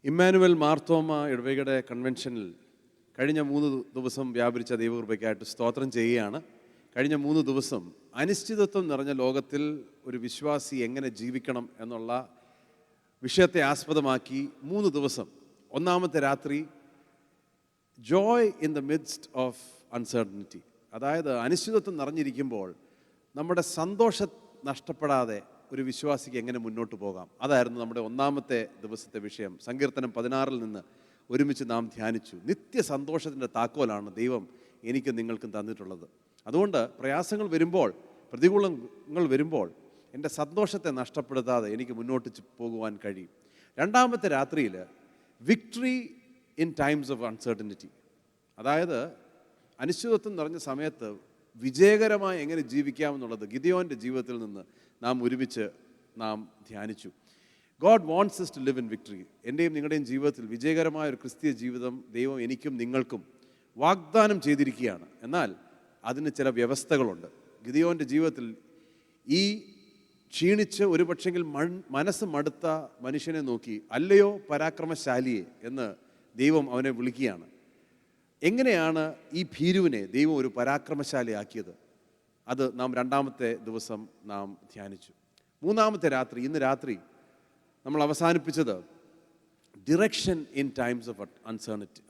Emmanuel Marthoma ഇടവകയുടെ കൺവെൻഷനിൽ കഴിഞ്ഞ 3 ദിവസം വ്യാപരിച്ച ദൈവകൃപയ്ക്കായിട്ട് സ്തോത്രം ചെയ്യുകയാണ്. കഴിഞ്ഞ 3 ദിവസം അനിശ്ചിതത്വം നിറഞ്ഞ ലോകത്തിൽ ഒരു വിശ്വാസി എങ്ങനെ ജീവിക്കണം എന്നുള്ള വിഷയത്തെ ആസ്പദമാക്കി 3 ദിവസം. ഒന്നാമത്തെ രാത്രി Joy in the midst of uncertainty, അതായത് അനിശ്ചിതത്വം നിറഞ്ഞിരിക്കുമ്പോൾ നമ്മുടെ സന്തോഷം നഷ്ടപ്പെടാതെ ഒരു വിശ്വാസിക്ക് എങ്ങനെ മുന്നോട്ട് പോകാം, അതായിരുന്നു നമ്മുടെ ഒന്നാമത്തെ ദിവസത്തെ വിഷയം. സങ്കീർത്തനം 16 നിന്ന് ഒരുമിച്ച് നാം ധ്യാനിച്ചു. നിത്യസന്തോഷത്തിൻ്റെ താക്കോലാണ് ദൈവം എനിക്കും നിങ്ങൾക്കും തന്നിട്ടുള്ളത്. അതുകൊണ്ട് പ്രയാസങ്ങൾ വരുമ്പോൾ, പ്രതികൂലങ്ങൾ വരുമ്പോൾ എൻ്റെ സന്തോഷത്തെ നഷ്ടപ്പെടുത്താതെ എനിക്ക് മുന്നോട്ട് പോകുവാൻ കഴിയും. രണ്ടാമത്തെ രാത്രിയിൽ victory in times of uncertainty, അതായത് അനിശ്ചിതത്വം നിറഞ്ഞ സമയത്ത് വിജയകരമായി എങ്ങനെ ജീവിക്കാമെന്നുള്ളത് ഗിദെയോൻ്റെ ജീവിതത്തിൽ നിന്ന് നാം ഒരുമിച്ച് ധ്യാനിച്ചു. God wants us to live in victory. എൻ്റെയും നിങ്ങളുടെയും ജീവിതത്തിൽ വിജയകരമായ ഒരു ക്രിസ്തീയ ജീവിതം ദൈവം എനിക്കും നിങ്ങൾക്കും വാഗ്ദാനം ചെയ്തിരിക്കുകയാണ്. എന്നാൽ അതിന് ചില വ്യവസ്ഥകളുണ്ട്. ഗിദെയോൻ്റെ ജീവിതത്തിൽ ഈ ക്ഷീണിച്ച് ഒരു പക്ഷെങ്കിൽ മനസ്സ് മടുത്ത മനുഷ്യനെ നോക്കി അല്ലയോ പരാക്രമശാലിയെ എന്ന് ദൈവം അവനെ വിളിക്കുകയാണ്. എങ്ങനെയാണ് ഈ ഭീരുവിനെ ദൈവം ഒരു പരാക്രമശാലിയാക്കിയത്? അത് നാം രണ്ടാമത്തെ ദിവസം നാം ധ്യാനിച്ചു. മൂന്നാമത്തെ രാത്രി, ഇന്ന് രാത്രി നമ്മൾ അവസാനിപ്പിച്ചത് direction in times of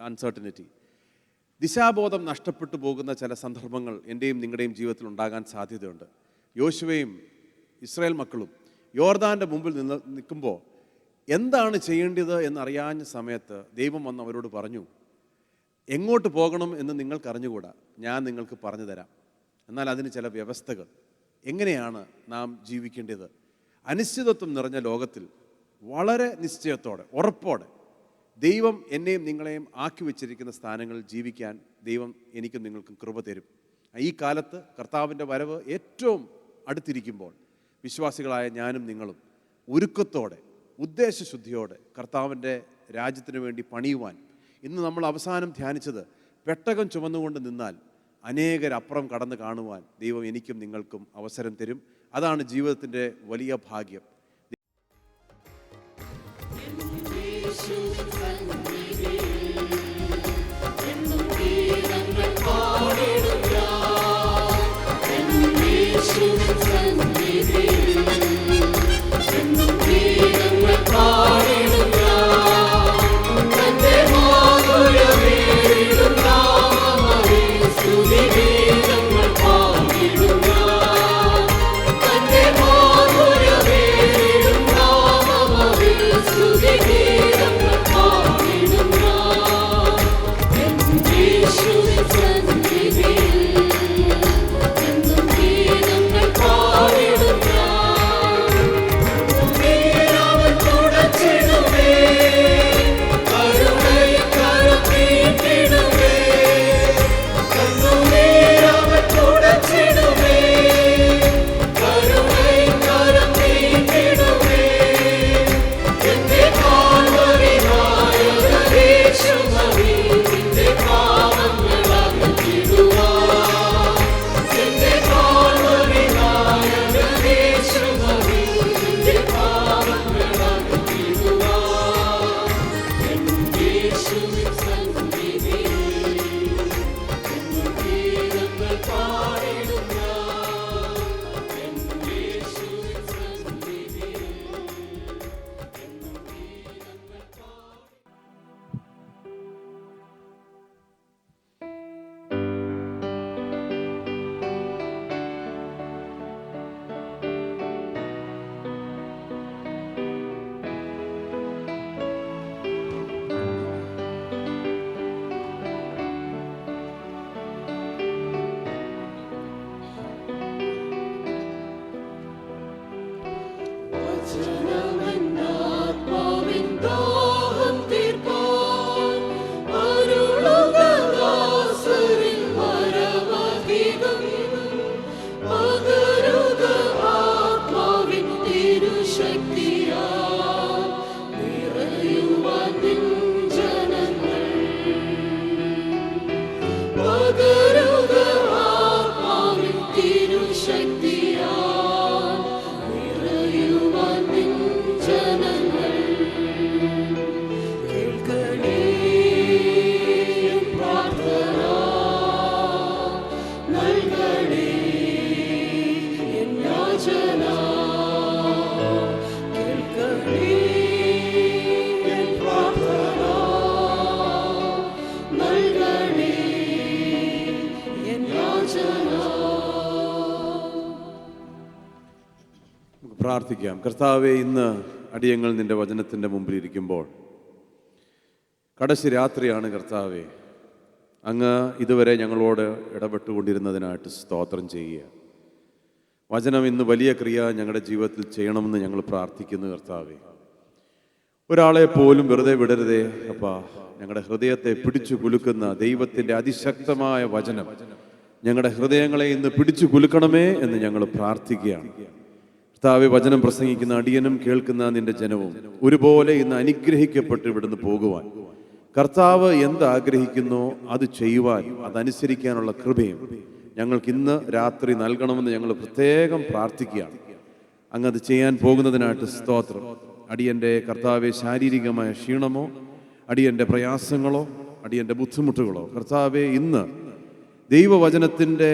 uncertainty. ദിശാബോധം നഷ്ടപ്പെട്ടു പോകുന്ന ചില സന്ദർഭങ്ങൾ എൻ്റെയും നിങ്ങളുടെയും ജീവിതത്തിൽ ഉണ്ടാകാൻ സാധ്യതയുണ്ട്. യോശുവയും ഇസ്രായേൽ മക്കളും യോർദാൻ്റെ മുമ്പിൽ നിൽക്കുമ്പോൾ എന്താണ് ചെയ്യേണ്ടത് എന്നറിയാഞ്ഞ സമയത്ത് ദൈവം വന്ന് അവരോട് പറഞ്ഞു, എങ്ങോട്ട് പോകണം എന്ന് നിങ്ങൾക്ക് അറിഞ്ഞുകൂടാ, ഞാൻ നിങ്ങൾക്ക് പറഞ്ഞു തരാം. എന്നാൽ അതിന് ചില വ്യവസ്ഥകൾ. എങ്ങനെയാണ് നാം ജീവിക്കേണ്ടത്? അനിശ്ചിതത്വം നിറഞ്ഞ ലോകത്തിൽ വളരെ നിശ്ചയത്തോടെ, ഉറപ്പോടെ ദൈവം എന്നെയും നിങ്ങളെയും ആക്കി വെച്ചിരിക്കുന്ന സ്ഥാനങ്ങളിൽ ജീവിക്കാൻ ദൈവം എനിക്കും നിങ്ങൾക്കും കൃപ തരും. ഈ കാലത്ത് കർത്താവിൻ്റെ വരവ് ഏറ്റവും അടുത്തിരിക്കുമ്പോൾ വിശ്വാസികളായ ഞാനും നിങ്ങളും ഒരുക്കത്തോടെ, ഉദ്ദേശശുദ്ധിയോടെ കർത്താവിൻ്റെ രാജ്യത്തിന് വേണ്ടി പണിയുവാൻ. ഇന്ന് നമ്മൾ അവസാനം ധ്യാനിച്ചത് പെട്ടകം ചുമന്നുകൊണ്ട് നിന്നാൽ അനേകരപ്പുറം കടന്ന് കാണുവാൻ ദൈവം എനിക്കും നിങ്ങൾക്കും അവസരം തരും. അതാണ് ജീവിതത്തിൻ്റെ വലിയ ഭാഗ്യം. പ്രാർത്ഥിക്കാം. കർത്താവെ, ഇന്ന് അടിയങ്ങൾ നിൻ്റെ വചനത്തിൻ്റെ മുമ്പിൽ ഇരിക്കുമ്പോൾ കടശി രാത്രിയാണ് കർത്താവെ. അങ്ങ് ഇതുവരെ ഞങ്ങളോട് ഇടപെട്ടുകൊണ്ടിരുന്നതിനായിട്ട് സ്തോത്രം ചെയ്യുക. വചനം ഇന്ന് വലിയ ക്രിയ ഞങ്ങളുടെ ജീവിതത്തിൽ ചെയ്യണമെന്ന് ഞങ്ങൾ പ്രാർത്ഥിക്കുന്നു കർത്താവെ. ഒരാളെ പോലും വെറുതെ വിടരുതേ അപ്പാ. ഞങ്ങളുടെ ഹൃദയത്തെ പിടിച്ചു കുലുക്കുന്ന ദൈവത്തിൻ്റെ അതിശക്തമായ വചനം ഞങ്ങളുടെ ഹൃദയങ്ങളെ ഇന്ന് പിടിച്ചു കുലുക്കണമേ എന്ന് ഞങ്ങൾ പ്രാർത്ഥിക്കുകയാണ്. കർത്താവെ, വചനം പ്രസംഗിക്കുന്ന അടിയനും കേൾക്കുന്ന നിന്റെ ജനവും ഒരുപോലെ ഇന്ന് അനുഗ്രഹിക്കപ്പെട്ട് ഇവിടുന്ന് പോകുവാൻ, കർത്താവ് എന്ത് ആഗ്രഹിക്കുന്നോ അത് ചെയ്യുവാൻ, അതനുസരിക്കാനുള്ള കൃപയും ഞങ്ങൾക്ക് ഇന്ന് രാത്രി നൽകണമെന്ന് ഞങ്ങൾ പ്രത്യേകം പ്രാർത്ഥിക്കുകയാണ്. അങ്ങ് അത് ചെയ്യാൻ പോകുന്നതിനായിട്ട് സ്തോത്രം. അടിയൻ്റെ കർത്താവെ, ശാരീരികമായ ക്ഷീണമോ അടിയൻ്റെ പ്രയാസങ്ങളോ അടിയൻ്റെ ബുദ്ധിമുട്ടുകളോ കർത്താവെ ഇന്ന് ദൈവവചനത്തിൻ്റെ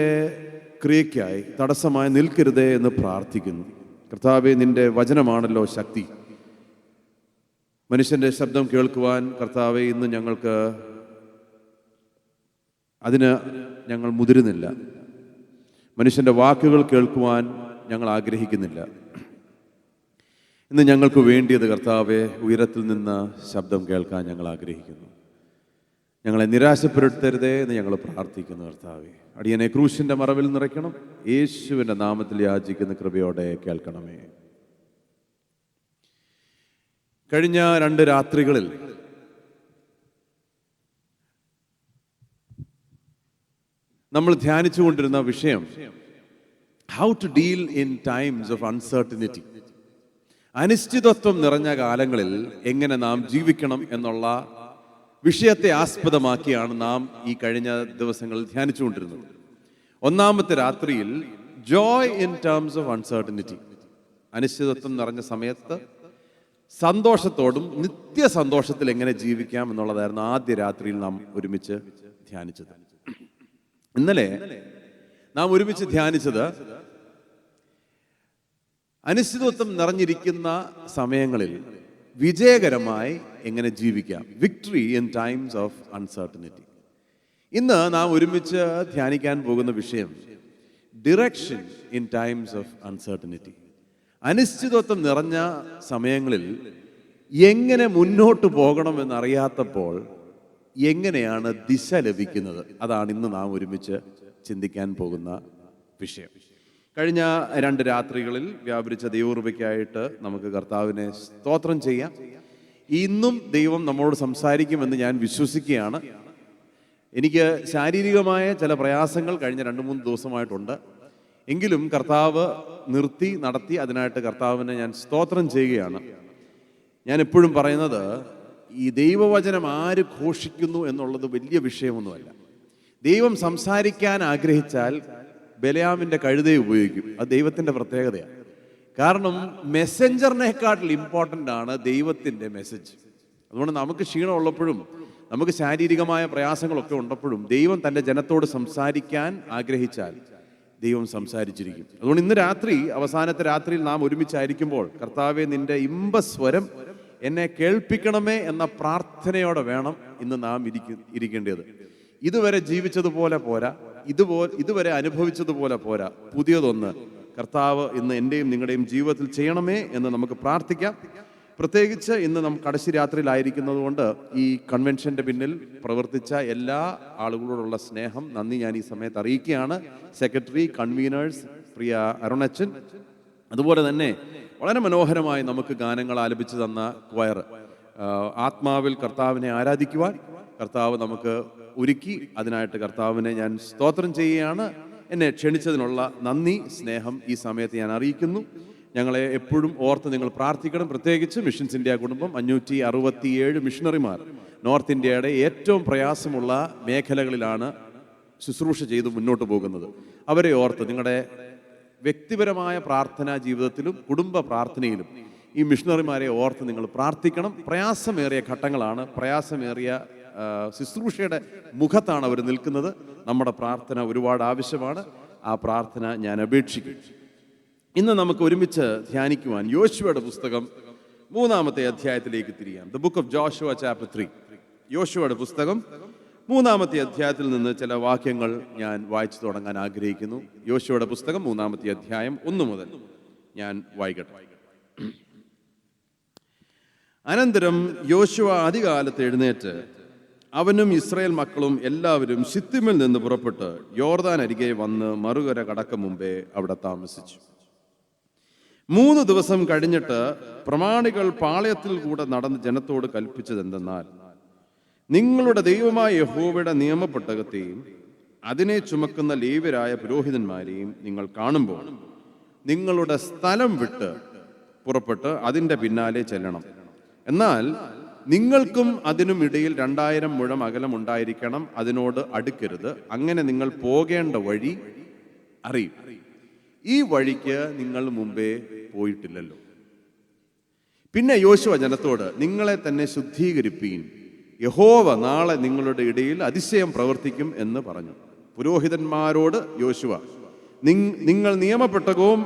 ക്രിയയ്ക്കായി തടസ്സമായി നിൽക്കരുതേ എന്ന് പ്രാർത്ഥിക്കുന്നു. കർത്താവെ, നിൻ്റെ വചനമാണല്ലോ ശക്തി. മനുഷ്യൻ്റെ ശബ്ദം കേൾക്കുവാൻ കർത്താവെ ഇന്ന് ഞങ്ങൾക്ക് അതിന് ഞങ്ങൾ മുതിരുന്നില്ല. മനുഷ്യൻ്റെ വാക്കുകൾ കേൾക്കുവാൻ ഞങ്ങൾ ആഗ്രഹിക്കുന്നില്ല. ഇന്ന് ഞങ്ങൾക്ക് വേണ്ടിയത് കർത്താവെ ഉയരത്തിൽ നിന്ന് ശബ്ദം കേൾക്കാൻ ഞങ്ങൾ ആഗ്രഹിക്കുന്നു. ഞങ്ങളെ നിരാശപ്പെടുത്തരുതേ എന്ന് ഞങ്ങൾ പ്രാർത്ഥിക്കുന്നു. കർത്താവെ, അടിയനെ ക്രൂശിൻ്റെ മറവിൽ നിറയ്ക്കണം. യേശുവിൻ്റെ നാമത്തിൽ യാചിക്കുന്ന കൃപയോടെ കേൾക്കണമേ. കഴിഞ്ഞ 2 രാത്രികളിൽ നമ്മൾ ധ്യാനിച്ചുകൊണ്ടിരുന്ന വിഷയം how to deal in times of uncertainty. അനിശ്ചിതത്വം നിറഞ്ഞ കാലങ്ങളിൽ എങ്ങനെ നാം ജീവിക്കണം എന്നുള്ള വിഷയത്തെ ആസ്പദമാക്കിയാണ് നാം ഈ കഴിഞ്ഞ ദിവസങ്ങളിൽ ധ്യാനിച്ചുകൊണ്ടിരുന്നത്. ഒന്നാമത്തെ രാത്രിയിൽ Joy in terms of uncertainty, അനിശ്ചിതത്വം നിറഞ്ഞ സമയത്ത് സന്തോഷത്തോടും നിത്യസന്തോഷത്തിൽ എങ്ങനെ ജീവിക്കാം എന്നുള്ളതായിരുന്നു ആദ്യ രാത്രിയിൽ നാം ഒരുമിച്ച് ധ്യാനിച്ചത്. ഇന്നലെ നാം ഒരുമിച്ച് ധ്യാനിച്ചത് അനിശ്ചിതത്വം നിറഞ്ഞിരിക്കുന്ന സമയങ്ങളിൽ വിജയകരമായി എങ്ങനെ ജീവിക്കാം, victory in times of uncertainty. ഇന്ന് നാം ഒരുമിച്ച് ധ്യാനിക്കാൻ പോകുന്ന വിഷയം direction in times of uncertainty. അനിശ്ചിതത്വം നിറഞ്ഞ സമയങ്ങളിൽ എങ്ങനെ മുന്നോട്ട് പോകണമെന്നറിയാത്തപ്പോൾ എങ്ങനെയാണ് ദിശ ലഭിക്കുന്നത്, അതാണ് ഇന്ന് നാം ഒരുമിച്ച് ചിന്തിക്കാൻ പോകുന്ന വിഷയം. കഴിഞ്ഞ 2 രാത്രികളിൽ വ്യാപരിച്ച ദൈവകൃപയ്ക്കായിട്ട് നമുക്ക് കർത്താവിനെ സ്തോത്രം ചെയ്യാം. ഇന്നും ദൈവം നമ്മളോട് സംസാരിക്കുമെന്ന് ഞാൻ വിശ്വസിക്കുകയാണ്. എനിക്ക് ശാരീരികമായ ചില പ്രയാസങ്ങൾ കഴിഞ്ഞ 2-3 ദിവസമായിട്ടുണ്ട്. എങ്കിലും കർത്താവ് നിർത്തി നടത്തി, അതിനായിട്ട് കർത്താവിനെ ഞാൻ സ്തോത്രം ചെയ്യുകയാണ്. ഞാൻ എപ്പോഴും പറയുന്നത്, ഈ ദൈവവചനം ആര് ഘോഷിക്കുന്നു എന്നുള്ളത് വലിയ വിഷയമൊന്നുമല്ല. ദൈവം സംസാരിക്കാൻ ആഗ്രഹിച്ചാൽ ബലയാമിൻ്റെ കഴുതയെ ഉപയോഗിക്കും. അത് ദൈവത്തിൻ്റെ പ്രത്യേകതയാണ്. കാരണം മെസ്സഞ്ചറിനെക്കാട്ടിൽ ഇമ്പോർട്ടൻ്റ് ആണ് ദൈവത്തിൻ്റെ മെസ്സേജ്. അതുകൊണ്ട് നമുക്ക് ക്ഷീണമുള്ളപ്പോഴും നമുക്ക് ശാരീരികമായ പ്രയാസങ്ങളൊക്കെ ഉള്ളപ്പോഴും ദൈവം തൻ്റെ ജനത്തോട് സംസാരിക്കാൻ ആഗ്രഹിച്ചാൽ ദൈവം സംസാരിച്ചിരിക്കും. അതുകൊണ്ട് ഇന്ന് രാത്രി, അവസാനത്തെ രാത്രിയിൽ നാം ഒരുമിച്ചായിരിക്കുമ്പോൾ, കർത്താവെ നിൻ്റെ ഇമ്പസ്വരം എന്നെ കേൾപ്പിക്കണമേ എന്ന പ്രാർത്ഥനയോടെ വേണം ഇന്ന് നാം ഇരിക്കേണ്ടത്. ഇതുവരെ ജീവിച്ചതുപോലെ പോരാ, ഇതുവരെ അനുഭവിച്ചതുപോലെ പോരാ, പുതിയതൊന്ന് കർത്താവ് ഇന്ന് എൻ്റെയും നിങ്ങളുടെയും ജീവിതത്തിൽ ചെയ്യണമേ എന്ന് നമുക്ക് പ്രാർത്ഥിക്കാം. പ്രത്യേകിച്ച് ഇന്ന് നാം കടശി രാത്രിയിലായിരിക്കുന്നത് കൊണ്ട് ഈ കൺവെൻഷൻ്റെ പിന്നിൽ പ്രവർത്തിച്ച എല്ലാ ആളുകളോടുള്ള സ്നേഹം, നന്ദി ഞാൻ ഈ സമയത്ത് അറിയിക്കുകയാണ്. സെക്രട്ടറി, കൺവീനേഴ്സ്, പ്രിയ അരുണച്ചൻ, അതുപോലെ തന്നെ വളരെ മനോഹരമായി നമുക്ക് ഗാനങ്ങൾ ആലപിച്ചു തന്ന ക്വയർ, ആത്മാവിൽ കർത്താവിനെ ആരാധിക്കുവാൻ കർത്താവ് നമുക്ക് ഒരുക്കി. അതിനായിട്ട് കർത്താവിനെ ഞാൻ സ്തോത്രം ചെയ്യുകയാണ്. എന്നെ ക്ഷണിച്ചതിനുള്ള നന്ദി, സ്നേഹം ഈ സമയത്ത് ഞാൻ അറിയിക്കുന്നു. ഞങ്ങളെ എപ്പോഴും ഓർത്ത് നിങ്ങൾ പ്രാർത്ഥിക്കണം. പ്രത്യേകിച്ച് മിഷൻസ് ഇന്ത്യ കുടുംബം 567 മിഷണറിമാർ നോർത്ത് ഇന്ത്യയുടെ ഏറ്റവും പ്രയാസമുള്ള മേഖലകളിലാണ് ശുശ്രൂഷ ചെയ്ത് മുന്നോട്ട് പോകുന്നത്. അവരെ ഓർത്ത് നിങ്ങളുടെ വ്യക്തിപരമായ പ്രാർത്ഥനാ ജീവിതത്തിലും കുടുംബ പ്രാർത്ഥനയിലും ഈ മിഷണറിമാരെ ഓർത്ത് നിങ്ങൾ പ്രാർത്ഥിക്കണം. പ്രയാസമേറിയ ഘട്ടങ്ങളാണ്, പ്രയാസമേറിയ ശുശ്രൂഷയുടെ മുഖത്താണ് അവർ നിൽക്കുന്നത്. നമ്മുടെ പ്രാർത്ഥന ഒരുപാട് ആവശ്യമാണ്. ആ പ്രാർത്ഥന ഞാൻ അപേക്ഷിക്കും. ഇന്ന് നമുക്ക് ഒരുമിച്ച് ധ്യാനിക്കുവാൻ യോശുവയുടെ പുസ്തകം 3-ാമത്തെ അധ്യായത്തിലേക്ക് തിരിയാം. The book of Joshua chapter 3. യോശുവയുടെ പുസ്തകം 3-ാമത്തെ അധ്യായത്തിൽ നിന്ന് ചില വാക്യങ്ങൾ ഞാൻ വായിച്ചു തുടങ്ങാൻ ആഗ്രഹിക്കുന്നു. യോശുവയുടെ പുസ്തകം 3-ാമത്തെ അധ്യായം 1 മുതൽ ഞാൻ വായിക്കട്ടെ. അനന്തരം യോശുവ അതികാലത്ത് എഴുന്നേറ്റ് അവനും ഇസ്രായേൽ മക്കളും എല്ലാവരും ശിത്തിമിൽ നിന്ന് പുറപ്പെട്ട് യോർദാൻ അരികെ വന്ന് മറുകര കടക്കും മുമ്പേ അവിടെ താമസിച്ചു. 3 ദിവസം കഴിഞ്ഞിട്ട് പ്രമാണികൾ പാളയത്തിൽ കൂടെ നടന്ന് ജനത്തോട് കൽപ്പിച്ചതെന്തെന്നാൽ, നിങ്ങളുടെ ദൈവമായ യഹോവയുടെ നിയമപെട്ടകത്തെയും അതിനെ ചുമക്കുന്ന ലേവ്യരായ പുരോഹിതന്മാരെയും നിങ്ങൾ കാണുമ്പോൾ നിങ്ങളുടെ സ്ഥലം വിട്ട് പുറപ്പെട്ട് അതിൻ്റെ പിന്നാലെ ചെല്ലണം. എന്നാൽ നിങ്ങൾക്കും അതിനും ഇടയിൽ 2000 മുഴം അകലം ഉണ്ടായിരിക്കണം. അതിനോട് അടുക്കരുത്. അങ്ങനെ നിങ്ങൾ പോകേണ്ട വഴി അറിയും. ഈ വഴിക്ക് നിങ്ങൾ മുമ്പേ പോയിട്ടില്ലല്ലോ. പിന്നെ യോശുവ ജനത്തോട്, നിങ്ങളെ തന്നെ ശുദ്ധീകരിപ്പീൻ, യഹോവ നാളെ നിങ്ങളുടെ ഇടയിൽ അതിശയം പ്രവർത്തിക്കും എന്ന് പറഞ്ഞു. പുരോഹിതന്മാരോട് യോശുവ, നിങ്ങൾ നിയമപെട്ടകവും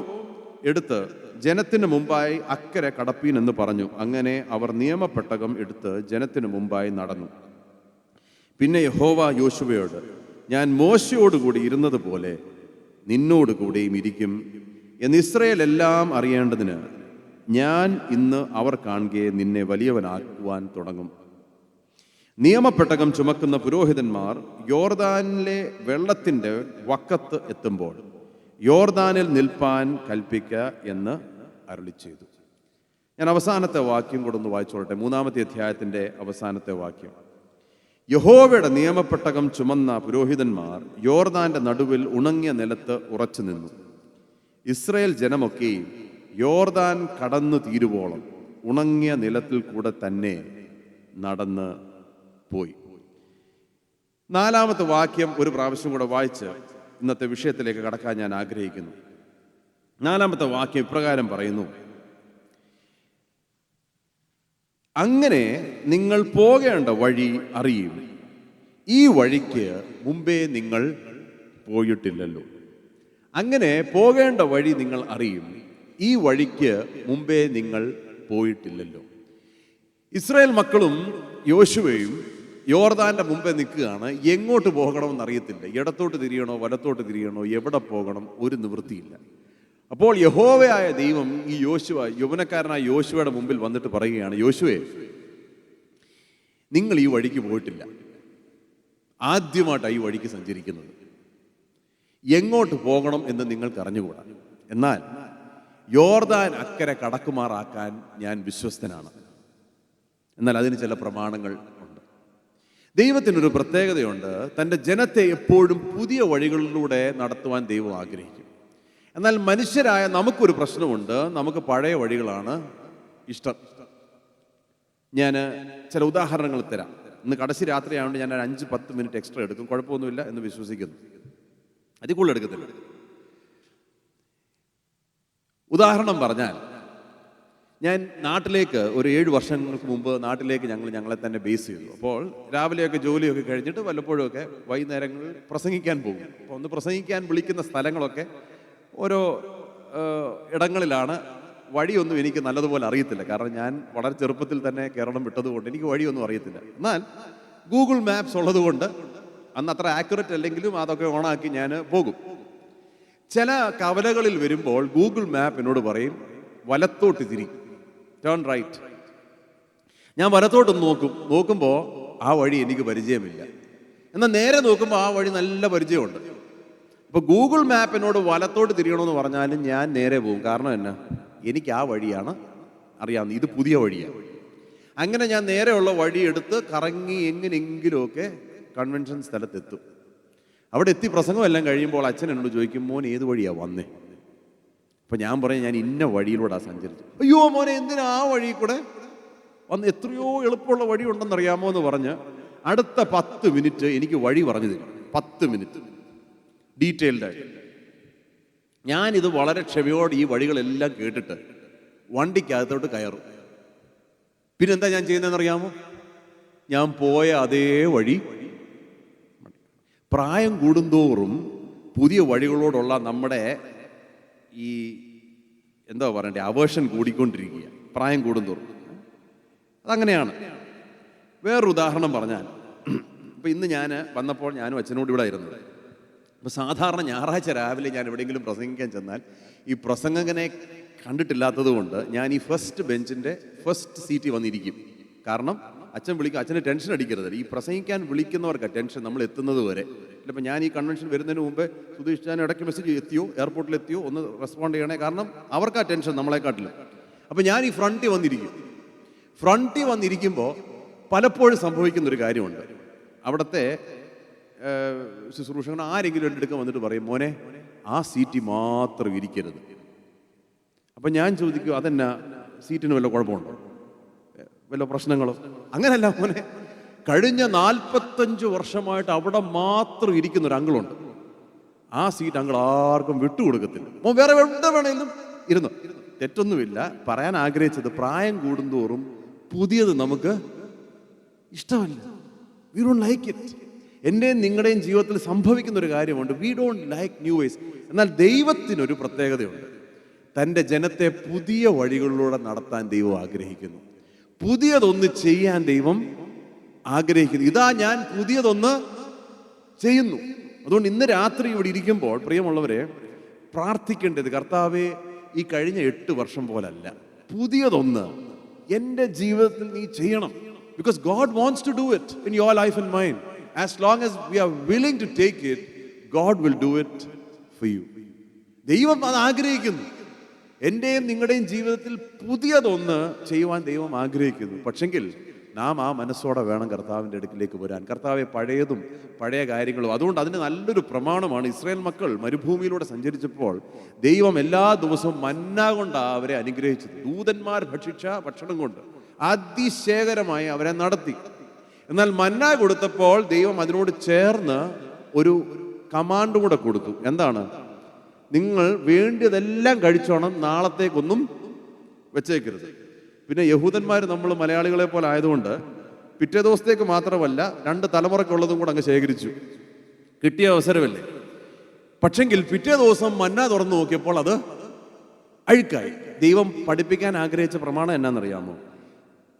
എടുത്ത് ജനത്തിന് മുമ്പായി അക്കരെ കടപ്പീൻ എന്ന് പറഞ്ഞു. അങ്ങനെ അവർ നിയമപെട്ടകം എടുത്ത് ജനത്തിന് മുമ്പായി നടന്നു. പിന്നെ യഹോവ യോശുവയോട്, ഞാൻ മോശയോടുകൂടി ഇരുന്നത് പോലെ നിന്നോട് കൂടെയും ഇരിക്കും എന്ന് ഇസ്രായേൽ എല്ലാം അറിയേണ്ടതിന് ഞാൻ ഇന്ന് അവർ കാണുകയെ നിന്നെ വലിയവനാക്കുവാൻ തുടങ്ങും. നിയമപെട്ടകം ചുമക്കുന്ന പുരോഹിതന്മാർ യോർദാനിലെ വെള്ളത്തിൻ്റെ വക്കത്ത് എത്തുമ്പോൾ യോർദാനിൽ നിൽപ്പാൻ കൽപ്പിക്ക എന്ന് അരുളി ചെയ്തു. ഞാൻ അവസാനത്തെ വാക്യം കൂടെ ഒന്ന് വായിച്ചോളട്ടെ. 3-ാമത്തെ അധ്യായത്തിൻ്റെ അവസാനത്തെ വാക്യം. യഹോവയുടെ നിയമപെട്ടകം ചുമന്ന പുരോഹിതന്മാർ യോർദാന്റെ നടുവിൽ ഉണങ്ങിയ നിലത്ത് ഉറച്ചു നിന്നു. ഇസ്രായേൽ ജനമൊക്കെയും യോർദാൻ കടന്നു തീരുവോളം ഉണങ്ങിയ നിലത്തിൽ കൂടെ തന്നെ നടന്ന് പോയി. 4-ാമത്തെ വാക്യം ഒരു പ്രാവശ്യം കൂടെ വായിച്ച് ഇന്നത്തെ വിഷയത്തിലേക്ക് കടക്കാൻ ഞാൻ ആഗ്രഹിക്കുന്നു. 4-ാമത്തെ വാക്യം ഇപ്രകാരം പറയുന്നു, അങ്ങനെ നിങ്ങൾ പോകേണ്ട വഴി അറിയും. ഈ വഴിക്ക് മുമ്പേ നിങ്ങൾ പോയിട്ടില്ലല്ലോ. അങ്ങനെ പോകേണ്ട വഴി നിങ്ങൾ അറിയും. ഈ വഴിക്ക് മുമ്പേ നിങ്ങൾ പോയിട്ടില്ലല്ലോ. ഇസ്രായേൽ മക്കളും യോശുവയും യോർദാന്റെ മുമ്പേ നിൽക്കുകയാണ്. എങ്ങോട്ട് പോകണമെന്ന് അറിയത്തില്ല. ഇടത്തോട്ട് തിരിയണോ വലത്തോട്ട് തിരിയണോ, എവിടെ പോകണം, ഒരു നിവൃത്തിയില്ല. അപ്പോൾ യഹോവയായ ദൈവം ഈ യൗവനക്കാരനായ യോശുവയുടെ മുമ്പിൽ വന്നിട്ട് പറയുകയാണ്, യോശുവേ, നിങ്ങൾ ഈ വഴിക്ക് പോയിട്ടില്ല. ആദ്യമായിട്ടാണ് ഈ വഴിക്ക് സഞ്ചരിക്കുന്നത്. എങ്ങോട്ട് പോകണം എന്ന് നിങ്ങൾക്ക് അറിഞ്ഞുകൂടാ. എന്നാൽ യോർദാൻ അക്കരെ കടക്കുമാറാക്കാൻ ഞാൻ വിശ്വസ്തനാണ്. എന്നാൽ അതിന് ചില പ്രമാണങ്ങൾ ഉണ്ട്. ദൈവത്തിനൊരു പ്രത്യേകതയുണ്ട്. തൻ്റെ ജനത്തെ എപ്പോഴും പുതിയ വഴികളിലൂടെ നടത്തുവാൻ ദൈവം ആഗ്രഹിക്കും. എന്നാൽ മനുഷ്യരായ നമുക്കൊരു പ്രശ്നമുണ്ട്. നമുക്ക് പഴയ വഴികളാണ് ഇഷ്ടം. ഞാൻ ചില ഉദാഹരണങ്ങൾ തരാം. ഇന്ന് കടശി രാത്രിയായതുകൊണ്ട് ഞാൻ 5-10 മിനിറ്റ് എക്സ്ട്രാ എടുക്കും. കുഴപ്പമൊന്നുമില്ല എന്ന് വിശ്വസിക്കുന്നു. അതിൽ കൂടുതൽ എടുക്കത്തില്ല. ഉദാഹരണം പറഞ്ഞാൽ, ഞാൻ നാട്ടിലേക്ക് ഒരു 7 വർഷങ്ങൾക്ക് മുമ്പ് നാട്ടിലേക്ക് ഞങ്ങളെ തന്നെ ബേസ് ചെയ്തു. അപ്പോൾ രാവിലെയൊക്കെ ജോലിയൊക്കെ കഴിഞ്ഞിട്ട് വല്ലപ്പോഴുമൊക്കെ വൈകുന്നേരങ്ങളിൽ പ്രസംഗിക്കാൻ പോകും. അപ്പോൾ ഒന്ന് പ്രസംഗിക്കാൻ വിളിക്കുന്ന സ്ഥലങ്ങളൊക്കെ ഓരോ ഇടങ്ങളിലാണ്. വഴിയൊന്നും എനിക്ക് നല്ലതുപോലെ അറിയത്തില്ല. കാരണം ഞാൻ വളരെ ചെറുപ്പത്തിൽ തന്നെ കേരളം വിട്ടതുകൊണ്ട് എനിക്ക് വഴിയൊന്നും അറിയത്തില്ല. എന്നാൽ ഗൂഗിൾ മാപ്സ് ഉള്ളതുകൊണ്ട് അന്ന് അത്ര ആക്യുറേറ്റ് അല്ലെങ്കിലും അതൊക്കെ ഓണാക്കി ഞാൻ പോകും. ചില കവലകളിൽ വരുമ്പോൾ ഗൂഗിൾ മാപ്പ് എന്നോട് പറയും, വലത്തോട്ട് തിരി, ടേൺ റൈറ്റ്. ഞാൻ വലത്തോട്ട് നോക്കുമ്പോൾ ആ വഴി എനിക്ക് പരിചയമില്ല. എന്നാൽ നേരെ നോക്കുമ്പോൾ ആ വഴി നല്ല പരിചയമുണ്ട്. അപ്പോൾ ഗൂഗിൾ മാപ്പ് എന്നോട് വലത്തോട്ട് തിരിയണമെന്ന് പറഞ്ഞാലും ഞാൻ നേരെ പോകും. കാരണം എന്നാ, എനിക്ക് ആ വഴിയാണ് അറിയാവുന്നത്. ഇത് പുതിയ വഴിയാണ്. അങ്ങനെ ഞാൻ നേരെയുള്ള വഴി എടുത്ത് കറങ്ങി എങ്ങനെയെങ്കിലുമൊക്കെ കൺവെൻഷൻ സ്ഥലത്തെത്തും. അവിടെ എത്തി പ്രസംഗം എല്ലാം കഴിയുമ്പോൾ അച്ഛൻ എന്നോട് ചോദിക്കും, മോൻ ഏത് വഴിയാണ് വന്നേ? അപ്പം ഞാൻ പറയും, ഞാൻ ഇന്ന വഴിയിലൂടെ സഞ്ചരിച്ചു. അയ്യോ മോനെ, എന്തിനാ ആ വഴി കൂടെ വന്ന്? എത്രയോ എളുപ്പമുള്ള വഴി ഉണ്ടെന്നറിയാമോ എന്ന് പറഞ്ഞ് അടുത്ത 10 മിനിറ്റ് എനിക്ക് വഴി പറഞ്ഞു തരും. 10 മിനിറ്റ് ഡീറ്റെയിൽഡായിട്ട്. ഞാനിത് വളരെ ക്ഷമയോടെ ഈ വഴികളെല്ലാം കേട്ടിട്ട് വണ്ടിക്കകത്തോട്ട് കയറും. പിന്നെന്താ ഞാൻ ചെയ്യുന്നതെന്നറിയാമോ? ഞാൻ പോയ അതേ വഴി. പ്രായം കൂടുന്തോറും പുതിയ വഴികളോടുള്ള നമ്മുടെ ഈ എന്താ പറയണ്ടേ, അവേർഷൻ കൂടിക്കൊണ്ടിരിക്കുക. പ്രായം കൂടുന്തോറും അതങ്ങനെയാണ്. വേറൊരു ഉദാഹരണം പറഞ്ഞാൽ, ഇപ്പം ഇന്ന് ഞാൻ വന്നപ്പോൾ ഞാനും അച്ഛനോട് ഇവിടെ ആയിരുന്നത്. അപ്പോൾ സാധാരണ ഞായറാഴ്ച രാവിലെ ഞാൻ എവിടെയെങ്കിലും പ്രസംഗിക്കാൻ ചെന്നാൽ ഈ പ്രസംഗകനെ കണ്ടിട്ടില്ലാത്തത് കൊണ്ട് ഞാൻ ഈ ഫസ്റ്റ് ബെഞ്ചിൻ്റെ ഫസ്റ്റ് സീറ്റിൽ വന്നിരിക്കും. കാരണം അച്ഛൻ വിളിക്കും, അച്ഛന് ടെൻഷൻ അടിക്കരുത്. ഈ പ്രസംഗിക്കാൻ വിളിക്കുന്നവർക്ക് ടെൻഷൻ നമ്മൾ എത്തുന്നത് വരെ. ഇപ്പം ഞാൻ ഈ കൺവെൻഷൻ വരുന്നതിന് മുമ്പ് സുധീഷ് ഞാൻ ഇടയ്ക്ക് മെസ്സേജ് എത്തിയോ, എയർപോർട്ടിൽ എത്തിയോ, ഒന്ന് റെസ്പോണ്ട് ചെയ്യണേ. കാരണം അവർക്ക് ആ ടെൻഷൻ നമ്മളെക്കാട്ടിലും. അപ്പം ഞാൻ ഈ ഫ്രണ്ടിൽ വന്നിരിക്കും. ഫ്രണ്ടിൽ വന്നിരിക്കുമ്പോൾ പലപ്പോഴും സംഭവിക്കുന്നൊരു കാര്യമുണ്ട്. അവിടുത്തെ ശുശ്രൂഷകൻ ആരെങ്കിലും എൻ്റെ അടുക്ക വന്നിട്ട് പറയും, മോനെ ആ സീറ്റിൽ മാത്രം ഇരിക്കരുത്. അപ്പം ഞാൻ ചോദിക്കും, അതെന്നാ സീറ്റിന് വല്ല കുഴപ്പമുണ്ടോ, വല്ല പ്രശ്നങ്ങളോ? അങ്ങനല്ല മോനെ, കഴിഞ്ഞ 45 വർഷമായിട്ട് അവിടെ മാത്രം ഇരിക്കുന്ന ഒരു അങ്കിളുണ്ട്. ആ സീറ്റ് അങ്കിൾ ആർക്കും വിട്ടുകൊടുക്കത്തില്ല. മോൻ വേറെ എവിടെ വേണേലും ഇരുന്നു, തെറ്റൊന്നുമില്ല. പറയാൻ ആഗ്രഹിച്ചത്, പ്രായം കൂടുന്തോറും പുതിയത് നമുക്ക് ഇഷ്ടമല്ല. We don't like it. എൻ്റെയും നിങ്ങളുടെയും ജീവിതത്തിൽ സംഭവിക്കുന്ന ഒരു കാര്യമുണ്ട്, we don't like new ways. എന്നാൽ ദൈവത്തിനൊരു പ്രത്യേകതയുണ്ട്. തൻ്റെ ജനത്തെ പുതിയ വഴികളിലൂടെ നടത്താൻ ദൈവം ആഗ്രഹിക്കുന്നു. പുതിയതൊന്ന് ചെയ്യാൻ ദൈവം ആഗ്രഹിക്കുന്നു. ഇതാ ഞാൻ പുതിയതൊന്ന് ചെയ്യുന്നു. അതുകൊണ്ട് ഇന്ന് രാത്രി ഇവിടെ ഇരിക്കുമ്പോൾ പ്രിയമുള്ളവരെ, പ്രാർത്ഥിക്കേണ്ടത്, കർത്താവേ ഈ കഴിഞ്ഞ 8 വർഷം പോലല്ല, പുതിയതൊന്ന് എൻ്റെ ജീവിതത്തിൽ നീ ചെയ്യണം. Because God wants to do it in your life and mine. As long as we are willing to take it, God will do it for you. ദൈവം അത് ആഗ്രഹിക്കുന്നു. എൻ്റെയും നിങ്ങളുടെയും ജീവിതത്തിൽ പുതിയതൊന്ന് ചെയ്യുവാൻ ദൈവം ആഗ്രഹിക്കുന്നു. പക്ഷെങ്കിൽ നാം ആ മനസ്സോടെ വേണം കർത്താവിൻ്റെ അടുക്കിലേക്ക് വരാൻ. കർത്താവെ പഴയതും പഴയ കാര്യങ്ങളും. അതുകൊണ്ട് അതിന് നല്ലൊരു പ്രമാണമാണ്. ഇസ്രായേൽ മക്കൾ മരുഭൂമിയിലൂടെ സഞ്ചരിച്ചപ്പോൾ ദൈവം എല്ലാ ദിവസവും മന്ന കൊണ്ടാണ് അവരെ അനുഗ്രഹിച്ചത്. ദൂതന്മാർ ഭക്ഷിച്ച ഭക്ഷണം കൊണ്ട് അതിശേഖരമായി അവരെ നടത്തി. എന്നാൽ മന്ന കൊടുത്തപ്പോൾ ദൈവം അതിനോട് ചേർന്ന് ഒരു കമാൻഡ് കൂടെ കൊടുത്തു. എന്താണ്? നിങ്ങൾ വേണ്ടിയതെല്ലാം കഴിച്ചോണം, നാളത്തേക്കൊന്നും വെച്ചേക്കരുത്. പിന്നെ യഹൂദന്മാർ നമ്മൾ മലയാളികളെ പോലെ ആയതുകൊണ്ട് പിറ്റേ ദിവസത്തേക്ക് മാത്രമല്ല 2 തലമുറയ്ക്കുള്ളതും കൂടെ അങ്ങ് ശേഖരിച്ചു. കിട്ടിയ അവസരമല്ലേ. പക്ഷെങ്കിൽ പിറ്റേ ദിവസം മന്ന തുറന്നു നോക്കിയപ്പോൾ അത് അഴുക്കായി. ദൈവം പഠിപ്പിക്കാൻ ആഗ്രഹിച്ച പ്രമാണം എന്നാണെന്നറിയാമോ?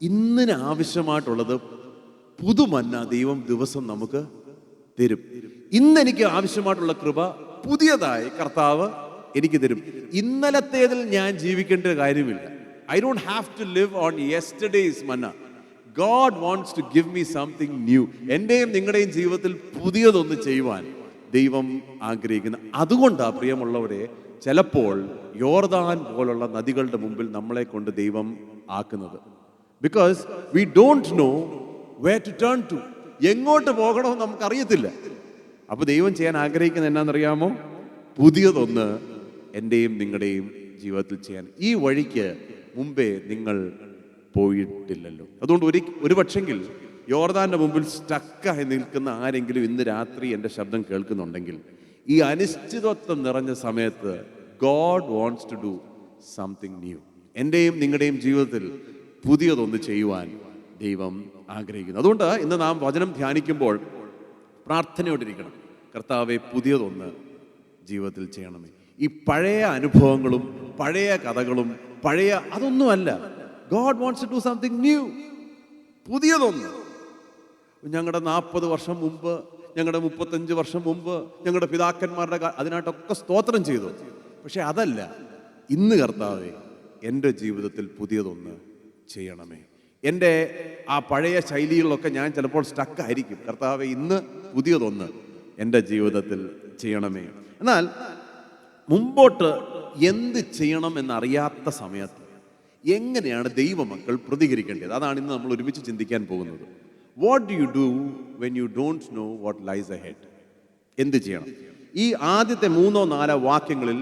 ഇന്നിന് ആവശ്യമായിട്ടുള്ളത് പുതുമന്ന ദൈവം ദിവസം നമുക്ക് തരും. ഇന്നെനിക്ക് ആവശ്യമായിട്ടുള്ള കൃപ പുതിയതായി കർത്താവ് എനിക്ക് തരും. ഇന്നലത്തേതിൽ ഞാൻ ജീവിക്കേണ്ട കാര്യമില്ല. I don't have to live on yesterday's manna. God wants to give me something new. എൻ്റെയും നിങ്ങളുടെയും ജീവിതത്തിൽ പുതിയതൊന്ന് ചെയ്യുവാൻ ദൈവം ആഗ്രഹിക്കുന്നു. അതുകൊണ്ടാണ് പ്രിയമുള്ളവരെ, ചിലപ്പോൾ യോർദാൻ പോലുള്ള നദികളുടെ മുമ്പിൽ നമ്മളെ കൊണ്ട് ദൈവം ആക്കുന്നത്. Because we don't know where to turn to. എങ്ങോട്ട് പോകണമെന്ന് നമുക്കറിയത്തില്ല. അപ്പോൾ ദൈവം ചെയ്യാൻ ആഗ്രഹിക്കുന്നത് എന്നാണെന്നറിയാമോ? പുതിയതൊന്ന് എൻ്റെയും നിങ്ങളുടെയും ജീവിതത്തിൽ ചെയ്യാൻ. ഈ വഴിക്ക് മുമ്പേ നിങ്ങൾ പോയിട്ടില്ലല്ലോ. അതുകൊണ്ട് ഒരു പക്ഷെങ്കിൽ യോർദാന്റെ മുമ്പിൽ സ്റ്റക്കായി നിൽക്കുന്ന ആരെങ്കിലും ഇന്ന് രാത്രി എൻ്റെ ശബ്ദം കേൾക്കുന്നുണ്ടെങ്കിൽ, ഈ അനിശ്ചിതത്വം നിറഞ്ഞ സമയത്ത് God wants to do something new. എൻ്റെയും നിങ്ങളുടെയും ജീവിതത്തിൽ പുതിയതൊന്ന് ചെയ്യുവാൻ ദൈവം ആഗ്രഹിക്കുന്നു. അതുകൊണ്ട് ഇന്ന് നാം വചനം ധ്യാനിക്കുമ്പോൾ പ്രാർത്ഥനയോടിരിക്കണം. കർത്താവെ പുതിയതൊന്ന് ജീവിതത്തിൽ ചെയ്യണമേ. ഈ പഴയ അനുഭവങ്ങളും പഴയ കഥകളും പഴയ അതൊന്നുമല്ല. God wants to do something new. പുതിയതൊന്ന്. ഞങ്ങളുടെ 40 വർഷം മുമ്പ്, ഞങ്ങളുടെ 35 വർഷം മുമ്പ്, ഞങ്ങളുടെ പിതാക്കന്മാരുടെ അതിനായിട്ടൊക്കെ സ്തോത്രം ചെയ്തു. പക്ഷെ അതല്ല. ഇന്ന് കർത്താവെ എൻ്റെ ജീവിതത്തിൽ പുതിയതൊന്ന് ചെയ്യണമേ. എൻ്റെ ആ പഴയ ശൈലികളിലൊക്കെ ഞാൻ ചിലപ്പോൾ സ്റ്റക്കായിരിക്കും. കർത്താവെ ഇന്ന് പുതിയതൊന്ന് എൻ്റെ ജീവിതത്തിൽ ചെയ്യണമേ. എന്നാൽ മുമ്പോട്ട് എന്ത് ചെയ്യണം എന്നറിയാത്ത സമയത്ത് എങ്ങനെയാണ് ദൈവമക്കൾ പ്രതികരിക്കേണ്ടത്? അതാണ് ഇന്ന് നമ്മൾ ഒരുമിച്ച് ചിന്തിക്കാൻ പോകുന്നത്. What do you do when you don't know what lies ahead? എന്ത് ചെയ്യണം? ഈ ആദ്യത്തെ 3-4 വാക്യങ്ങളിൽ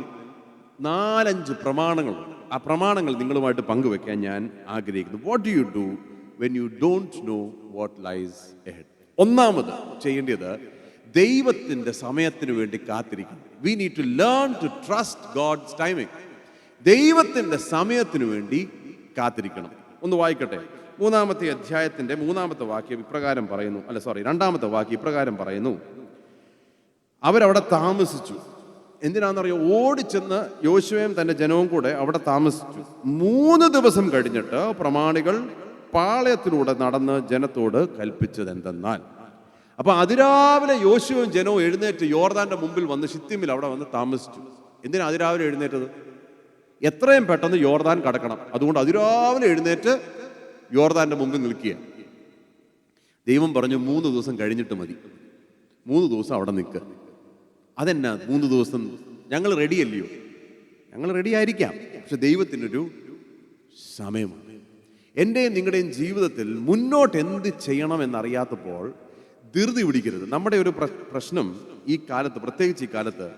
4-5 പ്രമാണങ്ങളുണ്ട്. ആ പ്രമാണങ്ങൾ നിങ്ങളുമായിട്ട് പങ്കുവെക്കാൻ ഞാൻ ആഗ്രഹിക്കുന്നു. What do you do when you don't know what lies ahead? ഒന്നാമത് ചെയ്യേണ്ടത് ദൈവത്തിൻ്റെ സമയത്തിന് വേണ്ടി കാത്തിരിക്കണം. We need to learn to trust God's timing. ദൈവത്തിൻ്റെ സമയത്തിന് വേണ്ടി കാത്തിരിക്കണം. ഒന്ന് വായിക്കട്ടെ. 3-ാമത്തെ അധ്യായത്തിൻ്റെ 3-ാമത്തെ വാക്യം ഇപ്രകാരം പറയുന്നു. 2-ാമത്തെ വാക്യം ഇപ്രകാരം പറയുന്നു. അവരവിടെ താമസിച്ചു. എന്തിനാണെന്നറിയോ? ഓടിച്ചെന്ന് യോശുവയും തൻ്റെ ജനവും കൂടെ അവിടെ താമസിച്ചു. 3 ദിവസം കഴിഞ്ഞിട്ട് പ്രമാണികൾ പാളയത്തിലൂടെ നടന്ന് ജനത്തോട് കൽപ്പിച്ചത് എന്തെന്നാൽ, അപ്പൊ അതിരാവിലെ യോശുവയും ജനവും എഴുന്നേറ്റ് യോർദാന്റെ മുമ്പിൽ വന്ന് ഷിത്തീമിൽ അവിടെ വന്ന് താമസിച്ചു. എന്തിനാ അതിരാവിലെ എഴുന്നേറ്റത്? എത്രയും പെട്ടെന്ന് യോർദാൻ കടക്കണം. അതുകൊണ്ട് അതിരാവിലെ എഴുന്നേറ്റ് യോർദാൻ്റെ മുമ്പിൽ നിൽക്കുക. ദൈവം പറഞ്ഞു 3 ദിവസം കഴിഞ്ഞിട്ട് മതി, 3 ദിവസം അവിടെ നിൽക്കുക. അതെന്നാ 3 ദിവസം? ഞങ്ങൾ റെഡിയല്ലയോ? ഞങ്ങൾ റെഡി ആയിരിക്കാം, പക്ഷെ ദൈവത്തിനൊരു സമയമാണ്. എൻ്റെയും നിങ്ങളുടെയും ജീവിതത്തിൽ മുന്നോട്ട് എന്ത് ചെയ്യണമെന്നറിയാത്തപ്പോൾ ധൃതി പിടിക്കരുത്. നമ്മുടെ ഒരു പ്രശ്നം ഈ കാലത്ത്, പ്രത്യേകിച്ച് ഈ കാലത്ത്,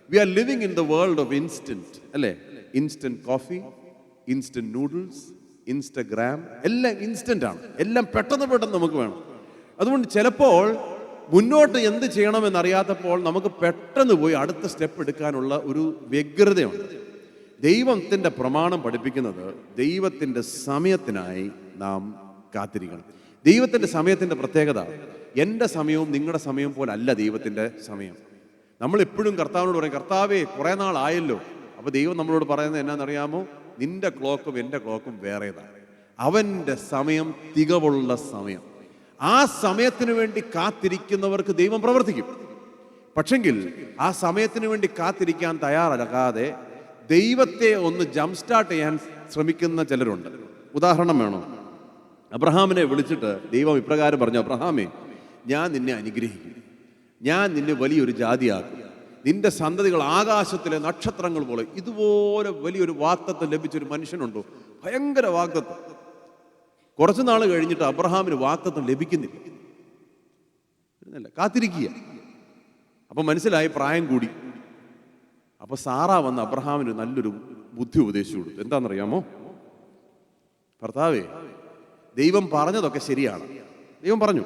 we are living in the world of instant, അല്ലേ? Instant coffee, instant noodles, Instagram, എല്ലാം ഇൻസ്റ്റന്റ് ആണ്. എല്ലാം പെട്ടെന്ന് പെട്ടെന്ന് നമുക്ക് വേണം. അതുകൊണ്ട് ചിലപ്പോൾ മുന്നോട്ട് എന്ത് ചെയ്യണമെന്നറിയാത്തപ്പോൾ നമുക്ക് പെട്ടെന്ന് പോയി അടുത്ത സ്റ്റെപ്പ് എടുക്കാനുള്ള ഒരു വ്യഗ്രതയുണ്ട്. ദൈവത്തിൻ്റെ പ്രമാണം പഠിപ്പിക്കുന്നത് ദൈവത്തിൻ്റെ സമയത്തിനായി നാം കാത്തിരിക്കണം. ദൈവത്തിൻ്റെ സമയത്തിൻ്റെ പ്രത്യേകത, എൻ്റെ സമയവും നിങ്ങളുടെ സമയവും പോലെ അല്ല ദൈവത്തിൻ്റെ സമയം. നമ്മളെപ്പോഴും കർത്താവിനോട് പറയും, കർത്താവേ കുറേ നാളായല്ലോ. അപ്പോൾ ദൈവം നമ്മളോട് പറയുന്നത് എന്നാണെന്നറിയാമോ? നിന്റെ ക്ലോക്കും എൻ്റെ ക്ലോക്കും വേറേതാണ്. അവൻ്റെ സമയം തികവുള്ള സമയം. ആ സമയത്തിന് വേണ്ടി കാത്തിരിക്കുന്നവർക്ക് ദൈവം പ്രവർത്തിക്കും. പക്ഷെങ്കിൽ ആ സമയത്തിന് വേണ്ടി കാത്തിരിക്കാൻ തയ്യാറാകാതെ ദൈവത്തെ ഒന്ന് ജംപ് സ്റ്റാർട്ട് ചെയ്യാൻ ശ്രമിക്കുന്ന ചിലരുണ്ട്. ഉദാഹരണം വേണോ? അബ്രഹാമിനെ വിളിച്ചിട്ട് ദൈവം ഇപ്രകാരം പറഞ്ഞു, അബ്രഹാമേ, ഞാൻ നിന്നെ അനുഗ്രഹിക്കും, ഞാൻ നിന്നെ വലിയൊരു ജാതിയാക്കും, നിന്റെ സന്തതികൾ ആകാശത്തിലെ നക്ഷത്രങ്ങൾ പോലെ. ഇതുപോലെ വലിയൊരു വാഗ്ദത്തം ലഭിച്ചൊരു മനുഷ്യനുണ്ടോ? ഭയങ്കര വാഗ്ദത്തം. കുറച്ചു നാൾ കഴിഞ്ഞിട്ട് അബ്രഹാമിന് വാഗ്ദത്തം ലഭിക്കുന്നില്ല. കാത്തിരിക്കുക. അപ്പൊ മനസ്സിലായി പ്രായം കൂടി. അപ്പൊ സാറ വന്ന് അബ്രഹാമിന് നല്ലൊരു ബുദ്ധി ഉപദേശിച്ചു കൊടുത്തു. എന്താണെന്നറിയാമോ? ഭർത്താവേ, ദൈവം പറഞ്ഞതൊക്കെ ശരിയാണ്, ദൈവം പറഞ്ഞു.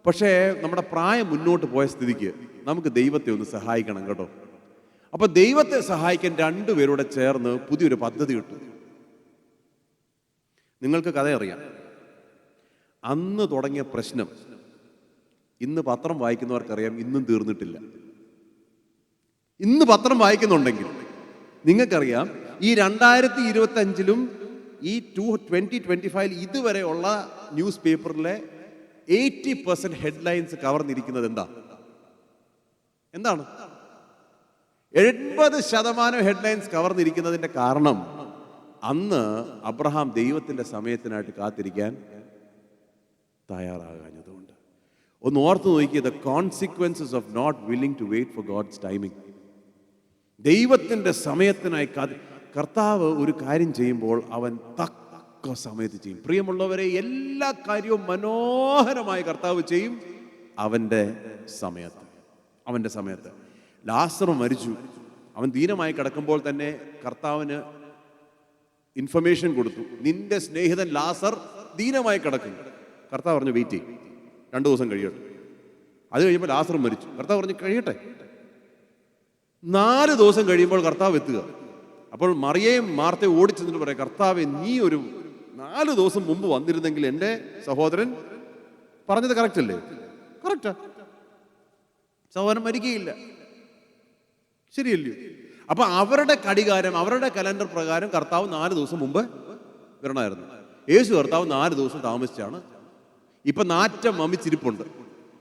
പക്ഷേ നമ്മുടെ പ്രായം മുന്നോട്ട് പോയ സ്ഥിതിക്ക് നമുക്ക് ദൈവത്തെ ഒന്ന് സഹായിക്കണം കേട്ടോ. അപ്പൊ ദൈവത്തെ സഹായിക്കാൻ രണ്ടുപേരോടെ ചേർന്ന് പുതിയൊരു പദ്ധതി കിട്ടും. നിങ്ങൾക്ക് കഥ അറിയാം. അന്ന് തുടങ്ങിയ പ്രശ്നം ഇന്ന് പത്രം വായിക്കുന്നവർക്കറിയാം, ഇന്നും തീർന്നിട്ടില്ല. ഇന്ന് പത്രം വായിക്കുന്നുണ്ടെങ്കിൽ നിങ്ങൾക്കറിയാം, ഈ 2025 ഈ 2025 ഇതുവരെയുള്ള ന്യൂസ് പേപ്പറിലെ 80% ഹെഡ്ലൈൻസ് കവർന്നിരിക്കുന്നത് എന്താണ്? 80% ഹെഡ്ലൈൻസ് കവർന്നിരിക്കുന്നതിന്റെ കാരണം അന്ന് അബ്രഹാം ദൈവത്തിന്റെ സമയത്തിനായിട്ട് കാത്തിരിക്കാൻ തയ്യാറാകാഞ്ഞതുകൊണ്ട്. ഒന്ന് ഓർത്ത് നോക്കിയ the consequences of not willing to wait for God's timing. ദൈവത്തിന്റെ സമയത്തിനായി കർത്താവ് ഒരു കാര്യം ചെയ്യുമ്പോൾ അവൻ തക്ക സമയത്ത് ചെയ്യും. പ്രിയമുള്ളവരെ, എല്ലാ കാര്യവും മനോഹരമായി കർത്താവ് ചെയ്യും അവൻ്റെ സമയത്ത്. ലാസർ മരിച്ചു. അവൻ ദീനമായി കിടക്കുമ്പോൾ തന്നെ കർത്താവിന് ഇൻഫർമേഷൻ കൊടുത്തു, നിന്റെ സ്നേഹിതൻ ലാസർ ദീനമായി കിടക്കുന്നു. കർത്താവ് പറഞ്ഞു, വെയിറ്റ് ചെയ്യും, 2 ദിവസം കഴിയട്ടെ. അത് കഴിയുമ്പോൾ ലാസർ മരിച്ചു. കർത്താവ് പറഞ്ഞു, കഴിയട്ടെ. 4 ദിവസം കഴിയുമ്പോൾ കർത്താവ് എത്തുക. അപ്പോൾ മറിയയും മാർത്തയും ഓടിച്ചെന്നിട്ട് പറയാം, കർത്താവെ, നീ ഒരു 4 ദിവസം മുമ്പ് വന്നിരുന്നെങ്കിൽ എൻ്റെ സഹോദരൻ പറഞ്ഞത് കറക്റ്റ് അല്ലേ? കറക്റ്റാ, സഹോദരൻ മരിക്കുകയില്ല, ശരിയല്ലോ? അപ്പൊ അവരുടെ കടികാരം, അവരുടെ കലണ്ടർ പ്രകാരം കർത്താവ് 4 ദിവസം മുമ്പ് വരണമായിരുന്നു. യേശു കർത്താവ് 4 ദിവസം താമസിച്ചാണ്. ഇപ്പൊ നാറ്റം വമിച്ചിരിപ്പുണ്ട്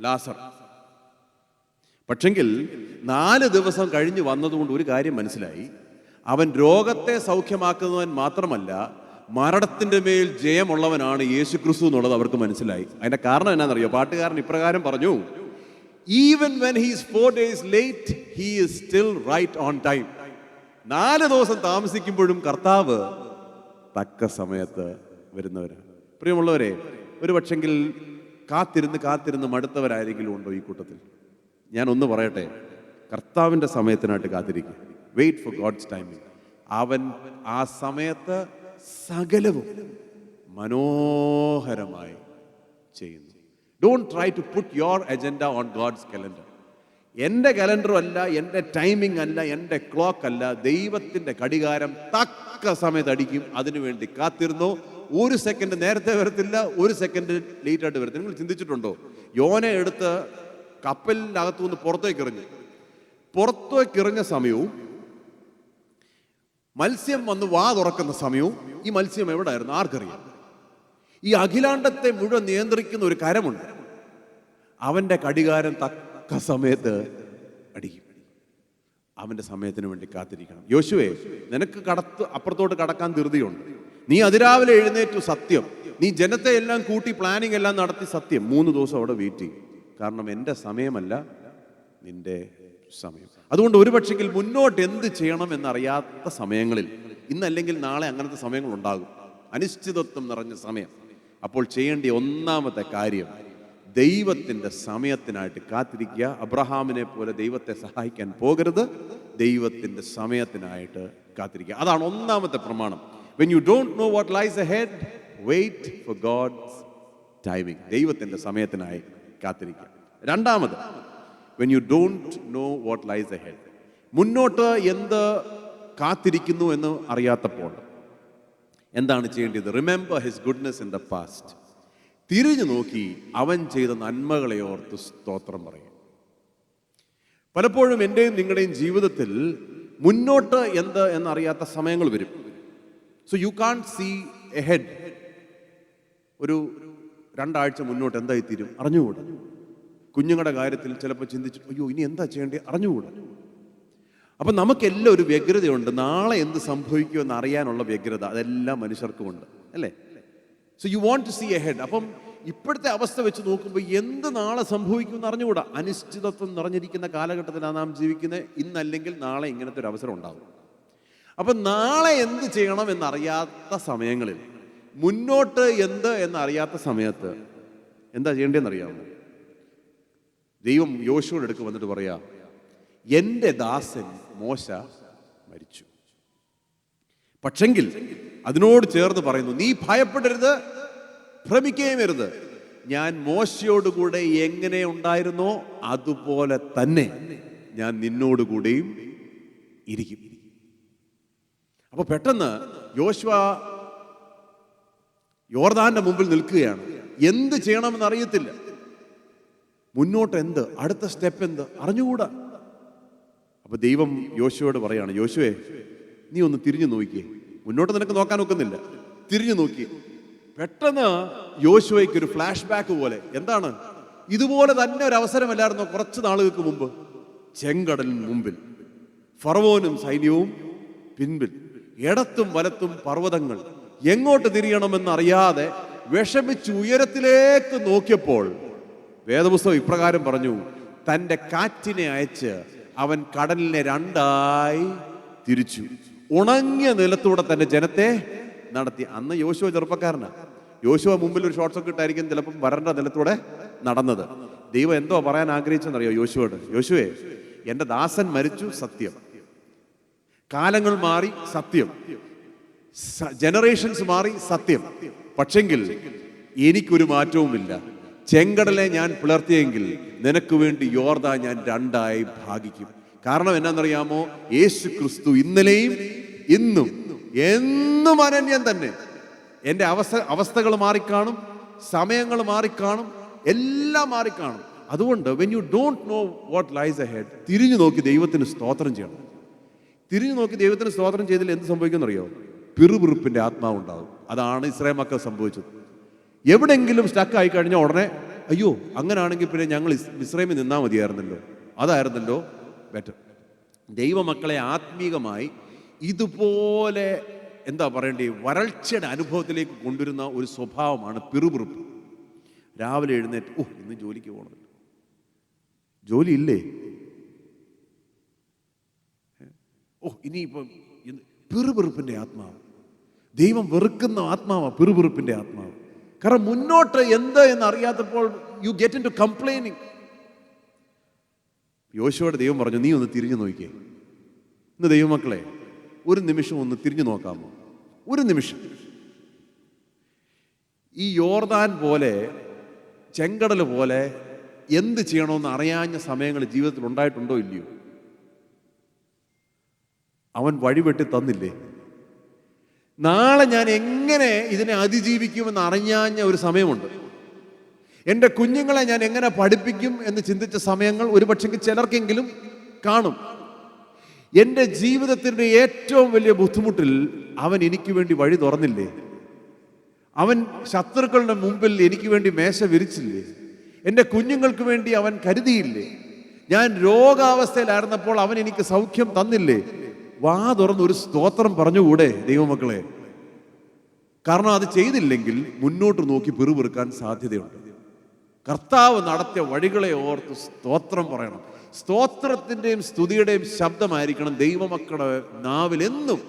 ലാസർ. പക്ഷെങ്കിൽ 4 ദിവസം കഴിഞ്ഞ് വന്നതുകൊണ്ട് ഒരു കാര്യം മനസ്സിലായി, അവൻ രോഗത്തെ സൗഖ്യമാക്കുന്നവൻ മാത്രമല്ല, മരണത്തിന്റെ മേൽ ജയമുള്ളവനാണ് യേശു ക്രിസ്തു എന്നുള്ളത് അവർക്ക് മനസ്സിലായി. അതിന്റെ കാരണം എന്നാണെന്നറിയോ? പാട്ടുകാരൻ ഇപ്രകാരം പറഞ്ഞു, even when he is 4 days late, he is still right on time. 4 ദിവസം താമസിക്കുമ്പോഴും കർത്താവ് തക്ക സമയത്ത് വരുന്നവരാണ്. പ്രിയമുള്ളവരെ, ഒരു പക്ഷെങ്കിൽ കാത്തിരുന്ന് മടുത്തവരാരെങ്കിലും ഉണ്ടോ ഈ കൂട്ടത്തിൽ? ഞാൻ ഒന്ന് പറയട്ടെ, കർത്താവിൻ്റെ സമയത്തിനായിട്ട് കാത്തിരിക്കുക. Wait for God's timing. അവൻ ആ സമയത്ത് സകലവും മനോഹരമായി ചെയ്യുന്നു. Don't try to put your agenda on God's calendar. എൻ്റെ കലണ്ടറും അല്ല, എൻ്റെ ടൈമിംഗ് അല്ല, എൻ്റെ ക്ലോക്ക് അല്ല, ദൈവത്തിൻ്റെ കടികാരം തക്ക സമയത്ത് അടിക്കും. അതിനുവേണ്ടി കാത്തിരുന്നോ. 1 സെക്കൻഡ് നേരത്തെ വരത്തില്ല, 1 സെക്കൻഡ് ലേറ്റ് ആയിട്ട് വരത്തില്ല. നിങ്ങൾ ചിന്തിച്ചിട്ടുണ്ടോ? യോനെ എടുത്ത് കപ്പലിൻ്റെ അകത്തുനിന്ന് പുറത്തേക്ക് എറിഞ്ഞ സമയവും മത്സ്യം വന്ന് വാ തുറക്കുന്ന സമയവും ഈ മത്സ്യം എവിടെയായിരുന്നു? ആർക്കറിയാം? ഈ അഖിലാണ്ടത്തെ മുഴുവൻ നിയന്ത്രിക്കുന്ന ഒരു കരമുണ്ട്. അവൻ്റെ കടികാരം തക്ക സമയത്ത് അടിക്കും. അവൻ്റെ സമയത്തിന് വേണ്ടി കാത്തിരിക്കണം. യോശുവേ, നിനക്ക് അപ്പുറത്തോട്ട് കടക്കാൻ ധൃതിയുണ്ട്. നീ അതിരാവിലെ എഴുന്നേറ്റു, സത്യം. നീ ജനത്തെ എല്ലാം കൂട്ടി പ്ലാനിങ് എല്ലാം നടത്തി, സത്യം. 3 ദിവസം അവിടെ വെയിറ്റ് ചെയ്യും. കാരണം എൻ്റെ സമയമല്ല നിന്റെ സമയം. അതുകൊണ്ട് ഒരുപക്ഷെങ്കിൽ മുന്നോട്ട് എന്ത് ചെയ്യണം എന്നറിയാത്ത സമയങ്ങളിൽ, ഇന്നല്ലെങ്കിൽ നാളെ അങ്ങനത്തെ സമയങ്ങൾ ഉണ്ടാകും, അനിശ്ചിതത്വം നിറഞ്ഞ സമയം. അപ്പോൾ ചെയ്യേണ്ട ഒന്നാമത്തെ കാര്യം ദൈവത്തിൻ്റെ സമയത്തിനായിട്ട് കാത്തിരിക്കുക. അബ്രഹാമിനെ പോലെ ദൈവത്തെ സഹായിക്കാൻ പോകരുത്, ദൈവത്തിൻ്റെ സമയത്തിനായിട്ട് കാത്തിരിക്കുക. അതാണ് ഒന്നാമത്തെ പ്രമാണം. When you don't know what lies ahead, wait for God's timing. ദൈവത്തിൻ്റെ സമയത്തിനായി കാത്തിരിക്കുക. രണ്ടാമത്, when you don't know what lies ahead, മുന്നോട്ട് എന്ത് കാത്തിരിക്കുന്നു എന്ന് അറിയാത്തപ്പോൾ എന്താണ് ചെയ്യേണ്ടത്? Remember his goodness in the past. തിരിഞ്ഞു നോക്കി അവൻ ചെയ്ത നന്മകളെ ഓർത്ത് സ്തോത്രം പറയും. പലപ്പോഴും എൻ്റെയും നിങ്ങളുടെയും ജീവിതത്തിൽ മുന്നോട്ട് എന്ത് എന്നറിയാത്ത സമയങ്ങൾ വരും. So you can't see ahead. ഒരു 2 ആഴ്ച മുന്നോട്ട് എന്തായി തീരും അറിഞ്ഞുകൂടാ. കുഞ്ഞുങ്ങളുടെ കാര്യത്തിൽ ചിലപ്പോൾ ചിന്തിച്ചു, അയ്യോ ഇനി എന്താ ചെയ്യേണ്ടത് അറിഞ്ഞുകൂടാ. അപ്പം നമുക്കെല്ലാം ഒരു വ്യഗ്രതയുണ്ട്. നാളെ എന്ത് സംഭവിക്കുമെന്ന് അറിയാനുള്ള വ്യഗ്രത അതെല്ലാം മനുഷ്യർക്കുമുണ്ട്, അല്ലേ? So you want to see ahead. അപ്പം ഇപ്പോഴത്തെ അവസ്ഥ വെച്ച് നോക്കുമ്പോൾ എന്ത് നാളെ സംഭവിക്കുമെന്ന് അറിഞ്ഞുകൂടാ. അനിശ്ചിതത്വം നിറഞ്ഞിരിക്കുന്ന കാലഘട്ടത്തിലാണ് നാം ജീവിക്കുന്നത്. ഇന്നല്ലെങ്കിൽ നാളെ ഇങ്ങനത്തെ ഒരു അവസരം ഉണ്ടാകും. അപ്പം നാളെ എന്ത് ചെയ്യണം എന്നറിയാത്ത സമയങ്ങളിൽ, മുന്നോട്ട് എന്ത് എന്നറിയാത്ത സമയത്ത് എന്താ ചെയ്യേണ്ടതെന്ന് അറിയാമോ? ദൈവം യോശുവയുടെ അടുക്ക് വന്നിട്ട് പറയാ, എൻ്റെ ദാസൻ മോശ മരിച്ചു. പക്ഷെങ്കിൽ അതിനോട് ചേർന്ന് പറയുന്നു, നീ ഭയപ്പെടരുത്, ഭ്രമിക്കുകയും അരുത്. ഞാൻ മോശയോടുകൂടെ എങ്ങനെ ഉണ്ടായിരുന്നോ അതുപോലെ തന്നെ ഞാൻ നിന്നോടുകൂടെയും ഇരിക്കും. അപ്പൊ പെട്ടെന്ന് യോശുവ യോർദാന്റെ മുമ്പിൽ നിൽക്കുകയാണ്. എന്ത് ചെയ്യണമെന്ന് അറിയത്തില്ല. മുന്നോട്ട് എന്ത്, അടുത്ത സ്റ്റെപ്പ് എന്ത് അറിഞ്ഞുകൂടാ. അപ്പൊ ദൈവം യോശുവയോട് പറയാണ്, യോശുവേ നീ ഒന്ന് തിരിഞ്ഞു നോക്കിയേ. മുന്നോട്ട് നിനക്ക് നോക്കാൻ ഒക്കുന്നില്ല, തിരിഞ്ഞു നോക്കി. പെട്ടെന്ന് യോശുവയ്ക്ക് ഒരു ഫ്ലാഷ് ബാക്ക് പോലെ. എന്താണ്? ഇതുപോലെ തന്നെ ഒരു അവസരമല്ലായിരുന്നോ കുറച്ച് നാളുകൾക്ക് മുമ്പ്? ചെങ്കടലിന് മുമ്പിൽ ഫറവോനും സൈന്യവും പിൻപിൽ, ഇടത്തും വലത്തും പർവ്വതങ്ങൾ. എങ്ങോട്ട് തിരിയണമെന്നറിയാതെ വിഷമിച്ച് ഉയരത്തിലേക്ക് നോക്കിയപ്പോൾ വേദപുസ്തകം ഇപ്രകാരം പറഞ്ഞു, തൻ്റെ കാറ്റിനെ അയച്ച് അവൻ കടലിനെ 2ആയി തിരിച്ചു, ഉണങ്ങിയ നിലത്തൂടെ തന്റെ ജനത്തെ നടത്തി. അന്ന് യോശുവ ചെറുപ്പക്കാരനാ. യോശുവ മുമ്പിൽ ഒരു ഷോർട്ട് സർക്യൂട്ട് ആയിരിക്കും ചിലപ്പം വരണ്ട നിലത്തൂടെ നടന്നത്. ദൈവം എന്തോ പറയാൻ ആഗ്രഹിച്ചെന്നറിയോ യോശുവോട്? യോശുവേ, എൻ്റെ ദാസൻ മരിച്ചു, സത്യം. കാലങ്ങൾ മാറി, സത്യം. ജനറേഷൻസ് മാറി, സത്യം. പക്ഷെങ്കിൽ എനിക്കൊരു മാറ്റവുമില്ല. ചെങ്കടലെ ഞാൻ പിളർത്തിയെങ്കിൽ നിനക്ക് വേണ്ടി യോർദാൻ ഞാൻ 2ആയി ഭാഗിക്കും. കാരണം എന്നാന്നറിയാമോ? യേശു ക്രിസ്തു ഇന്നലെയും ഇന്നും എന്നും അനന്യം തന്നെ. എൻ്റെ അവസ്ഥകൾ മാറിക്കാണും, സമയങ്ങൾ മാറിക്കാണും, എല്ലാം മാറിക്കാണും. അതുകൊണ്ട് when you don't know what lies ahead, തിരിഞ്ഞു നോക്കി ദൈവത്തിന് സ്തോത്രം ചെയ്യണം. തിരിഞ്ഞു നോക്കി ദൈവത്തിന് സ്തോത്രം ചെയ്തതിൽ എന്ത് സംഭവിക്കുമെന്നറിയോ? പിറുപിറുപ്പിൻ്റെ ആത്മാവുണ്ടാകും. അതാണ് ഇസ്രായേൽ മക്കൾ സംഭവിച്ചത്. എവിടെയെങ്കിലും സ്റ്റക്കായി കഴിഞ്ഞാൽ ഉടനെ അയ്യോ അങ്ങനാണെങ്കിൽ പിന്നെ ഞങ്ങൾ മിസ്രൈമിൽ നിന്നാൽ മതിയായിരുന്നല്ലോ, അതായിരുന്നല്ലോ ബെറ്റർ. ദൈവമക്കളെ ആത്മീകമായി ഇതുപോലെ എന്താ പറയണ്ടേ, വരൾച്ചയുടെ അനുഭവത്തിലേക്ക് കൊണ്ടുവരുന്ന ഒരു സ്വഭാവമാണ് പിറുപിറുപ്പ്. രാവിലെ എഴുന്നേറ്റ് ഇന്ന് ജോലിക്ക് പോകണമല്ലോ, ജോലിയില്ലേ, ഇനിയിപ്പം പിറുപിറുപ്പിൻ്റെ ആത്മാവ്. ദൈവം വെറുക്കുന്ന ആത്മാവാണ് പിറുപിറുപ്പിൻ്റെ ആത്മാവ്. കാരണം മുന്നോട്ട് എന്ത് എന്നറിയാത്തപ്പോൾ you get into complaining. യോശുവയോട് ദൈവം പറഞ്ഞു, നീ ഒന്ന് തിരിഞ്ഞു നോക്കിയേ. ഇന്ന് ദൈവമക്കളെ ഒരു നിമിഷം ഒന്ന് തിരിഞ്ഞു നോക്കാമോ? ഒരു നിമിഷം. ഈ യോർദാൻ പോലെ, ചെങ്കടൽ പോലെ എന്ത് ചെയ്യണമെന്ന് അറിയാഞ്ഞ സമയങ്ങൾ ജീവിതത്തിൽ ഉണ്ടായിട്ടുണ്ടോ ഇല്ലയോ? അവൻ വഴിവെട്ടി തന്നില്ലേ? നാളെ ഞാൻ എങ്ങനെ ഇതിനെ അതിജീവിക്കുമെന്ന് അറിയാഞ്ഞ ഒരു സമയമുണ്ട്. എൻ്റെ കുഞ്ഞുങ്ങളെ ഞാൻ എങ്ങനെ പഠിപ്പിക്കും എന്ന് ചിന്തിച്ച സമയങ്ങൾ ഒരുപക്ഷെ ചിലർക്കെങ്കിലും കാണും. എൻ്റെ ജീവിതത്തിൻ്റെ ഏറ്റവും വലിയ ബുദ്ധിമുട്ടിൽ അവൻ എനിക്ക് വേണ്ടി വഴി തുറന്നില്ലേ? അവൻ ശത്രുക്കളുടെ മുമ്പിൽ എനിക്ക് വേണ്ടി മേശ വിരിച്ചില്ലേ? എൻ്റെ കുഞ്ഞുങ്ങൾക്ക് വേണ്ടി അവൻ കരുതിയില്ലേ? ഞാൻ രോഗാവസ്ഥയിലായിരുന്നപ്പോൾ അവൻ എനിക്ക് സൗഖ്യം തന്നില്ലേ? വാ തുറന്ന് ഒരു സ്തോത്രം പറഞ്ഞുകൂടെ ദൈവമക്കളെ? കാരണം അത് ചെയ്തില്ലെങ്കിൽ മുന്നോട്ട് നോക്കി പിറുപിറുക്കാൻ സാധ്യതയുണ്ട്. കർത്താവ് നടത്തിയ വഴികളെ ഓർത്ത് സ്തോത്രം പറയണം. സ്തോത്രത്തിൻ്റെയും സ്തുതിയുടെയും ശബ്ദമായിരിക്കണം ദൈവമക്കളുടെ നാവിൽ എന്നും.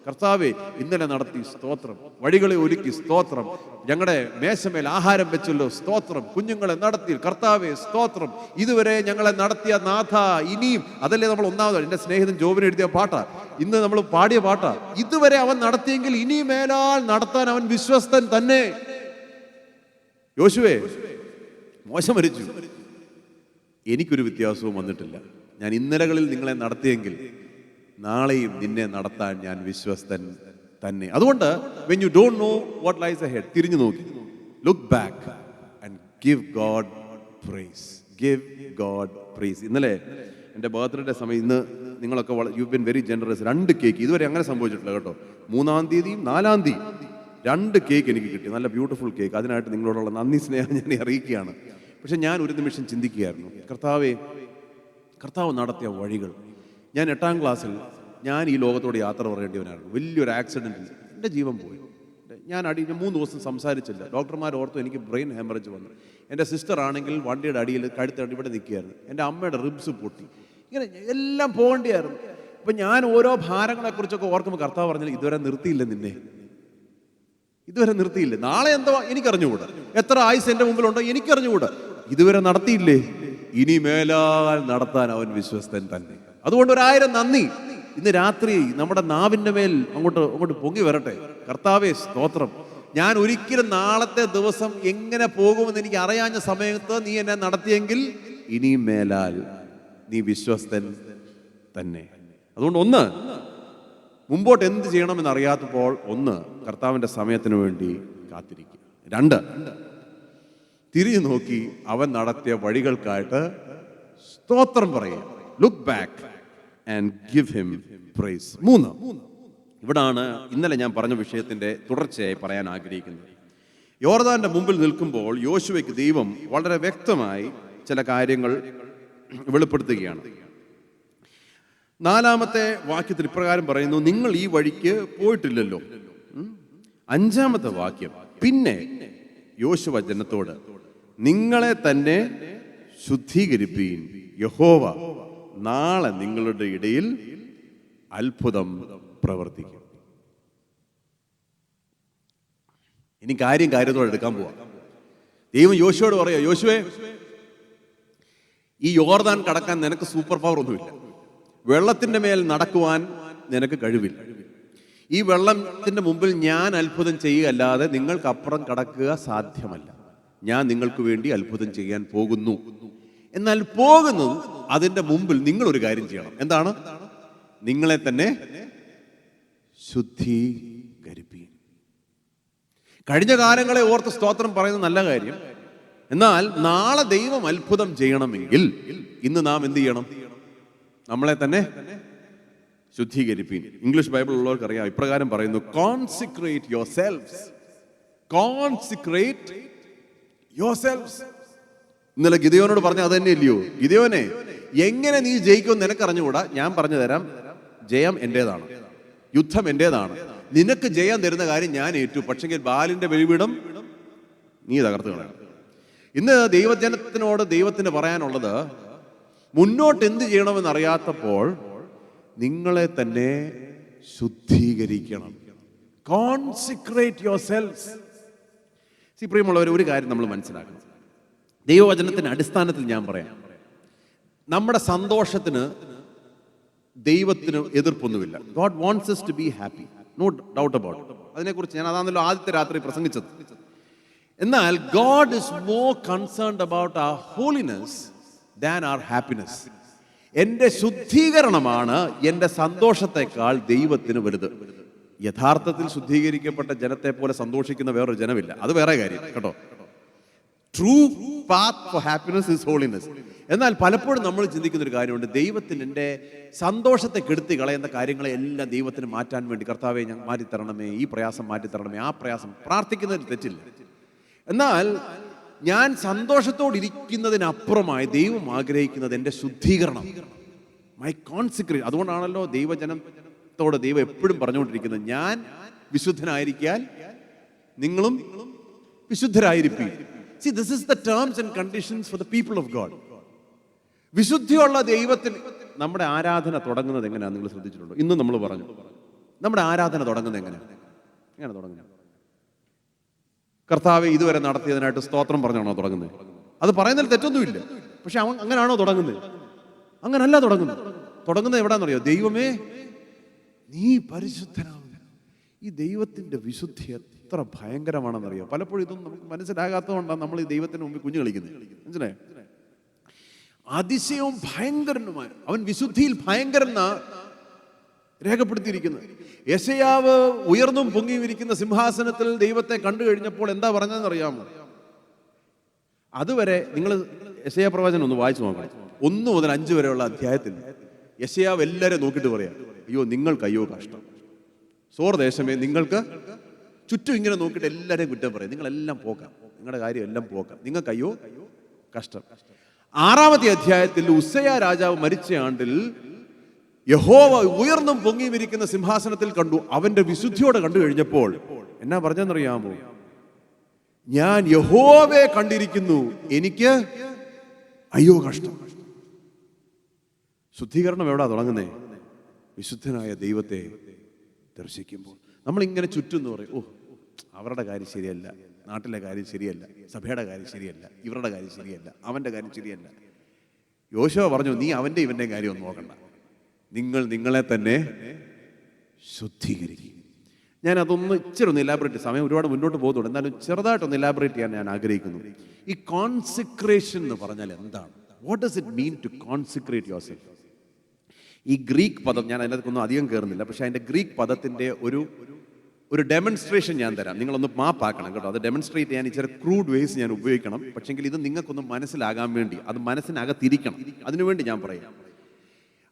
കർത്താവേ, ഇന്നലെ നടത്തി സ്തോത്രം, വഴികളെ ഒരുക്കി സ്തോത്രം, ഞങ്ങളുടെ മേശമേൽ ആഹാരം വെച്ചല്ലോ സ്തോത്രം, കുഞ്ഞുങ്ങളെ നടത്തി കർത്താവേ സ്തോത്രം, ഇതുവരെ ഞങ്ങളെ നടത്തിയ നാഥ ഇനിയും. അതല്ലേ നമ്മൾ ഒന്നാമത് എൻ്റെ സ്നേഹിതൻ ജോബിന് എഴുതിയ പാട്ടാ, ഇന്ന് നമ്മൾ പാടിയ പാട്ടാ. ഇതുവരെ അവൻ നടത്തിയെങ്കിൽ ഇനി മേലാൽ നടത്താൻ അവൻ വിശ്വസ്തൻ തന്നെ. യോശുവേ, മോശ മരിച്ചു, എനിക്കൊരു വ്യത്യാസവും വന്നിട്ടില്ല. ഞാൻ ഇന്നലകളിൽ നിങ്ങളെ നടത്തിയെങ്കിൽ നാളെയും നിന്നെ നടത്താൻ ഞാൻ വിശ്വസ്തൻ തന്നെ. അതുകൊണ്ട് when you don't know what lies ahead, തിരിഞ്ഞു നോക്കി, look back and give God praise. Give God praise. ഇന്നലെ എൻ്റെ ബർത്ത്ഡേ സമയം, ഇന്ന് നിങ്ങളൊക്കെ you been very generous. 2 cake ഇതുവരെ അങ്ങനെ സംഭവിച്ചിട്ടില്ല കേട്ടോ. 3-ാം തീയതിയും 4-ാം തീയതി 2 കേക്ക് എനിക്ക് കിട്ടി, നല്ല ബ്യൂട്ടിഫുൾ കേക്ക്. അതിനായിട്ട് നിങ്ങളോടുള്ള നന്ദി സ്നേഹം ഞാൻ അറിയിക്കുകയാണ്. പക്ഷെ ഞാൻ ഒരു നിമിഷം ചിന്തിക്കുകയായിരുന്നു, കർത്താവ് നടത്തിയ വഴികൾ. ഞാൻ 8-ാം ക്ലാസ്സിൽ ഞാൻ ഈ ലോകത്തോട് യാത്ര പറയേണ്ടവനായിരുന്നു. വലിയൊരു ആക്സിഡൻറ്റിൽ എൻ്റെ ജീവൻ പോയി. ഞാൻ 3 ദിവസം സംസാരിച്ചില്ല. ഡോക്ടർമാർ ഓർത്തു എനിക്ക് ബ്രെയിൻ ഹെമറേജ് വന്നു. എൻ്റെ സിസ്റ്റർ ആണെങ്കിൽ വണ്ടിയുടെ അടിയിൽ കഴുത്തടി ഇവിടെ നിൽക്കുകയായിരുന്നു. എൻ്റെ അമ്മയുടെ റിബ്സ് പൊട്ടി. ഇങ്ങനെ എല്ലാം പോകേണ്ടിയായിരുന്നു. അപ്പം ഞാൻ ഓരോ ഭാരങ്ങളെക്കുറിച്ചൊക്കെ ഓർക്കുമ്പോൾ കർത്താവ് പറഞ്ഞാൽ, ഇതുവരെ നിർത്തിയില്ല നിന്നെ, ഇതുവരെ നിർത്തിയില്ലേ. നാളെ എന്തോ എനിക്കറിഞ്ഞുകൂടാ, എത്ര ആയുസ് എൻ്റെ മുമ്പിലുണ്ടോ എനിക്കറിഞ്ഞുകൂടാ. ഇതുവരെ നടത്തിയില്ലേ, ഇനി മേലാൽ നടത്താൻ അവൻ വിശ്വസ്തൻ തന്നെ. അതുകൊണ്ട് 1000 നന്ദി. ഇന്ന് രാത്രി നമ്മുടെ നാവിൻ്റെ മേൽ അങ്ങോട്ട് പൊങ്ങി വരട്ടെ. കർത്താവേ സ്തോത്രം. ഞാൻ ഒരിക്കലും നാളത്തെ ദിവസം എങ്ങനെ പോകുമെന്ന് എനിക്ക് അറിയാഞ്ഞ സമയത്ത് നീ എന്നെ നടത്തിയെങ്കിൽ ഇനിയും മേലാൽ നീ വിശ്വസ്തൻ തന്നെ. അതുകൊണ്ട് മുമ്പോട്ട് എന്ത് ചെയ്യണമെന്ന് അറിയാത്തപ്പോൾ കർത്താവിൻ്റെ സമയത്തിന് വേണ്ടി കാത്തിരിക്കുക. 2, തിരിഞ്ഞു നോക്കി അവൻ നടത്തിയ വഴികൾക്കായിട്ട് സ്തോത്രം പറയുക. Look back and give him price. 3, ഇവിടാണ് ഇന്നലെ ഞാൻ പറഞ്ഞ വിഷയത്തിന്റെ തുടർച്ചയായി പറയാൻ ആഗ്രഹിക്കുന്നത്. യോർദാന്റെ മുമ്പിൽ നിൽക്കുമ്പോൾ യോശുവയ്ക്ക് ദൈവം വളരെ വ്യക്തമായി ചില കാര്യങ്ങൾ വെളിപ്പെടുത്തുകയാണ്. 4-ാമത്തെ വാക്യത്തിൽ ഇപ്രകാരം പറയുന്നു, നിങ്ങൾ ഈ വഴിക്ക് പോയിട്ടില്ലല്ലോ. 5-ാമത്തെ വാക്യം, പിന്നെ യോശുവ ജനത്തോട്, നിങ്ങളെ തന്നെ ശുദ്ധീകരിപ്പീൻ, യഹോവ നാളെ നിങ്ങളുടെ ഇടയിൽ അത്ഭുതം പ്രവർത്തിക്കും. ഇനി കാര്യത്തോടെ എടുക്കാൻ പോവാം. ദൈവം യോശുവോട് പറയാ, യോശുവേ, ഈ യോർദാൻ കടക്കാൻ നിനക്ക് സൂപ്പർ പവർ ഒന്നുമില്ല, വെള്ളത്തിന്റെ മേൽ നടക്കുവാൻ നിനക്ക് കഴിവില്ല. ഈ വെള്ളത്തിന്റെ മുമ്പിൽ ഞാൻ അത്ഭുതം ചെയ്യുകയല്ലാതെ നിങ്ങൾക്കപ്പുറം കടക്കുക സാധ്യമല്ല. ഞാൻ നിങ്ങൾക്ക് വേണ്ടി അത്ഭുതം ചെയ്യാൻ പോകുന്നു. എന്നാൽ പോകുന്നത് അതിന്റെ മുമ്പിൽ നിങ്ങൾ ഒരു കാര്യം ചെയ്യണം. എന്താണ്? നിങ്ങളെ തന്നെ ശുദ്ധീകരിപ്പീൻ. കഴിഞ്ഞ കാലങ്ങളെ ഓർത്ത് സ്തോത്രം പറയുന്നത് നല്ല കാര്യം. എന്നാൽ നാളെ ദൈവം അത്ഭുതം ചെയ്യണമെങ്കിൽ ഇന്ന് നാം എന്ത് ചെയ്യണം? നമ്മളെ തന്നെ ശുദ്ധീകരിപ്പീൻ. ഇംഗ്ലീഷ് ബൈബിൾ ഉള്ളവർക്ക് അറിയാം, ഇപ്രകാരം പറയുന്നു, consecrate your selfs. Consecrate your selfs. ഇന്നലെ ഗിദെയോനോട് പറഞ്ഞ അത് തന്നെ ഇല്ലയോ? ഗിദെയോനെ, എങ്ങനെ നീ ജയിക്കുമെന്ന് നിനക്കറിഞ്ഞുകൂടാ, ഞാൻ പറഞ്ഞു തരാം. ജയം എന്റേതാണ്, യുദ്ധം എന്റേതാണ്. നിനക്ക് ജയം തരുന്ന കാര്യം ഞാൻ ഏറ്റു. പക്ഷെങ്കിൽ ബാലിന്റെ ബലിപീഠം നീ തകർത്ത് കളയണം. ഇന്ന് ദൈവജനത്തിനോട് ദൈവത്തിന് പറയാനുള്ളത്, മുന്നോട്ട് എന്ത് ചെയ്യണമെന്ന് അറിയാത്തപ്പോൾ നിങ്ങളെ തന്നെ ശുദ്ധീകരിക്കണം. Consecrate your selves. പ്രിയമുള്ളവർ, ഒരു കാര്യം നമ്മൾ മനസ്സിലാക്കണം. ദൈവവചനത്തിന്റെ അടിസ്ഥാനത്തിൽ ഞാൻ പറയാം, നമ്മുടെ സന്തോഷത്തിന് ദൈവത്തിന് എതിർപ്പൊന്നുമില്ല. God wants us to be happy, no doubt about it. അതിനെക്കുറിച്ച് ഞാൻ അതാണല്ലോ ആദ്യത്തെ രാത്രി പ്രസംഗിച്ചത്. എന്നാൽ God is more concerned about our holiness than our happiness. എൻ്റെ ശുദ്ധീകരണമാണ് എൻ്റെ സന്തോഷത്തെക്കാൾ ദൈവത്തിന് വലുത്. യഥാർത്ഥത്തിൽ ശുദ്ധീകരിക്കപ്പെട്ട ജനത്തെ പോലെ സന്തോഷിക്കുന്ന വേറൊരു ജനമില്ല. അത് വേറെ കാര്യം കേട്ടോ. True path for happiness is holiness. എന്നാൽ പലപ്പോഴും നമ്മൾ ചിന്തിക്കുന്ന ഒരു കാര്യമുണ്ട്, ദൈവത്തിന് എൻ്റെ സന്തോഷത്തെ കെടുത്തി കളയുന്ന കാര്യങ്ങളെ എല്ലാം ദൈവത്തിന് മാറ്റാൻ വേണ്ടി, കർത്താവെ ഞാൻ മാറ്റിത്തരണമേ, ഈ പ്രയാസം മാറ്റിത്തരണമേ, ആ പ്രയാസം പ്രാർത്ഥിക്കുന്നതിൽ തെറ്റില്ല. എന്നാൽ ഞാൻ സന്തോഷത്തോടിരിക്കുന്നതിനപ്പുറമായി ദൈവം ആഗ്രഹിക്കുന്നത് എൻ്റെ ശുദ്ധീകരണം, മൈ കോൺസിക്രേഷൻ. അതുകൊണ്ടാണല്ലോ ദൈവജനത്തോട് ദൈവം എപ്പോഴും പറഞ്ഞുകൊണ്ടിരിക്കുന്നത്, ഞാൻ വിശുദ്ധനായിരിക്കാൻ നിങ്ങളും വിശുദ്ധരായിരിക്കും. See, this is the terms and conditions for the people of God. വിശുദ്ധിയുള്ള ദൈവത്തിന് നമ്മുടെ ആരാധന തുടങ്ങുന്നത് എങ്ങനെയാണെന്ന് നിങ്ങൾ ശ്രദ്ധിച്ചിട്ടുണ്ടോ? ഇന്നും നമ്മൾ പറഞ്ഞു നമ്മുടെ ആരാധന തുടങ്ങുന്നത് എങ്ങനെ തുടങ്ങുന്നത്? കർത്താവെ ഇതുവരെ നടത്തിയതിനായിട്ട് സ്തോത്രം പറഞ്ഞാണോ തുടങ്ങുന്നത്? അത് പറയുന്നതിൽ തെറ്റൊന്നുമില്ല. പക്ഷെ അങ്ങനെയാണോ തുടങ്ങുന്നത്? അങ്ങനല്ല തുടങ്ങുന്നത് എവിടാന്നറിയോ? ദൈവമേ നീ പരിശുദ്ധനാവുക. ഈ ദൈവത്തിന്റെ വിശുദ്ധി എത്ര ഭയങ്കരമാണെന്നറിയോ? പലപ്പോഴും ഇതൊന്നും നമുക്ക് മനസ്സിലാകാത്തതുകൊണ്ടാണ് നമ്മൾ ഈ ദൈവത്തിന് മുമ്പിൽ കുഞ്ഞു കളിക്കുന്നത്. മനസ്സിലായോ? അതിശയവും ഭയങ്കരനുമായ അവൻ വിശുദ്ധിയിൽ ഭയങ്കരനാ രേഖപ്പെടുത്തിയിരിക്കുന്നത്. യെശയ്യാവ് ഉയർന്നും പൊങ്ങിയും ഇരിക്കുന്ന സിംഹാസനത്തിൽ ദൈവത്തെ കണ്ടു കഴിഞ്ഞപ്പോൾ എന്താ പറഞ്ഞതെന്നറിയാമോ? അതുവരെ നിങ്ങൾ യെശയ്യാ പ്രവചനം ഒന്ന് വായിച്ചു നോക്കണം. 1 മുതൽ 5 വരെയുള്ള അധ്യായത്തിൽ യെശയ്യാവ് എല്ലാവരും നോക്കിയിട്ട് പറയാം, അയ്യോ നിങ്ങൾക്ക് അയ്യോ കഷ്ടം, സോർ ദേശമേ നിങ്ങൾക്ക് ചുറ്റും ഇങ്ങനെ നോക്കിയിട്ട് എല്ലാവരെയും കുറ്റം പറയും, നിങ്ങളെല്ലാം പോക്കാം, നിങ്ങളുടെ കാര്യം എല്ലാം പോക്കാം, നിങ്ങൾക്ക് അയ്യോ കഷ്ടം. 6-ാമത്തെ അധ്യായത്തിൽ ഉസ്സയ രാജാവ് മരിച്ച ആണ്ടിൽ യഹോവ ഉയർന്നും പൊങ്ങിയും ഇരിക്കുന്ന സിംഹാസനത്തിൽ കണ്ടു. അവന്റെ വിശുദ്ധിയോടെ കണ്ടു കഴിഞ്ഞപ്പോൾ എന്നാ പറഞ്ഞെന്നറിയാമോ? ഞാൻ യഹോവയെ കണ്ടിരിക്കുന്നു, എനിക്ക് അയ്യോ കഷ്ടം. ശുദ്ധീകരണം എവിടാ തുടങ്ങുന്നേ? വിശുദ്ധനായ ദൈവത്തെ ദർശിക്കുമ്പോൾ. നമ്മളിങ്ങനെ ചുറ്റും എന്ന് പറയും, ഓ അവരുടെ കാര്യം ശരിയല്ല, നാട്ടിലെ കാര്യം ശരിയല്ല, സഭയുടെ കാര്യം ശരിയല്ല, ഇവരുടെ കാര്യം ശരിയല്ല, അവന്റെ കാര്യം ശരിയല്ല. യോശുവ പറഞ്ഞു, നീ അവന്റെ ഇവന്റെ കാര്യം ഒന്നും നോക്കണ്ട, നിങ്ങൾ നിങ്ങളെ തന്നെ ശുദ്ധീകരിക്കും. ഞാൻ അതൊന്ന് ഇച്ചിരി ഒന്ന് ഇലാബറേറ്റ്, സമയം ഒരുപാട് മുന്നോട്ട് പോകുന്നുണ്ട്, എന്നാലും ചെറുതായിട്ടൊന്ന് ഇലാബറേറ്റ് ചെയ്യാൻ ഞാൻ ആഗ്രഹിക്കുന്നു. ഈ കോൺസിക്രേഷൻ എന്ന് പറഞ്ഞാൽ എന്താണ്? What does it mean to consecrate yourself? ഈ ഗ്രീക്ക് പദം, ഞാൻ അതിനകത്തൊന്നും അധികം കയറുന്നില്ല, പക്ഷെ അതിന്റെ ഗ്രീക്ക് പദത്തിന്റെ ഒരു ഡെമോൺസ്ട്രേഷൻ ഞാൻ തരാം. നിങ്ങളൊന്ന് മാപ്പാക്കണം കേട്ടോ. അത് ഡെമോൺസ്ട്രേറ്റ് ചെയ്യാൻ ഇച്ചിരി ക്രൂഡ് വേസ് ഞാൻ ഉപയോഗിക്കണം. പക്ഷെങ്കിൽ ഇത് നിങ്ങൾക്കൊന്ന് മനസ്സിലാകാൻ വേണ്ടി, അത് മനസ്സിനകത്തിരിക്കണം, അതിനുവേണ്ടി ഞാൻ പറയാം.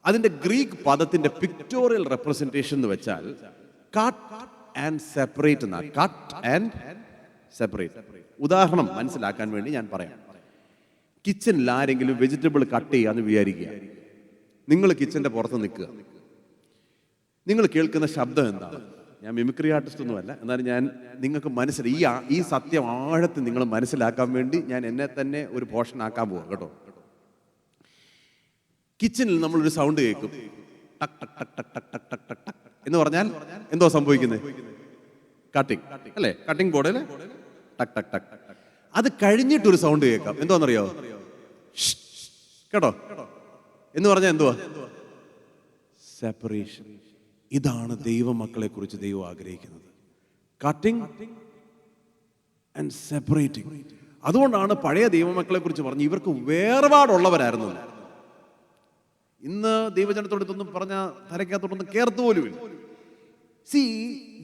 അതിന്റെ ഗ്രീക്ക് പദത്തിന്റെ പിക്ടോറിയൽ റെപ്രസെന്റേഷൻ എന്ന് വെച്ചാൽ കട്ട് ആൻഡ് സെപ്പറേറ്റ് എന്നാ. Cut and separate. ഉദാഹരണം മനസ്സിലാക്കാൻ വേണ്ടി ഞാൻ പറയാം. കിച്ചണിൽ ആരെങ്കിലും വെജിറ്റബിൾ കട്ട് ചെയ്യാന്ന് വിചാരിക്കുക. നിങ്ങൾ കിച്ചന്റെ പുറത്ത് നിൽക്കുക, നിങ്ങൾ കേൾക്കുന്ന ശബ്ദം എന്താണ്? ഞാൻ മിമിക്രി ആർട്ടിസ്റ്റ് ഒന്നുമല്ല, എന്നാലും ഞാൻ നിങ്ങൾക്ക് ഈ സത്യം ആഴത്തിൽ നിങ്ങൾ മനസ്സിലാക്കാൻ വേണ്ടി ഞാൻ എന്നെ തന്നെ ഒരു പോർഷൻ ആക്കാൻ പോവാം കേട്ടോ. കിച്ചണിൽ നമ്മളൊരു സൗണ്ട് കേൾക്കും, ടക് ടക് ടക് ടക് ടക് ടക് ടക് ടക് ടക് എന്ന് പറഞ്ഞാൽ എന്തോ സംഭവിക്കുന്നത്? കട്ടിങ് അല്ലേ? കട്ടിംഗ് ബോർഡ് അല്ലേ? ടക് ടക് ടക്. അത് കഴിഞ്ഞിട്ടൊരു സൗണ്ട് കേൾക്കാം, എന്തോന്നറിയോ? കേട്ടോ എന്ന് പറഞ്ഞാൽ എന്തുവാ? സെപ്പറേഷൻ. ഇതാണ് ദൈവമക്കളെ കുറിച്ച് ദൈവം ആഗ്രഹിക്കുന്നത്, കട്ടിംഗ് ആൻഡ് സെപ്പറേറ്റിംഗ്. അതുകൊണ്ടാണ് പഴയ ദൈവമക്കളെ കുറിച്ച് പറഞ്ഞ് ഇവർക്ക് വേർപാടുള്ളവരായിരുന്നു. ഇന്ന് ദൈവജനത്തോട് ഇതൊന്നും പറഞ്ഞ തലയ്ക്കകത്തോട്ടൊന്നും കേർത്തു പോലുമില്ല. സി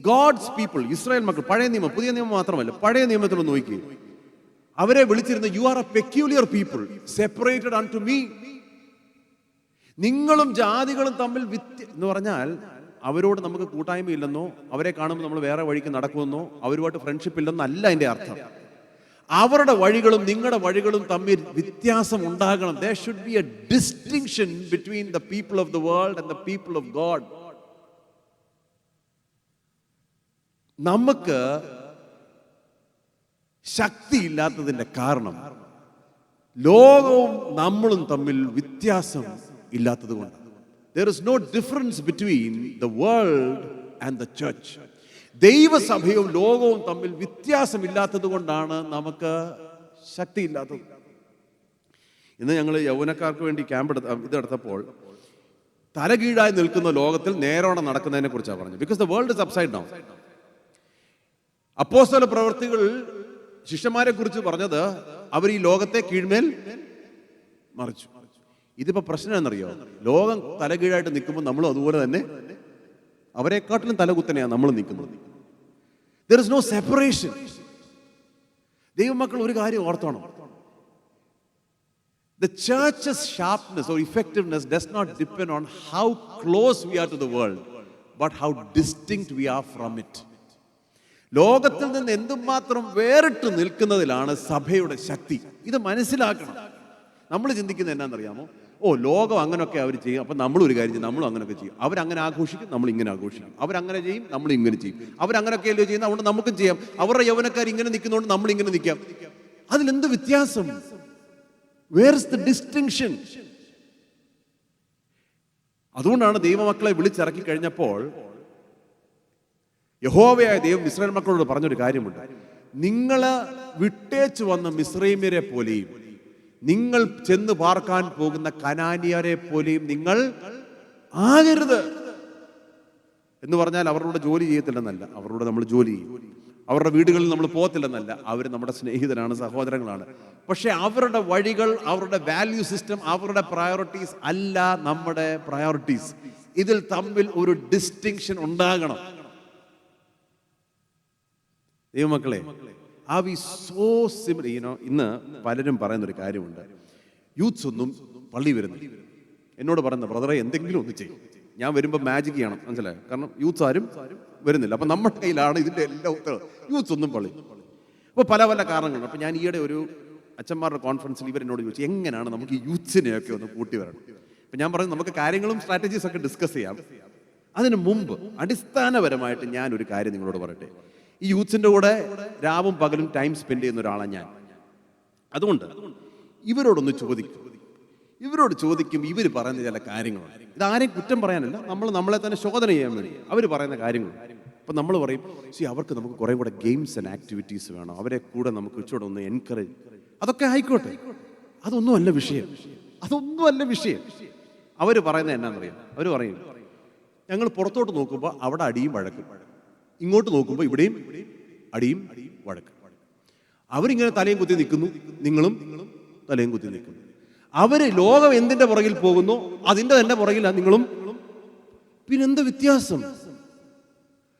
ഗോഡ്സ് പീപ്പിൾ, ഇസ്രായേൽ മക്കൾ, പഴയ നിയമം പുതിയ നിയമം മാത്രമല്ല, പഴയ നിയമത്തിലൊന്ന് നോക്കി, അവരെ വിളിച്ചിരുന്ന you are a peculiar people separated unto me. നിങ്ങളും ജാതികളും തമ്മിൽ എന്ന് പറഞ്ഞാൽ അവരോട് നമുക്ക് കൂട്ടായ്മയില്ലെന്നോ, അവരെ കാണുമ്പോൾ നമ്മൾ വേറെ വഴിക്ക് നടക്കുമെന്നോ, അവരുമായിട്ട് ഫ്രണ്ട്ഷിപ്പ് ഇല്ലെന്നോ അല്ല അതിന്റെ അർത്ഥം. അവരുടെ വഴികളും നിങ്ങളുടെ വഴികളും തമ്മിൽ വ്യത്യാസം ഉണ്ടാകണം. There should be a distinction between the people of the world and the people of God. നമുക്ക് ശക്തിയില്ലാത്തതിന്റെ കാരണം ലോകവും നമ്മളും തമ്മിൽ വ്യത്യാസം ഇല്ലാത്തത് കൊണ്ടാണ്. There is no difference between the world and the church. ദൈവസഭയും ലോകവും തമ്മിൽ വ്യത്യാസമില്ലാത്തത് കൊണ്ടാണ് നമുക്ക് ശക്തിയില്ലാത്തത്. ഇന്ന് ഞങ്ങൾ യൗവനക്കാർക്ക് വേണ്ടി ക്യാമ്പ് ഇതെടുത്തപ്പോൾ തലകീഴായി നിൽക്കുന്ന ലോകത്തിൽ നേരോണം നടക്കുന്നതിനെ കുറിച്ചാണ് പറഞ്ഞത്. Because the world is upside down. അപ്പോസ്തല പ്രവൃത്തികൾ ശിഷ്യന്മാരെ കുറിച്ച് പറഞ്ഞത് അവർ ഈ ലോകത്തെ കീഴ്മേൽ മറിച്ചു. ഇതിപ്പോ പ്രശ്നം എന്നറിയോ? ലോകം തലകീഴായിട്ട് നിൽക്കുമ്പോൾ നമ്മളും അതുപോലെ തന്നെ അവരെക്കാട്ടിലും തലകുത്തനെയാണ് നമ്മൾ നിൽക്കുന്നത്. There is no separation. ദൈവമക്കൾ ഒരു കാര്യം ഓർത്തോണം, the church's sharpness or effectiveness does not depend on how close we are to the world, but how distinct we are from it. ലോകത്തിൽ നിന്ന് എന്തുമാത്രം വേറിട്ട് നിൽക്കുന്നതിലാണ് സഭയുടെ ശക്തി. ഇത് മനസ്സിലാക്കണം. നമ്മൾ ചിന്തിക്കുന്നത് എന്നാണെന്നറിയാമോ? ലോകം അങ്ങനെയൊക്കെ അവർ ചെയ്യും, അപ്പം നമ്മളൊരു കാര്യം ചെയ്യും, നമ്മളും അങ്ങനെയൊക്കെ ചെയ്യും. അവരങ്ങനെ ആഘോഷിക്കും, നമ്മൾ ഇങ്ങനെ ആഘോഷിക്കും. അവരങ്ങനെ ചെയ്യും, നമ്മൾ ഇങ്ങനെ ചെയ്യും. അവരങ്ങനെയൊക്കെയല്ലോ ചെയ്യുന്നത്, അതുകൊണ്ട് നമുക്കും ചെയ്യാം. അവരുടെ യൗവനക്കാർ ഇങ്ങനെ നിൽക്കുന്നതുകൊണ്ട് നമ്മൾ ഇങ്ങനെ നിൽക്കാം. അതിലെന്ത് വ്യത്യാസം? Where is the distinction? അതുകൊണ്ടാണ് ദൈവമക്കളെ വിളിച്ചിറക്കി കഴിഞ്ഞപ്പോൾ യഹോവയായ ദൈവം ഇസ്രായേൽ മക്കളോട് പറഞ്ഞൊരു കാര്യമുണ്ട്. നിങ്ങള് വിട്ടേച്ചു വന്ന മിസ്രൈമ്യരെ പോലെയും നിങ്ങൾ ചെന്ന് പാർക്കാൻ പോകുന്ന കനാനിയരെ പോലെയും നിങ്ങൾ ആകരുത് എന്ന് പറഞ്ഞാൽ അവരുടെ ജോലി ചെയ്യത്തില്ലെന്നല്ല, അവരോട് നമ്മൾ ജോലി ചെയ്യും. അവരുടെ വീടുകളിൽ നമ്മൾ പോകത്തില്ലെന്നല്ല, അവർ നമ്മുടെ സ്നേഹിതരാണ്, സഹോദരങ്ങളാണ്. പക്ഷെ അവരുടെ വഴികൾ, അവരുടെ വാല്യൂ സിസ്റ്റം, അവരുടെ പ്രയോറിറ്റീസ് അല്ല നമ്മുടെ പ്രയോറിറ്റീസ്. ഇതിൽ തമ്മിൽ ഒരു ഡിസ്റ്റിങ്ഷൻ ഉണ്ടാകണം. ദൈവമക്കളെ, ആർ വി സോ സിമിലർ? ഇന്ന് പലരും പറയുന്നൊരു കാര്യമുണ്ട്, യൂത്ത്സ് ഒന്നും പള്ളി വരുന്നില്ല. എന്നോട് പറയുന്ന ബ്രദറെ എന്തെങ്കിലും ഒന്ന് ചെയ്യും, ഞാൻ വരുമ്പോൾ മാജിക് ചെയ്യണം, മനസ്സിലായോ? കാരണം യൂത്ത്സ് ആരും വരുന്നില്ല. അപ്പം നമ്മുടെ കയ്യിലാണ് ഇതിൻ്റെ എല്ലാ ഉത്തരവും. യൂത്ത്സ് ഒന്നും പള്ളി. അപ്പോൾ പല പല കാരണങ്ങളുണ്ട്. അപ്പം ഞാൻ ഈയിടെ ഒരു അച്ഛന്മാരുടെ കോൺഫറൻസിൽ ഇവരെന്നോട് ചോദിച്ചു, എങ്ങനെയാണ് നമുക്ക് ഈ യൂത്ത്സിനെയൊക്കെ ഒന്ന് കൂട്ടി വരണം? അപ്പം ഞാൻ പറഞ്ഞു, നമുക്ക് കാര്യങ്ങളും സ്ട്രാറ്റജീസ് ഒക്കെ ഡിസ്കസ് ചെയ്യാം. അതിന് മുമ്പ് അടിസ്ഥാനപരമായിട്ട് ഞാനൊരു കാര്യം നിങ്ങളോട് പറയട്ടെ. ഈ യൂത്ത്സിൻ്റെ കൂടെ രാവും പകലും ടൈം സ്പെൻഡ് ചെയ്യുന്ന ഒരാളാണ് ഞാൻ. അതുകൊണ്ട് ഇവരോടൊന്ന് ചോദിക്കും. ഇവരോട് ചോദിക്കും, ഇവർ പറയുന്ന ചില കാര്യങ്ങളുണ്ട്. ഇതാരെയും കുറ്റം പറയാനല്ല, നമ്മളെ തന്നെ ശോധന ചെയ്യാൻ വേണ്ടി അവർ പറയുന്ന കാര്യങ്ങൾ. അപ്പം നമ്മൾ പറയും, അവർക്ക് നമുക്ക് കുറേ കൂടെ ഗെയിംസ് ആൻഡ് ആക്ടിവിറ്റീസ് വേണം, അവരെ കൂടെ നമുക്ക് ഇച്ചിരി ഒന്ന് എൻകറേജ്. അതൊക്കെ ആയിക്കോട്ടെ, അതൊന്നുമല്ല വിഷയം. അതൊന്നുമല്ല വിഷയം. അവർ പറയുന്നത് എന്നാന്നറിയാം? അവർ പറയും, ഞങ്ങൾ പുറത്തോട്ട് നോക്കുമ്പോൾ അവിടെ അടിയും വഴക്കും, ഇങ്ങോട്ട് നോക്കുമ്പോൾ ഇവിടെയും അടിയും വഴക്കും. അവരിങ്ങനെ തലയും കുത്തി നിൽക്കുന്നു, നിങ്ങളും തലയും കുത്തി നിൽക്കുന്നു. അവര് ലോകം എന്തിന്റെ പുറകിൽ പോകുന്നു അതിന്റെ തന്നെ പുറകിലാണ് നിങ്ങളും. പിന്നെന്ത് വ്യത്യാസം?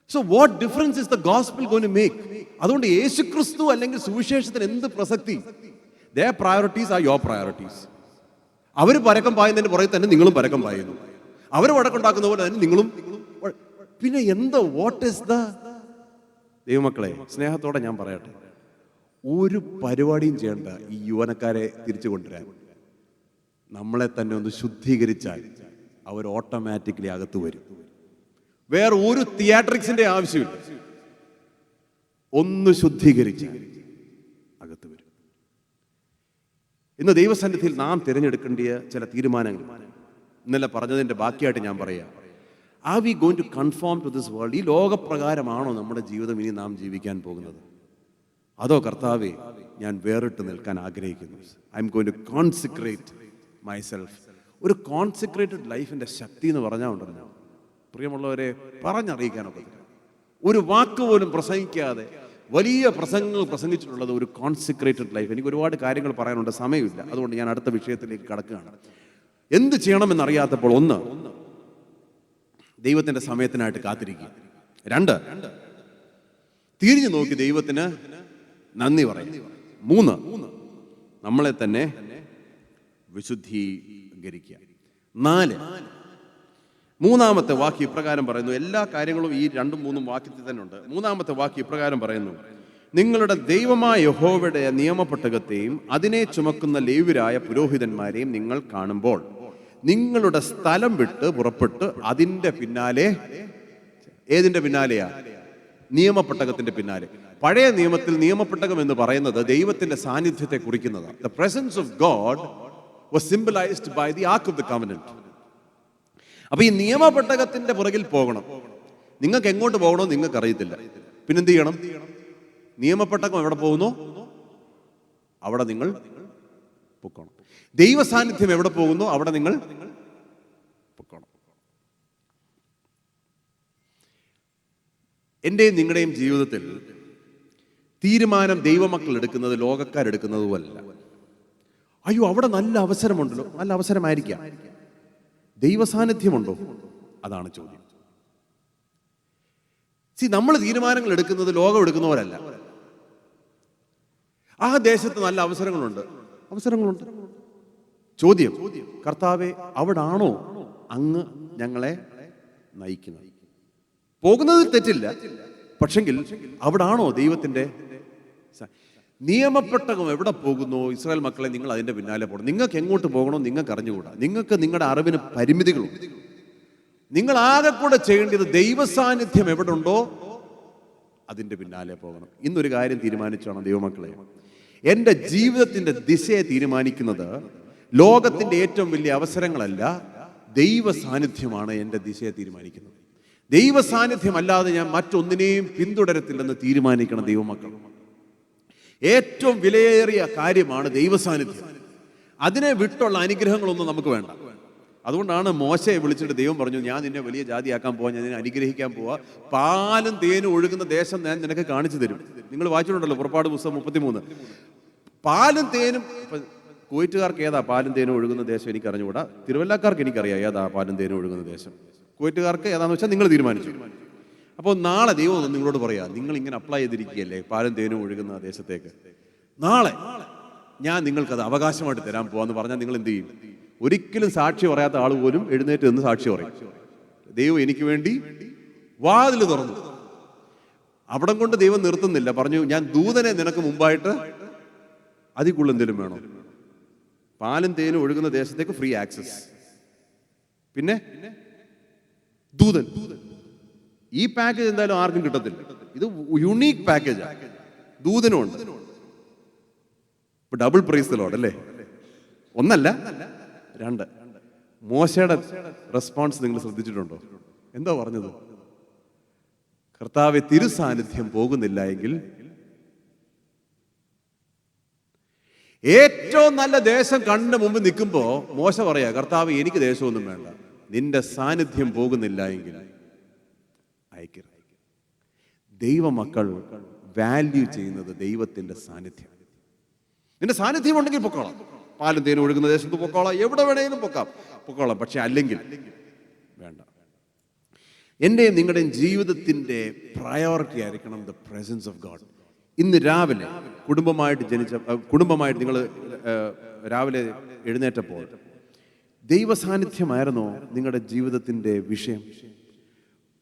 So what difference is the gospel going to make? അതുകൊണ്ട് യേശുക്രിസ്തു അല്ലെങ്കിൽ സുവിശേഷത്തിന് എന്ത് പ്രസക്തി? their priorities are your priorities. അവർ പരക്കം പായുന്നതിന്റെ പുറകിൽ തന്നെ നിങ്ങളും പരക്കം പായുന്നു. അവർ വഴക്കുണ്ടാക്കുന്ന പോലെ തന്നെ നിങ്ങളും. പിന്നെ എന്താ? What is the? ദൈവമക്കളെ, സ്നേഹത്തോടെ ഞാൻ പറയട്ടെ, ഒരു പരിപാടിയും ചെയ്യേണ്ട ഈ യുവനക്കാരെ തിരിച്ചു കൊണ്ടുവരാൻ. നമ്മളെ തന്നെ ഒന്ന് ശുദ്ധീകരിച്ചാൽ അവർ ഓട്ടോമാറ്റിക്കലി അകത്ത് വരും. വേറെ ഒരു തിയേറ്ററിക്സിന്റെ ആവശ്യമില്ല. ഒന്ന് ശുദ്ധീകരിച്ചാൽ അകത്ത് വരും. ഇന്ന് ദൈവസന്നിധിയിൽ നാം തിരഞ്ഞെടുക്കേണ്ട ചില തീരുമാനങ്ങൾ ഇന്നലെ പറഞ്ഞതിന്റെ ബാക്കിയായിട്ട് ഞാൻ പറയാം. Are we going to conform to this world? ഈ ലോകപ്രകാരമാണോ നമ്മുടെ ജീവിതം ഇനി നാം ജീവിക്കാൻ പോകുന്നത്? അതോ കർത്താവേ, ഞാൻ വേറിട്ട് നിൽക്കാൻ ആഗ്രഹിക്കുന്നു. I am going to consecrate myself. ഒരു കോൺസിക്രേറ്റഡ് ലൈഫിന്റെ ശക്തി എന്ന് പറഞ്ഞാൽ ഉണ്ടല്ലോ, പ്രിയമുള്ളവരെ, പറഞ്ഞറിയിക്കാനൊക്കെ ഒരു വാക്ക് പോലും പ്രസംഗിക്കാതെ വലിയ പ്രസംഗങ്ങൾ പ്രസംഗിച്ചിട്ടുള്ളത് ഒരു കോൺസിക്രേറ്റഡ് ലൈഫ്. എനിക്ക് ഒരുപാട് കാര്യങ്ങൾ പറയാനുണ്ട്, സമയമില്ല. അതുകൊണ്ട് ഞാൻ അടുത്ത വിഷയത്തിലേക്ക് കടക്കുകയാണ്. എന്ത് ചെയ്യണമെന്നറിയാത്തപ്പോൾ, ഒന്ന്, ദൈവത്തിന്റെ സമയത്തിനായിട്ട് കാത്തിരിക്കുക. രണ്ട്, തിരിഞ്ഞു നോക്കി ദൈവത്തിന് നന്ദി പറയും. മൂന്ന്, നമ്മളെ തന്നെ വിശുദ്ധീകരിക്കുക. നാല്, മൂന്നാമത്തെ വാക്യം ഇപ്രകാരം പറയുന്നു. എല്ലാ കാര്യങ്ങളും ഈ രണ്ടും മൂന്നും വാക്യത്തിൽ തന്നെ ഉണ്ട്. മൂന്നാമത്തെ വാക്യം ഇപ്രകാരം പറയുന്നു: നിങ്ങളുടെ ദൈവമായ യഹോവയുടെ നിയമപെട്ടകത്തെയും അതിനെ ചുമക്കുന്ന ലേവ്യരായ പുരോഹിതന്മാരെയും നിങ്ങൾ കാണുമ്പോൾ നിങ്ങളുടെ സ്ഥലം വിട്ട് പുറപ്പെട്ട് അതിന്റെ പിന്നാലെ. ഏതിന്റെ പിന്നാലെയാ? നിയമപെട്ടകത്തിന്റെ പിന്നാലെ. പഴയ നിയമത്തിൽ നിയമപെട്ടകം എന്ന് പറയുന്നത് ദൈവത്തിന്റെ സാന്നിധ്യത്തെ കുറിക്കുന്നതാണ്. The presence of God was symbolized by the Ark of the Covenant. അപ്പൊ ഈ നിയമപെട്ടകത്തിന്റെ പുറകിൽ പോകണം. നിങ്ങൾക്ക് എങ്ങോട്ട് പോകണോ നിങ്ങൾക്ക് അറിയത്തില്ല. പിന്നെന്ത് ചെയ്യണം? നിയമപെട്ടകം എവിടെ പോകുന്നു അവിടെ നിങ്ങൾ പൊക്കണം. ദൈവ സാന്നിധ്യം എവിടെ പോകുന്നു അവിടെ നിങ്ങൾ പൊക്കണം. എന്റെയും നിങ്ങളുടെയും ജീവിതത്തിൽ തീരുമാനം ദൈവമക്കൾ എടുക്കുന്നത് ലോകക്കാരെടുക്കുന്നതുമല്ല. അയ്യോ, അവിടെ നല്ല അവസരമുണ്ടല്ലോ. നല്ല അവസരമായിരിക്കാം. ദൈവസാന്നിധ്യമുണ്ടോ? അതാണ് ചോദ്യം. നമ്മൾ തീരുമാനങ്ങൾ എടുക്കുന്നത് ലോകം എടുക്കുന്നവരല്ല. ആ ദേശത്ത് നല്ല അവസരങ്ങളുണ്ട്. ചോദ്യം, കർത്താവേ, അവിടാണോ അങ്ങ് ഞങ്ങളെ നയിക്കുന്നത്? പോകുന്നതിൽ തെറ്റില്ല, പക്ഷെങ്കിൽ അവിടാണോ ദൈവത്തിൻ്റെ നിയമപ്പെട്ടകം എവിടെ പോകുന്നോ ഇസ്രായേൽ മക്കളെ നിങ്ങൾ അതിൻ്റെ പിന്നാലെ പോകണം. നിങ്ങൾക്ക് എങ്ങോട്ട് പോകണോ നിങ്ങൾക്ക് അറിഞ്ഞുകൂടാ. നിങ്ങൾക്ക് നിങ്ങളുടെ അറിവിന് പരിമിതികളുണ്ട്. നിങ്ങൾ ആകെ കൂടെ ചെയ്യേണ്ടത് ദൈവസാന്നിധ്യം എവിടെ ഉണ്ടോ അതിൻ്റെ പിന്നാലെ പോകണം. ഇന്നൊരു കാര്യം തീരുമാനിച്ചാണ് ദൈവമക്കളെ, എൻ്റെ ജീവിതത്തിൻ്റെ ദിശയെ തീരുമാനിക്കുന്നത് ലോകത്തിൻ്റെ ഏറ്റവും വലിയ അവസരങ്ങളല്ല, ദൈവ സാന്നിധ്യമാണ് എൻ്റെ ദിശയെ തീരുമാനിക്കുന്നത്. ദൈവ സാന്നിധ്യമല്ലാതെ ഞാൻ മറ്റൊന്നിനെയും പിന്തുടരത്തില്ലെന്ന് തീരുമാനിക്കണം ദൈവമക്കൾ. ഏറ്റവും വിലയേറിയ കാര്യമാണ് ദൈവസാന്നിധ്യം. അതിനെ വിട്ടുള്ള അനുഗ്രഹങ്ങളൊന്നും നമുക്ക് വേണ്ട. അതുകൊണ്ടാണ് മോശയെ വിളിച്ചിട്ട് ദൈവം പറഞ്ഞു, ഞാൻ നിന്നെ വലിയ ജാതിയാക്കാൻ പോവാ, ഞാൻ നിന്നെ അനുഗ്രഹിക്കാൻ പോവാ, പാലും തേനും ഒഴുകുന്ന ദേശം ഞാൻ നിനക്ക് കാണിച്ചു തരും. നിങ്ങൾ വായിച്ചിട്ടുണ്ടല്ലോ പുറപ്പാട് പുസ്തകം 33. പാലും തേനും, കുവൈറ്റുകാർക്ക് ഏതാ പാലും തേനും ഒഴുകുന്ന ദേശം എനിക്ക് അറിഞ്ഞുകൂടാ. തിരുവല്ലക്കാർക്ക് എനിക്കറിയാം ഏതാ പാലും തേനും ഒഴുകുന്ന ദേശം. കുവൈറ്റുകാർക്ക് ഏതാണെന്ന് വെച്ചാൽ നിങ്ങൾ തീരുമാനിച്ചു. അപ്പോൾ നാളെ ദൈവം നിങ്ങളോട് പറയാ, നിങ്ങൾ ഇങ്ങനെ അപ്ലൈ ചെയ്തിരിക്കുകയല്ലേ പാലും തേനും ഒഴുകുന്ന ദേശത്തേക്ക്, നാളെ ഞാൻ നിങ്ങൾക്കത് അവകാശമായിട്ട് തരാൻ പോവാന്ന് പറഞ്ഞാൽ നിങ്ങൾ എന്ത് ചെയ്യും? ഒരിക്കലും സാക്ഷി പറയാത്ത ആൾ പോലും എഴുന്നേറ്റ് നിന്ന് സാക്ഷി പറയും. ദൈവം എനിക്ക് വേണ്ടി വാതിൽ തുറന്നു. അവിടം കൊണ്ട് ദൈവം നിർത്തുന്നില്ല, പറഞ്ഞു ഞാൻ ദൂതനെ നിനക്ക് മുമ്പായിട്ട് അതിൽ കൂടുതൽ എന്തെങ്കിലും വേണോ? പാലും തേനും ഒഴുകുന്ന ദേശത്തേക്ക് ഫ്രീ ആക്സസ്, പിന്നെ ദൂതൻ. ഈ പാക്കേജ് എന്തായാലും ആർക്കും കിട്ടത്തില്ല. ഇത് യുണീക്ക് പാക്കേജാണ്. ദൂതനുണ്ട്. ഡബിൾ പ്രൈസ് ദി ലോർഡ് അല്ലേ? ഒന്നല്ല, രണ്ട്. മോശയുടെ റെസ്പോൺസ് നിങ്ങൾ ശ്രദ്ധിച്ചിട്ടുണ്ടോ? എന്താ പറഞ്ഞത്? കർത്താവെ, തിരുസാന്നിധ്യം പോകുന്നില്ല എങ്കിൽ ഏറ്റവും നല്ല ദേശം കണ്ണിന് മുമ്പ് നിൽക്കുമ്പോ മോശ പറയാ, കർത്താവ് എനിക്ക് ദേശമൊന്നും വേണ്ട, നിന്റെ സാന്നിധ്യം പോകുന്നില്ല എങ്കിൽ അയക്കരുത്. ദൈവമക്കൾ വാല്യൂ ചെയ്യുന്നത് ദൈവത്തിന്റെ സാന്നിധ്യം. നിന്റെ സാന്നിധ്യം ഉണ്ടെങ്കിൽ പൊക്കോളാം, പാലും തേനും ഒഴുകുന്ന ദേശത്ത് പൊക്കോളാം, എവിടെ വേണേലും പൊക്കോളാം. പക്ഷെ അല്ലെങ്കിൽ വേണ്ട. എൻ്റെയും നിങ്ങളുടെയും ജീവിതത്തിന്റെ പ്രയോറിറ്റി ആയിരിക്കണം ദ പ്രസൻസ് ഓഫ് ഗോഡ്. ഇന്ന് രാവിലെ കുടുംബമായിട്ട് നിങ്ങൾ രാവിലെ എഴുന്നേറ്റപ്പോൾ ദൈവസാന്നിധ്യമായിരുന്നോ നിങ്ങളുടെ ജീവിതത്തിന്റെ വിഷയം?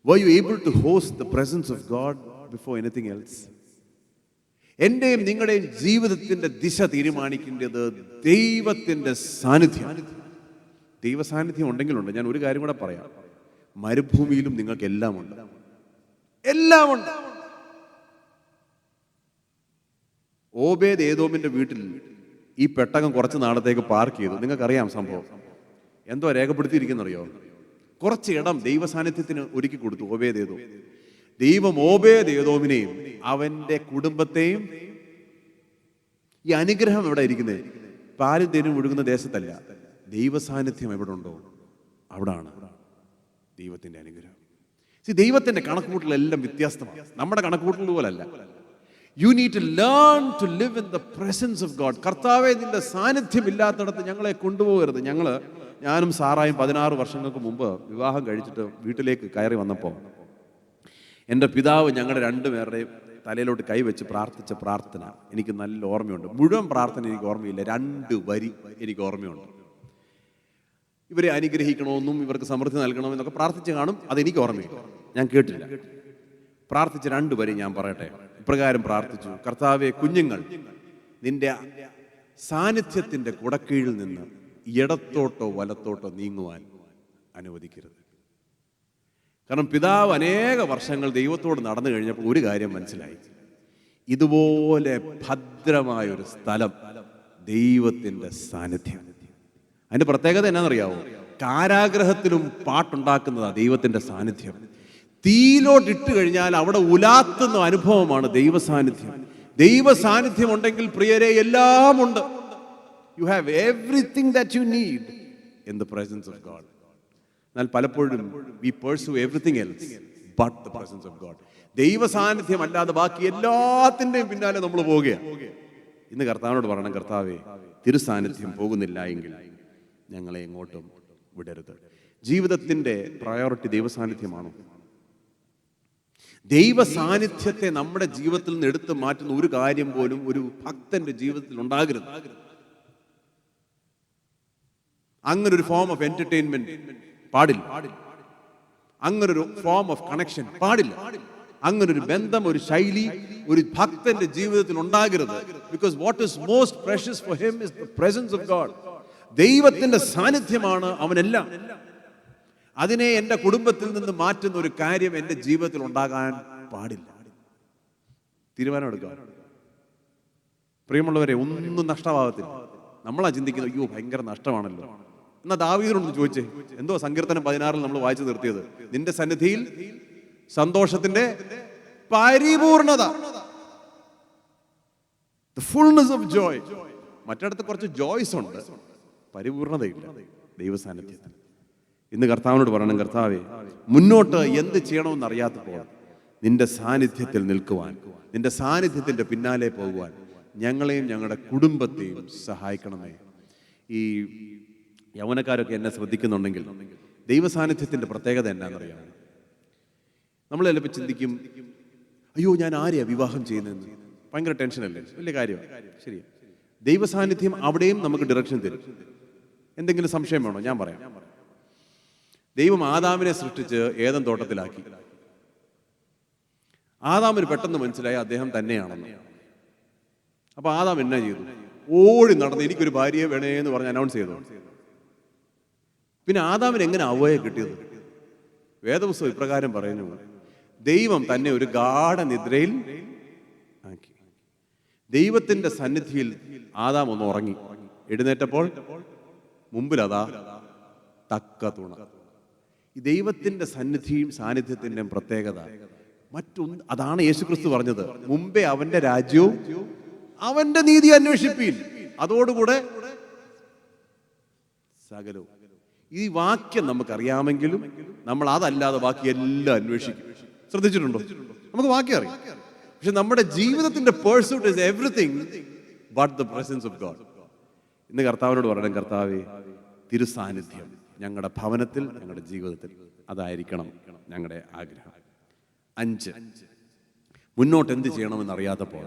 Were you able to host the presence of God before anything else? എൻ്റെയും നിങ്ങളുടെയും ജീവിതത്തിന്റെ ദിശ തീരുമാനിക്കേണ്ടത് ദൈവത്തിന്റെ സാന്നിധ്യം. ദൈവസാന്നിധ്യം ഉണ്ടെങ്കിലുണ്ട്. ഞാൻ ഒരു കാര്യം കൂടെ പറയാം, മരുഭൂമിയിലും നിങ്ങൾക്ക് എല്ലാം ഉണ്ട്. ഓബേദ് ഏദോമിന്റെ വീട്ടിൽ ഈ പെട്ടകം കുറച്ച് നാളത്തേക്ക് പാർക്ക് ചെയ്തു. നിങ്ങൾക്കറിയാം സംഭവം. എന്തോ രേഖപ്പെടുത്തിയിരിക്കുന്നറിയോ? കുറച്ച് ഇടം ദൈവസാന്നിധ്യത്തിന് ഒരുക്കി കൊടുത്തു ഓബേദ് ഏദോം. ദൈവം ഓബേദ് ഏദോമിനെയും അവന്റെ കുടുംബത്തെയും, ഈ അനുഗ്രഹം എവിടെ ഇരിക്കുന്നത്? പാലും തേനും ഒഴുകുന്ന ദേശത്തല്ല. ദൈവസാന്നിധ്യം എവിടെ ഉണ്ടോ അവിടാണ് ദൈവത്തിന്റെ അനുഗ്രഹം. ദൈവത്തിന്റെ കണക്കുകൂട്ടലെല്ലാം വ്യത്യസ്തമാണ്. നമ്മുടെ കണക്കുകൂട്ടൽ പോലല്ല. You need to learn to live in the presence of God. കർത്താവേ, നിന്റെ സാന്നിധ്യം ഇല്ലാത്തടത്ത് ഞങ്ങളെ കൊണ്ടുപോകരുത്. ഞാനും സാറായും 16 വർഷങ്ങൾക്ക് മുമ്പ് വിവാഹം കഴിച്ചിട്ട് വീട്ടിലേക്ക് കയറി വന്നപ്പോൾ എൻ്റെ പിതാവ് ഞങ്ങളുടെ രണ്ടുപേരുടെയും തലയിലോട്ട് കൈവച്ച് പ്രാർത്ഥിച്ച പ്രാർത്ഥന എനിക്ക് നല്ല ഓർമ്മയുണ്ട്. മുഴുവൻ പ്രാർത്ഥന എനിക്ക് ഓർമ്മയില്ല, 2 വരി എനിക്ക് ഓർമ്മയുണ്ട്. ഇവരെ അനുഗ്രഹിക്കണമെന്നും ഇവർക്ക് സമൃദ്ധി നൽകണമെന്നൊക്കെ പ്രാർത്ഥിച്ച് കാണും. അതെനിക്ക് ഓർമ്മയില്ല, ഞാൻ കേട്ടില്ല. പ്രാർത്ഥിച്ച 2 വരി ഞാൻ പറയട്ടെ. ഇപ്രകാരം പ്രാർത്ഥിച്ചു: കർത്താവെ, കുഞ്ഞുങ്ങൾ നിന്റെ സാന്നിധ്യത്തിന്റെ കുടക്കീഴിൽ നിന്ന് ഇടത്തോട്ടോ വലത്തോട്ടോ നീങ്ങുവാൻ അനുവദിക്കരുത്. കാരണം പിതാവ് അനേക വർഷങ്ങൾ ദൈവത്തോട് നടന്നു കഴിഞ്ഞപ്പോൾ ഒരു കാര്യം മനസ്സിലായി, ഇതുപോലെ ഭദ്രമായൊരു സ്ഥലം ദൈവത്തിന്റെ സാന്നിധ്യം. അതിന്റെ പ്രത്യേകത എന്നാണെന്നറിയാവോ? കാരാഗ്രഹത്തിലും പാട്ടുണ്ടാക്കുന്നതാ ദൈവത്തിന്റെ സാന്നിധ്യം. തീയിലോട്ടിട്ട് കഴിഞ്ഞാൽ അവിടെ ഉലാത്തുന്ന അനുഭവമാണ് ദൈവസാന്നിധ്യം. ദൈവസാന്നിധ്യം ഉണ്ടെങ്കിൽ പ്രിയരെ എല്ലാം ഉണ്ട്. You have everything that you need in the presence of God. എന്നാൽ പലപ്പോഴും we pursue everything else but the presence of God. ദൈവസാന്നിധ്യം അല്ലാതെ ബാക്കി എല്ലാത്തിൻ്റെയും പിന്നാലെ നമ്മൾ പോവുകയാണ്. ഇന്ന് കർത്താവിനോട് പറയണം, കർത്താവേ, തിരുസാന്നിധ്യം പോകുന്നില്ല എങ്കിൽ ഞങ്ങളെ എങ്ങോട്ടും വിടരുത്. ജീവിതത്തിന്റെ പ്രയോറിറ്റി ദൈവസാന്നിധ്യമാണോ? ദൈവസാന്നിധ്യത്തെ നമ്മുടെ ജീവിതത്തിൽ നിന്ന് എടുത്തു മാറ്റുന്ന ഒരു കാര്യം പോലും ഒരു ഭക്തന്റെ ജീവിതത്തിൽ ഉണ്ടാകരുത്. അങ്ങനൊരു ഫോം ഓഫ് എന്റർടൈൻമെന്റ് പാടില്ല. അങ്ങനൊരു ഫോം ഓഫ് കണക്ഷൻ പാടില്ല. അങ്ങനൊരു ബന്ധം, ഒരു ശൈലി ഒരു ഭക്തന്റെ ജീവിതത്തിൽ ഉണ്ടാകരുത്. Because what is most precious for him is the presence of God. ദൈവത്തിന്റെ സാന്നിധ്യമാണ് അവനെല്ലാം. അതിനെ എൻ്റെ കുടുംബത്തിൽ നിന്ന് മാറ്റുന്ന ഒരു കാര്യം എൻ്റെ ജീവിതത്തിൽ ഉണ്ടാകാൻ പാടില്ല. തീരുമാനമെടുക്കുക. പ്രിയമുള്ളവരെ, ഒന്നും നഷ്ടമാകത്തില്ല. നമ്മളാ ചിന്തിക്കുന്നത് അയ്യോ ഭയങ്കര നഷ്ടമാണല്ലോ. എന്നാ ദാവീദിനോട് ചോദിച്ചേ, എന്തോ സങ്കീർത്തനം 16 നമ്മൾ വായിച്ചു നിർത്തിയത്, നിന്റെ സന്നിധിയിൽ സന്തോഷത്തിന്റെ പരിപൂർണത, the fullness of joy. മറ്റിടത്ത് കുറച്ച് ജോയ്സ് ഉണ്ട്, പരിപൂർണതയില്ല ദൈവസാന്നിധ്യത്തിൽ. ഇന്ന് കർത്താവിനോട് പറയണം, കർത്താവേ, മുന്നോട്ട് എന്ത് ചെയ്യണമെന്ന് അറിയാത്തപ്പോൾ നിന്റെ സാന്നിധ്യത്തിൽ നിൽക്കുവാൻ, നിന്റെ സാന്നിധ്യത്തിന്റെ പിന്നാലെ പോകുവാൻ ഞങ്ങളെയും ഞങ്ങളുടെ കുടുംബത്തെയും സഹായിക്കണമേ. ഈ യൗവനക്കാരൊക്കെ എന്നെ ശ്രദ്ധിക്കുന്നുണ്ടെങ്കിൽ ദൈവസാന്നിധ്യത്തിന്റെ പ്രത്യേകത എന്നാണെന്നറിയാം. നമ്മൾ ചിലപ്പോൾ ചിന്തിക്കും, അയ്യോ ഞാൻ ആരെയാ വിവാഹം ചെയ്യുന്നതെന്ന്. ഭയങ്കര ടെൻഷനല്ലേ? വലിയ കാര്യമാണ്, ശരിയാ. ദൈവസാന്നിധ്യം അവിടെയും നമുക്ക് ഡിറക്ഷൻ തരും. എന്തെങ്കിലും സംശയം വേണോ? ഞാൻ പറയാം. ദൈവം ആദാമിനെ സൃഷ്ടിച്ച് ഏദൻ തോട്ടത്തിലാക്കി. ആദാമിന് പെട്ടെന്ന് മനസ്സിലായി അദ്ദേഹം തന്നെയാണെന്ന്. അപ്പൊ ആദാം എന്നാ ചെയ്തു? ഓടി നടന്ന് എനിക്കൊരു ഭാര്യയെ വേണേ എന്ന് പറഞ്ഞ് അനൗൺസ് ചെയ്തു. പിന്നെ ആദാമിന് എങ്ങനെ അവയെ കിട്ടിയത്? വേദപുസ്തകം ഇപ്രകാരം പറയുന്നു, ദൈവം തന്നെ ഒരു ഗാഢനിദ്രയിൽ ആക്കി. ദൈവത്തിന്റെ സന്നിധിയിൽ ആദാം ഒന്ന് ഉറങ്ങി. എഴുന്നേറ്റപ്പോൾ മുമ്പിൽ അതാ തക്ക തുണ. ഈ ദൈവത്തിന്റെ സന്നിധിയും സാന്നിധ്യത്തിന്റെയും പ്രത്യേകത മറ്റൊന്ന്. അതാണ് യേശുക്രിസ്തു പറഞ്ഞത്, മുമ്പേ അവന്റെ രാജ്യവും അവന്റെ നീതി അന്വേഷിപ്പീൻ, അതോടുകൂടെ സകലവും. ഈ വാക്യം നമുക്കറിയാമെങ്കിലും നമ്മൾ അതല്ലാതെ ബാക്കി എല്ലാം അന്വേഷിക്കും. ശ്രദ്ധിച്ചിട്ടുണ്ടോ? നമുക്ക് വാക്യം അറിയാം, പക്ഷെ നമ്മുടെ ജീവിതത്തിന്റെ pursuit is everything but the presence of God. ഇന്ന് കർത്താവിനോട് പറയണം, കർത്താവേ, തിരുസാന്നിധ്യം ഞങ്ങളുടെ ഭവനത്തിൽ, ഞങ്ങളുടെ ജീവിതത്തിൽ അതായിരിക്കണം ഞങ്ങളുടെ ആഗ്രഹം. 5, മുന്നോട്ട് എന്ത് ചെയ്യണമെന്ന് അറിയാത്തപ്പോൾ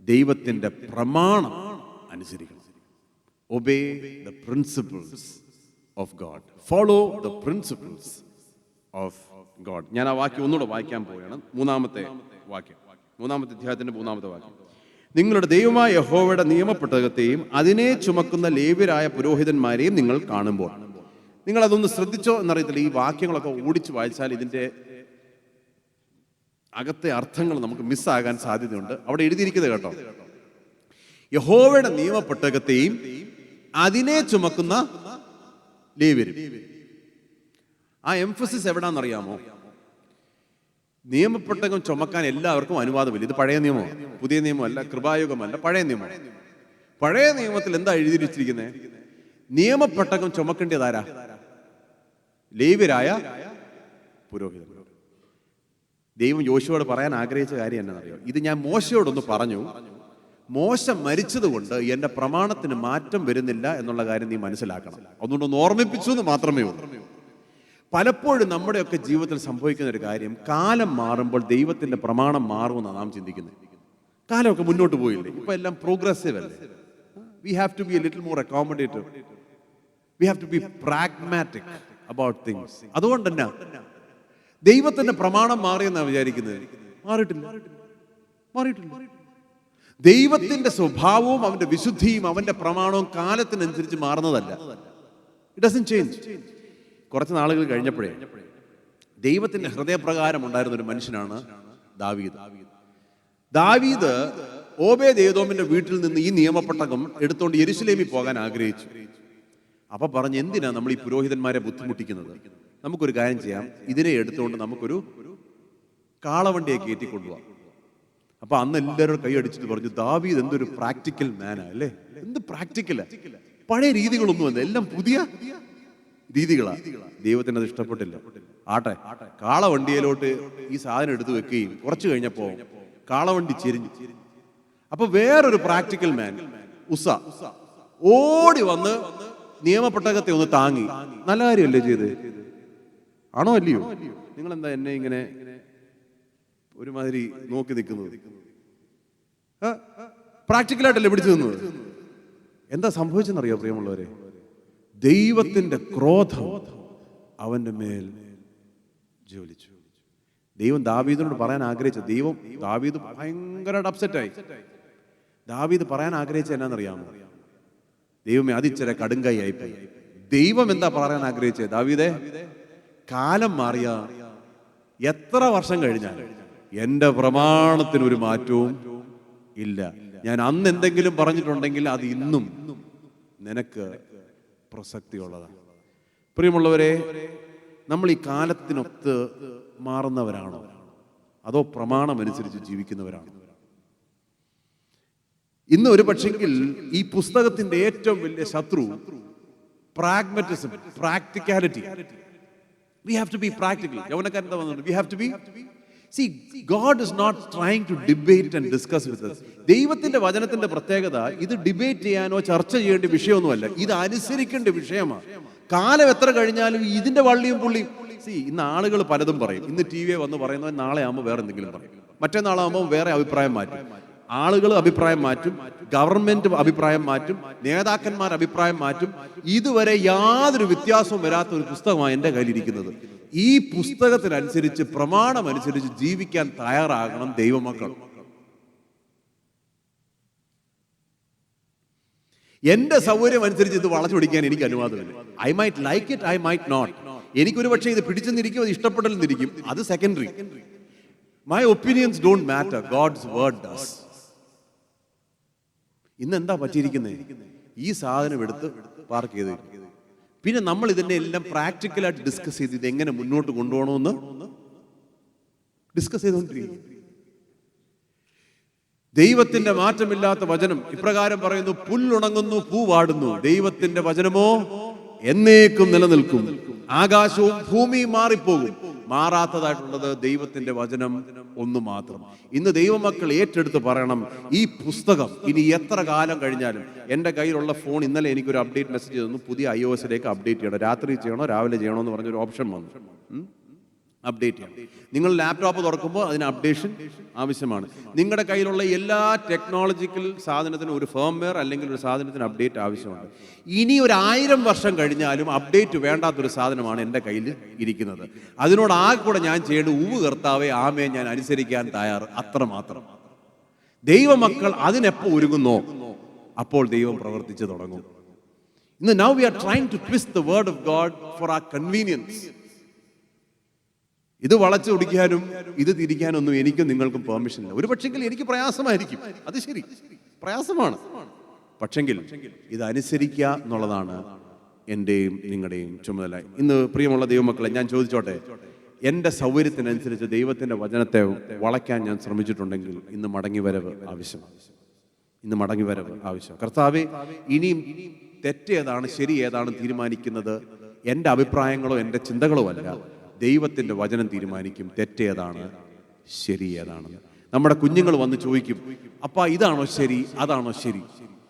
ദൈവത്തിന്റെ പ്രമാണം അനുസരിക്കണം. Obey the principles of God, follow the principles of God. ഞാൻ ആ വാക്യം ഒന്നുകൂടെ വായിക്കാൻ പോവുകയാണ്. 3-ാമത്തെ വാക്യം, 3-ാമത്തെ അധ്യായത്തിന്റെ 3-ാമത്തെ വാക്യം. നിങ്ങളുടെ ദൈവമായ യഹോവയുടെ നിയമപെട്ടകത്തെയും അതിനെ ചുമക്കുന്ന ലേവ്യരായ പുരോഹിതന്മാരെയും നിങ്ങൾ കാണുമ്പോൾ, നിങ്ങൾ അതൊന്ന് ശ്രദ്ധിച്ചോ എന്നറിയത്തില്ല. ഈ വാക്യങ്ങളൊക്കെ ഓടിച്ച് വായിച്ചാൽ ഇതിന്റെ അകത്തെ അർത്ഥങ്ങൾ നമുക്ക് മിസ്സാകാൻ സാധ്യതയുണ്ട്. അവിടെ എഴുതിയിരിക്കുന്നത് കേട്ടോ, യഹോവയുടെ നിയമപെട്ടകത്തെയും അതിനെ ചുമക്കുന്ന ലേവ്യരും. ആ എംഫസിസ് എവിടാന്നറിയാമോ? നിയമപ്പെട്ടകം ചുമക്കാൻ എല്ലാവർക്കും അനുവാദമില്ല. ഇത് പഴയ നിയമമാണ്, പുതിയ നിയമമല്ല, കൃപായുഗമല്ല, പഴയ നിയമമാണ്. പഴയ നിയമത്തിൽ എന്താ എഴുതിയിരിച്ചിരിക്കുന്നത്? നിയമപ്പെട്ടകം ചുമക്കേണ്ടതാരാ? ലേവ്യരായ പുരോഹിതൻ. ദൈവം യോശുവോട് പറയാൻ ആഗ്രഹിച്ച കാര്യം എന്നാണെന്നറിയോ? ഇത് ഞാൻ മോശയോടൊന്ന് പറഞ്ഞു, മോശ മരിച്ചതുകൊണ്ട് എന്റെ പ്രമാണത്തിന് മാറ്റം വരുന്നില്ല എന്നുള്ള കാര്യം നീ മനസ്സിലാക്കണം. അതുകൊണ്ടൊന്ന് ഓർമ്മിപ്പിച്ചു എന്ന് മാത്രമേ ഉള്ളൂ. പലപ്പോഴും നമ്മുടെയൊക്കെ ജീവിതത്തിൽ സംഭവിക്കുന്ന ഒരു കാര്യം, കാലം മാറുമ്പോൾ ദൈവത്തിന്റെ പ്രമാണം മാറുമെന്നാണ് നാം ചിന്തിക്കുന്നത്. കാലമൊക്കെ മുന്നോട്ട് പോയില്ലേ? ഇപ്പൊ എല്ലാം പ്രോഗ്രസീവ് അല്ലേ? We have to be a little more accommodative. We have to be pragmatic about things. അതുകൊണ്ട് തന്നെ ദൈവത്തിന്റെ പ്രമാണം മാറിയെന്നാണ് വിചാരിക്കുന്നത്. മാറിയിട്ടില്ല. ദൈവത്തിന്റെ സ്വഭാവവും അവന്റെ വിശുദ്ധിയും അവന്റെ പ്രമാണവും കാലത്തിനനുസരിച്ച് മാറുന്നതല്ല. It doesn't change. കുറച്ച് നാളുകൾ കഴിഞ്ഞപ്പോഴേ ദൈവത്തിന്റെ ഹൃദയപ്രകാരം ഉണ്ടായിരുന്ന ഒരു മനുഷ്യനാണ് ദാവീദ്. ദാവീദ് ഓബേദ്ഏദോമിന്റെ വീട്ടിൽ നിന്ന് ഈ നിയമപ്പെട്ടകം എടുത്തുകൊണ്ട് യെരുശലേമിൽ പോകാൻ ആഗ്രഹിച്ചു. അപ്പൊ പറഞ്ഞു, എന്തിനാ നമ്മൾ ഈ പുരോഹിതന്മാരെ ബുദ്ധിമുട്ടിക്കുന്നത്? നമുക്കൊരു കാര്യം ചെയ്യാം, ഇതിനെ എടുത്തുകൊണ്ട് നമുക്കൊരു കാളവണ്ടിയെ കയറ്റിക്കൊണ്ടുപോവാം. അപ്പൊ അന്ന് എല്ലാവരും കൈയടിച്ചിട്ട് പറഞ്ഞു, ദാവീദ് എന്തൊരു പ്രാക്ടിക്കൽ മാനാ അല്ലേ? എന്ത് പ്രാക്ടിക്കലാ! പഴയ രീതികളൊന്നുമല്ല, എല്ലാം പുതിയ രീതികളാ. ദൈവത്തിന് അത് ഇഷ്ടപ്പെട്ടില്ല. ആട്ടെ, കാളവണ്ടിയിലോട്ട് ഈ സാധനം എടുത്തു വെക്കുകയും കുറച്ചു കഴിഞ്ഞപ്പോ കാളവണ്ടി ചെരിഞ്ഞു. അപ്പൊ വേറൊരു പ്രാക്ടിക്കൽ മാൻ ഉസ്സ ഓടി വന്ന് നിയമപ്പെട്ടകത്തെ ഒന്ന് താങ്ങി. നല്ല കാര്യമല്ലേ ചെയ്ത്? ആണോ അല്ലയോ? നിങ്ങൾ എന്താ എന്നെ ഇങ്ങനെ ഒരുമാതിരി നോക്കി നിൽക്കുന്നത്? പ്രാക്ടിക്കലായിട്ടല്ലേ പിടിച്ചു നിന്നത്? എന്താ സംഭവിച്ചെന്നറിയോ പ്രിയമുള്ളവരെ? ദൈവത്തിന്റെ ക്രോധം അവന്റെ മേൽ ജ്വലിച്ചു. ദൈവം ദാവീദിനോട് പറയാൻ ആഗ്രഹിച്ച ദാവീദ് ഭയങ്കരമായിട്ട് അപ്സെറ്റായി. ദാവീദ് പറയാൻ ആഗ്രഹിച്ച എന്നാന്നറിയാമോ? ദൈവമേ അതിച്ചിര കടുങ്കൈ ആയിപ്പോയി. ദൈവം എന്താ പറയാൻ ആഗ്രഹിച്ചത്? ദാവീദേ, കാലം മാറിയ എത്ര വർഷം കഴിഞ്ഞാൽ എൻ്റെ പ്രമാണത്തിനൊരു മാറ്റവും ഇല്ല. ഞാൻ അന്ന് എന്തെങ്കിലും പറഞ്ഞിട്ടുണ്ടെങ്കിൽ അത് ഇന്നും നിനക്ക് പ്രസക്തിയുള്ളതാണ്. പ്രിയമുള്ളവരെ, നമ്മൾ ഈ കാലത്തിനൊത്ത് മാറുന്നവരാണോ അതോ പ്രമാണമനുസരിച്ച് ജീവിക്കുന്നവരാണോ? ഇന്ന് ഒരു പക്ഷെങ്കിൽ ഈ പുസ്തകത്തിന്റെ ഏറ്റവും വലിയ ശത്രു pragmatism, practicality. We have to be practical. യൗവനക്കാരൻ വന്നു, we have to be. See, God is not trying to debate and discuss with us. ദൈവത്തിന്റെ വചനത്തിന്റെ പ്രത്യേകത ഇത് ഡിബേറ്റ് ചെയ്യാനോ ചർച്ച ചെയ്യേണ്ട വിഷയമൊന്നുമല്ല, ഇത് അനുസരിക്കേണ്ട വിഷയമാണ്. കാലം എത്ര കഴിഞ്ഞാലും ഇതിന്റെ വള്ളിയും പുള്ളിയും. ഇന്ന് ആളുകൾ പലതും പറയും. ഇന്ന് ടി വി വന്ന് പറയുന്നത് നാളെ ആകുമ്പോൾ വേറെ എന്തെങ്കിലും പറയും, മറ്റന്നാളാകുമ്പോൾ വേറെ അഭിപ്രായം മാറ്റും. ആളുകൾ അഭിപ്രായം മാറ്റും, ഗവൺമെന്റ് അഭിപ്രായം മാറ്റും, നേതാക്കന്മാർ അഭിപ്രായം മാറ്റും. ഇതുവരെ യാതൊരു വ്യത്യാസവും വരാത്ത ഒരു പുസ്തകമാണ് എൻ്റെ കയ്യിലിരിക്കുന്നത്. ഈ പുസ്തകത്തിനനുസരിച്ച്, പ്രമാണമനുസരിച്ച് ജീവിക്കാൻ തയ്യാറാകണം ദൈവമക്കൾ. എന്റെ സൗകര്യം അനുസരിച്ച് ഇത് വളച്ചൊടിക്കാൻ എനിക്ക് അനുവാദമില്ല. I might like it, I might not. എനിക്കൊരു പക്ഷേ ഇത് പിടിച്ചെന്നിരിക്കും, അത് ഇഷ്ടപ്പെടലെന്നിരിക്കും, അത് secondary. My opinions don't matter, God's word does. ഇന്ന് എന്താ പറ്റിയിരിക്കുന്നത്? ഈ സാധനം എടുത്ത് പാർക്ക് ചെയ്ത് പിന്നെ നമ്മൾ ഇതിനെ എല്ലാം പ്രാക്ടിക്കലായിട്ട് ഡിസ്കസ് ചെയ്ത് ഇത് എങ്ങനെ മുന്നോട്ട് കൊണ്ടുപോകണമെന്ന് ഡിസ്കസ് ചെയ്തുകൊണ്ടിരിക്കും. ദൈവത്തിന്റെ മാറ്റമില്ലാത്ത വചനം ഇപ്രകാരം പറയുന്നു: പുല്ലുണങ്ങുന്നു, പൂ വാടുന്നു, ദൈവത്തിന്റെ വചനമോ എന്നേക്കും നിലനിൽക്കും. ആകാശവും ഭൂമിയും മാറിപ്പോകും, മാറാത്തതായിട്ടുള്ളത് ദൈവത്തിന്റെ വചനം ഒന്ന് മാത്രം. ഇന്ന് ദൈവമക്കൾ ഏറ്റെടുത്ത് പറയണം, ഈ പുസ്തകം ഇനി എത്ര കാലം കഴിഞ്ഞാലും. എൻ്റെ കയ്യിലുള്ള ഫോൺ ഇന്നലെ എനിക്കൊരു അപ്ഡേറ്റ് മെസ്സേജ് തന്നു, പുതിയ iOS-ലേക്ക് അപ്ഡേറ്റ് ചെയ്യണം. രാത്രി ചെയ്യണോ രാവിലെ ചെയ്യണോ എന്ന് പറഞ്ഞൊരു ഓപ്ഷൻ വന്നു. അപ്ഡേറ്റ് ചെയ്യണം. നിങ്ങൾ ലാപ്ടോപ്പ് തുറക്കുമ്പോൾ അതിന് അപ്ഡേഷൻ ആവശ്യമാണ്. നിങ്ങളുടെ കയ്യിലുള്ള എല്ലാ ടെക്നോളജിക്കൽ സാധനത്തിനും ഒരു ഫേംവെയർ അല്ലെങ്കിൽ ഒരു സാധനത്തിന് അപ്ഡേറ്റ് ആവശ്യമുണ്ട്. ഇനി ഒരു 1000 വർഷം കഴിഞ്ഞാലും അപ്ഡേറ്റ് വേണ്ടാത്തൊരു സാധനമാണ് എൻ്റെ കയ്യിൽ ഇരിക്കുന്നത്. അതിനോട് ആകെ കൂടെ ഞാൻ ചെയ്യേണ്ടത് കർത്താവേ ആമേ ഞാൻ അനുസരിക്കാൻ തയ്യാർ, അത്രമാത്രം. ദൈവമക്കൾ അതിനെപ്പോൾ ഒരുങ്ങുന്നോ അപ്പോൾ ദൈവം പ്രവർത്തിച്ചു തുടങ്ങും. ഇന്ന് now we are trying to twist the word of God for our convenience. ഇത് വളച്ചു ഒടിക്കാനും ഇത് തിരിക്കാനൊന്നും എനിക്കും നിങ്ങൾക്കും പെർമിഷൻ ഇല്ല. ഒരു പക്ഷെങ്കിൽ എനിക്ക് പ്രയാസമായിരിക്കും, അത് ശരി, പ്രയാസമാണ്. പക്ഷെങ്കിൽ ഇത് അനുസരിക്കുക എന്നുള്ളതാണ് എൻ്റെയും നിങ്ങളുടെയും ചുമതല. ഇന്ന് പ്രിയമുള്ള ദൈവമക്കളെ, ഞാൻ ചോദിച്ചോട്ടെ, എൻ്റെ സൗകര്യത്തിനനുസരിച്ച് ദൈവത്തിൻ്റെ വചനത്തെ വളയ്ക്കാൻ ഞാൻ ശ്രമിച്ചിട്ടുണ്ടെങ്കിൽ ഇന്ന് മടങ്ങിവരവ് ആവശ്യമാണ്. ഇന്ന് മടങ്ങിവരവ് ആവശ്യം. കർത്താവേ, ഇനിയും തെറ്റേതാണ് ശരി ഏതാണ് തീരുമാനിക്കുന്നത് എൻ്റെ അഭിപ്രായങ്ങളോ എൻ്റെ ചിന്തകളോ അല്ല, ദൈവത്തിൻ്റെ വചനം തീരുമാനിക്കും തെറ്റേതാണ് ശരി ഏതാണെന്ന്. നമ്മുടെ കുഞ്ഞുങ്ങൾ വന്ന് ചോദിക്കും, അപ്പാ ഇതാണോ ശരി അതാണോ ശരി?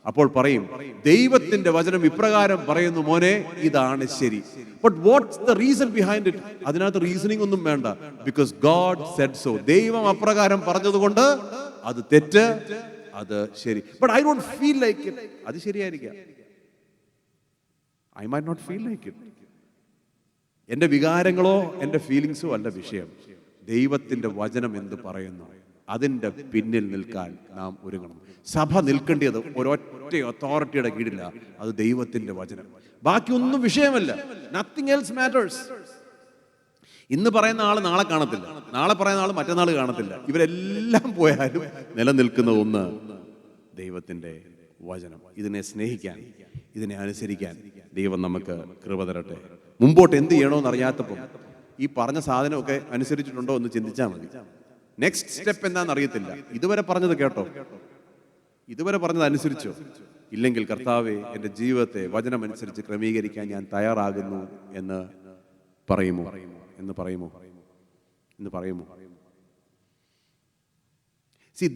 അപ്പോൾ പറയും, ദൈവത്തിന്റെ വചനം ഇപ്രകാരം പറയുന്നു മോനെ, ഇതാണ് ശരി. But what's the reason behind it? അതിനകത്ത് റീസണിംഗ് ഒന്നും വേണ്ട. Because God said so. ദൈവം അപ്രകാരം പറഞ്ഞതുകൊണ്ട് അത് തെറ്റ്, അത് ശരി. But I don't feel like it. അത് ശരിയായിരിക്കാം. I might not feel like it. എൻ്റെ വികാരങ്ങളോ എൻ്റെ ഫീലിങ്സോ അല്ല വിഷയം. ദൈവത്തിൻ്റെ വചനം എന്ത് പറയുന്നു അതിൻ്റെ പിന്നിൽ നിൽക്കാൻ നാം ഒരുങ്ങണം. സഭ നിൽക്കേണ്ടത് ഒരൊറ്റ അതോറിറ്റിയുടെ കീഴില്ല, അത് ദൈവത്തിൻ്റെ വചനം. ബാക്കിയൊന്നും വിഷയമല്ല. Nothing else matters. ഇന്ന് പറയുന്ന ആൾ നാളെ കാണത്തില്ല, നാളെ പറയുന്ന ആൾ മറ്റന്നാൾ കാണത്തില്ല. ഇവരെല്ലാം പോയാലും നിലനിൽക്കുന്ന ഒന്ന് ദൈവത്തിൻ്റെ വചനം. ഇതിനെ സ്നേഹിക്കാൻ, ഇതിനെ അനുസരിക്കാൻ ദൈവം നമുക്ക് കൃപ തരട്ടെ. മുമ്പോട്ട് എന്ത് ചെയ്യണമെന്ന് അറിയാത്തപ്പം ഈ പറഞ്ഞ സാധനമൊക്കെ അനുസരിച്ചിട്ടുണ്ടോ എന്ന് ചിന്തിച്ചാൽ മതി. നെക്സ്റ്റ് സ്റ്റെപ്പ് എന്താണെന്ന് അറിയത്തില്ല. ഇതുവരെ പറഞ്ഞത് കേട്ടോ, ഇതുവരെ പറഞ്ഞത് അനുസരിച്ചോ? ഇല്ലെങ്കിൽ കർത്താവേ, എൻ്റെ ജീവിതത്തെ വചനമനുസരിച്ച് ക്രമീകരിക്കാൻ ഞാൻ തയ്യാറാകുന്നു എന്ന് പറയുമോ? എന്ന് പറയുമോ? എന്ന് പറയുമോ?